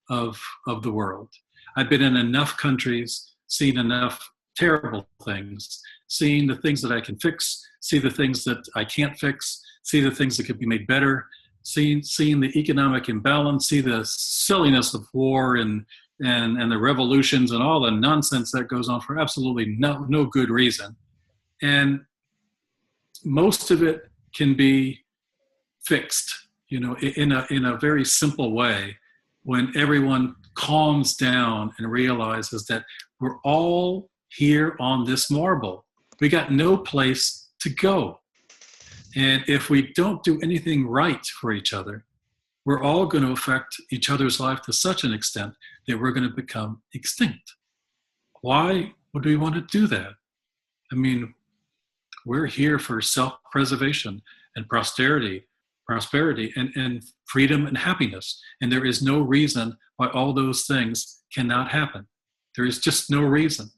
of the world. I've been in enough countries, seen enough terrible things, seen the things that I can fix, see the things that I can't fix, see the things that could be made better, seeing the economic imbalance, see the silliness of war and the revolutions and all the nonsense that goes on for absolutely no good reason. And most of it can be fixed, you know, in a very simple way, when everyone calms down and realizes that we're all here on this marble. We got no place to go. And if we don't do anything right for each other, we're all going to affect each other's life to such an extent that we're going to become extinct. Why would we want to do that? I mean, we're here for self-preservation and prosperity and freedom and happiness. And there is no reason why all those things cannot happen. There is just no reason.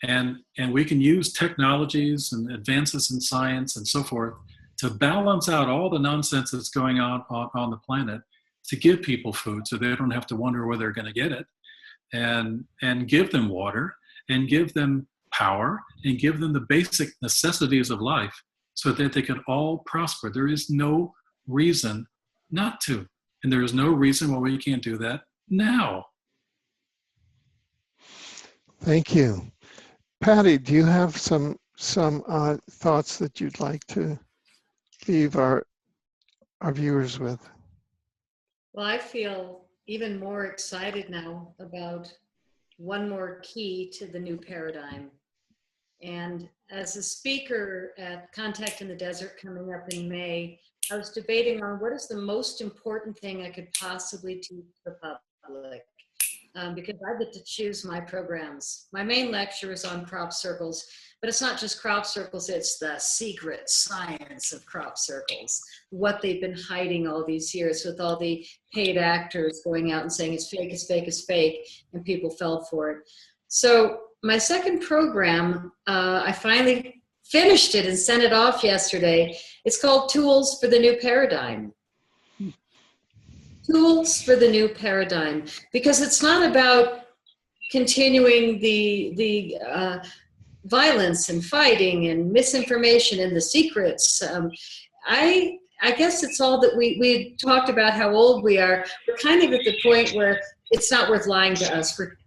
And we can use technologies and advances in science and so forth to balance out all the nonsense that's going on the planet, to give people food so they don't have to wonder where they're going to get it, and give them water, and give them power, and give them the basic necessities of life so that they can all prosper. There is no reason not to. And there is no reason why we can't do that now. Thank you. Patty, do you have some thoughts that you'd like to leave our viewers with? Well, I feel even more excited now about one more key to the new paradigm. And as a speaker at Contact in the Desert coming up in May, I was debating on what is the most important thing I could possibly teach the public. because I get to choose my programs. My main lecture is on crop circles, but it's not just crop circles, it's the secret science of crop circles, what they've been hiding all these years with all the paid actors going out and saying it's fake, it's fake, it's fake, and people fell for it. So my second program, I finally finished it and sent it off yesterday. It's called Tools for the New Paradigm. Tools for the New Paradigm, because it's not about continuing the violence and fighting and misinformation and the secrets. I guess it's all that we talked about how old we are. We're kind of at the point where it's not worth lying to us. We're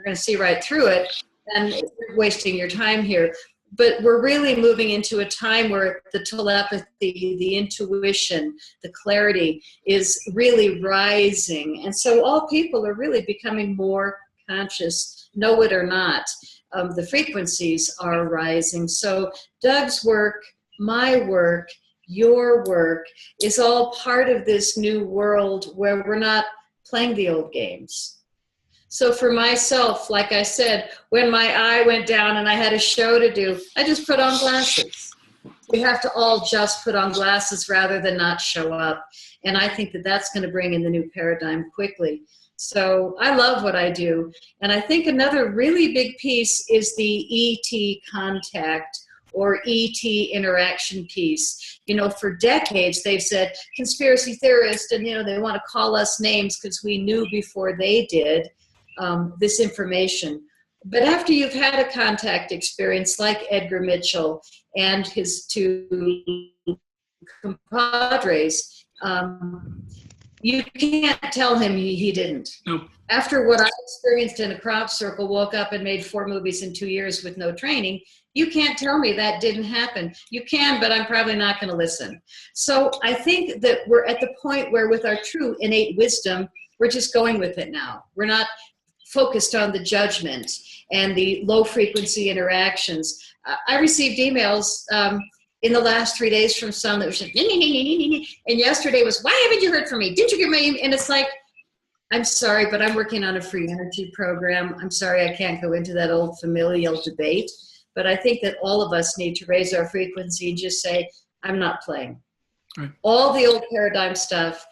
going to see right through it, and you're wasting your time here. But we're really moving into a time where the telepathy, the intuition, the clarity is really rising. And so all people are really becoming more conscious, know it or not. The frequencies are rising. So Doug's work, my work, your work is all part of this new world where we're not playing the old games. So for myself, like I said, when my eye went down and I had a show to do, I just put on glasses. We have to all just put on glasses rather than not show up. And I think that that's going to bring in the new paradigm quickly. So I love what I do. And I think another really big piece is the ET contact or ET interaction piece. You know, for decades they've said conspiracy theorists, and, you know, they want to call us names because we knew before they did this information. But after you've had a contact experience like Edgar Mitchell and his two compadres, you can't tell him he didn't. Nope. After what I experienced in a crop circle, woke up and made 4 movies in 2 years with no training, you can't tell me that didn't happen. You can, but I'm probably not going to listen. So I think that we're at the point where with our true innate wisdom, we're just going with it now. We're not focused on the judgment and the low frequency interactions. I received emails in the last 3 days from some that was just, and yesterday was, why haven't you heard from me? Didn't you get my email? And it's like, I'm sorry, but I'm working on a free energy program. I'm sorry I can't go into that old familial debate, but I think that all of us need to raise our frequency and just say, I'm not playing. Right. All the old paradigm stuff,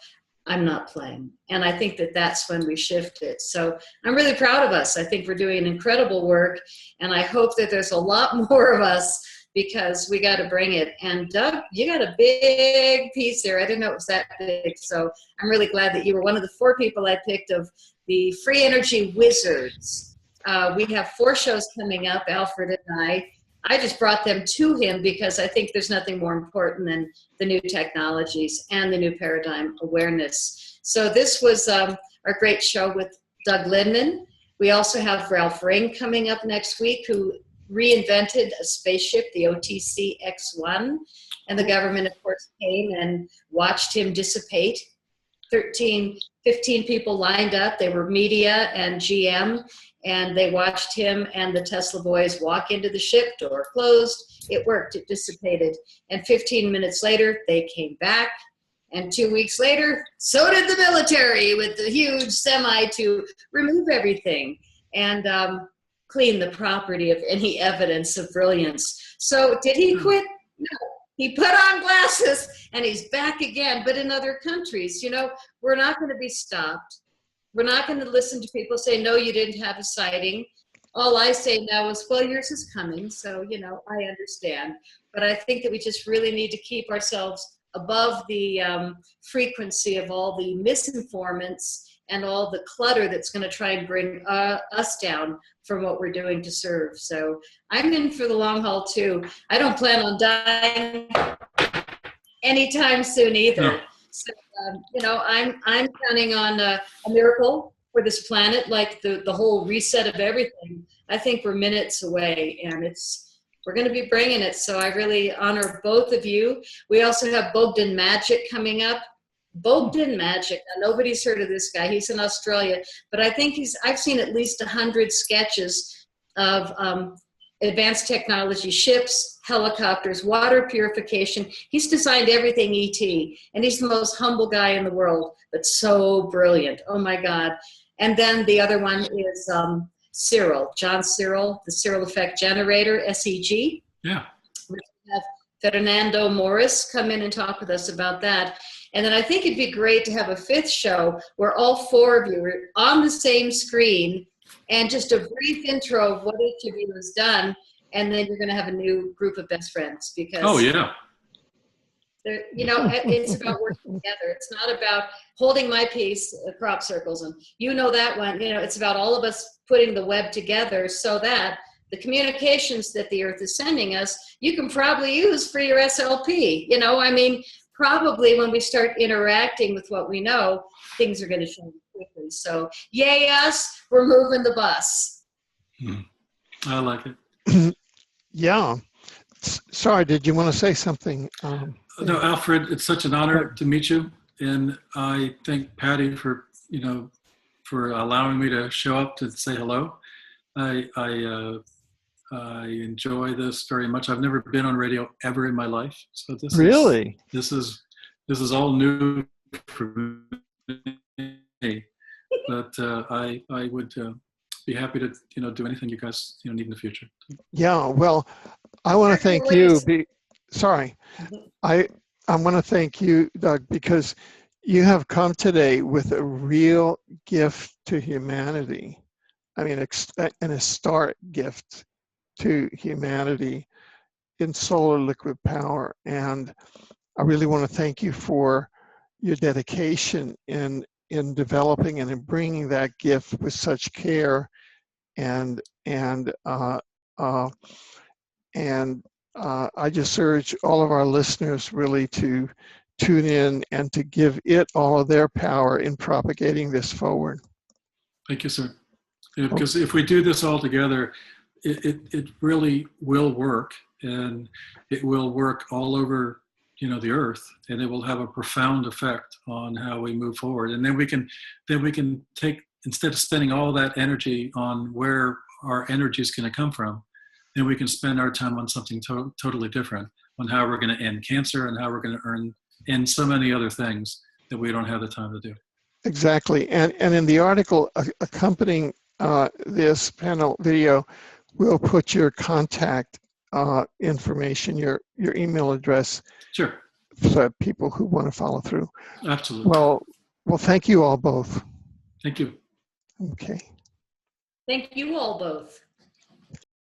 I'm not playing. And I think that that's when we shift it. So I'm really proud of us. I think we're doing incredible work, and I hope that there's a lot more of us because we got to bring it. And Doug, you got a big piece there. I didn't know it was that big. So I'm really glad that you were one of the 4 people I picked of the Free Energy Wizards. We have 4 shows coming up, Alfred and I just brought them to him because I think there's nothing more important than the new technologies and the new paradigm awareness. So this was our great show with Doug Linman. We also have Ralph Ring coming up next week, who reinvented a spaceship, the OTC X-1, and the government, of course, came and watched him dissipate. 15 people lined up. They were media and GM, and they watched him and the Tesla boys walk into the ship, door closed. It worked, it dissipated. And 15 minutes later, they came back. And 2 weeks later, so did the military with the huge semi to remove everything and clean the property of any evidence of brilliance. So did he quit? No. He put on glasses and he's back again, but in other countries. You know, we're not going to be stopped. We're not going to listen to people say, no, you didn't have a sighting. All I say now is, well, yours is coming. So, you know, I understand. But I think that we just really need to keep ourselves above the frequency of all the misinformants and all the clutter that's going to try and bring us down from what we're doing to serve. So I'm in for the long haul too. I don't plan on dying anytime soon either. No. So, you know, I'm counting on a miracle for this planet, like the whole reset of everything. I think we're minutes away, and we're going to be bringing it. So I really honor both of you. We also have Bogdan Magic coming up. Bogdan Magic. Now, nobody's heard of this guy. He's in Australia, but I think I've seen at least 100 sketches of advanced technology, ships, helicopters, water purification. He's designed everything ET, and he's the most humble guy in the world, but so brilliant. Oh my God. And then the other one is John Cyril, the Cyril Effect Generator, SEG. Yeah. We have Fernando Morris come in and talk with us about that. And then I think it'd be great to have a fifth show where all four of you are on the same screen and just a brief intro of what each of you has done. And then you're going to have a new group of best friends because, Oh, yeah. you know, it's about working together. It's not about holding my piece, crop circles, and you know that one. You know, it's about all of us putting the web together so that the communications that the Earth is sending us, you can probably use for your SLP. You know, I mean, probably when we start interacting with what we know, things are going to change quickly. So, yay us, we're moving the bus. I like it. Yeah. Sorry, did you want to say something? No, Alfred, it's such an honor to meet you. And I thank Patty for, you know, for allowing me to show up to say hello. I enjoy this very much. I've never been on radio ever in my life, so this is all new for me. But I would be happy to do anything you guys need in the future. Yeah, well, I want to thank you. I want to thank you, Doug, because you have come today with a real gift to humanity. I mean, an historic gift to humanity in solar liquid power. And I really want to thank you for your dedication in developing and in bringing that gift with such care and I just urge all of our listeners really to tune in and to give it all of their power in propagating this forward. Thank you, sir. Yeah, because if we do this all together, it really will work, and it will work all over the earth, and it will have a profound effect on how we move forward. And then we can take, instead of spending all that energy on where our energy is going to come from, then we can spend our time on something totally different, on how we're going to end cancer and how we're going to end so many other things that we don't have the time to do. Exactly. And in the article accompanying this panel video, we'll put your contact information, your email address. Sure. For people who want to follow through. Absolutely. Well, thank you all both. Thank you. Okay. Thank you all both.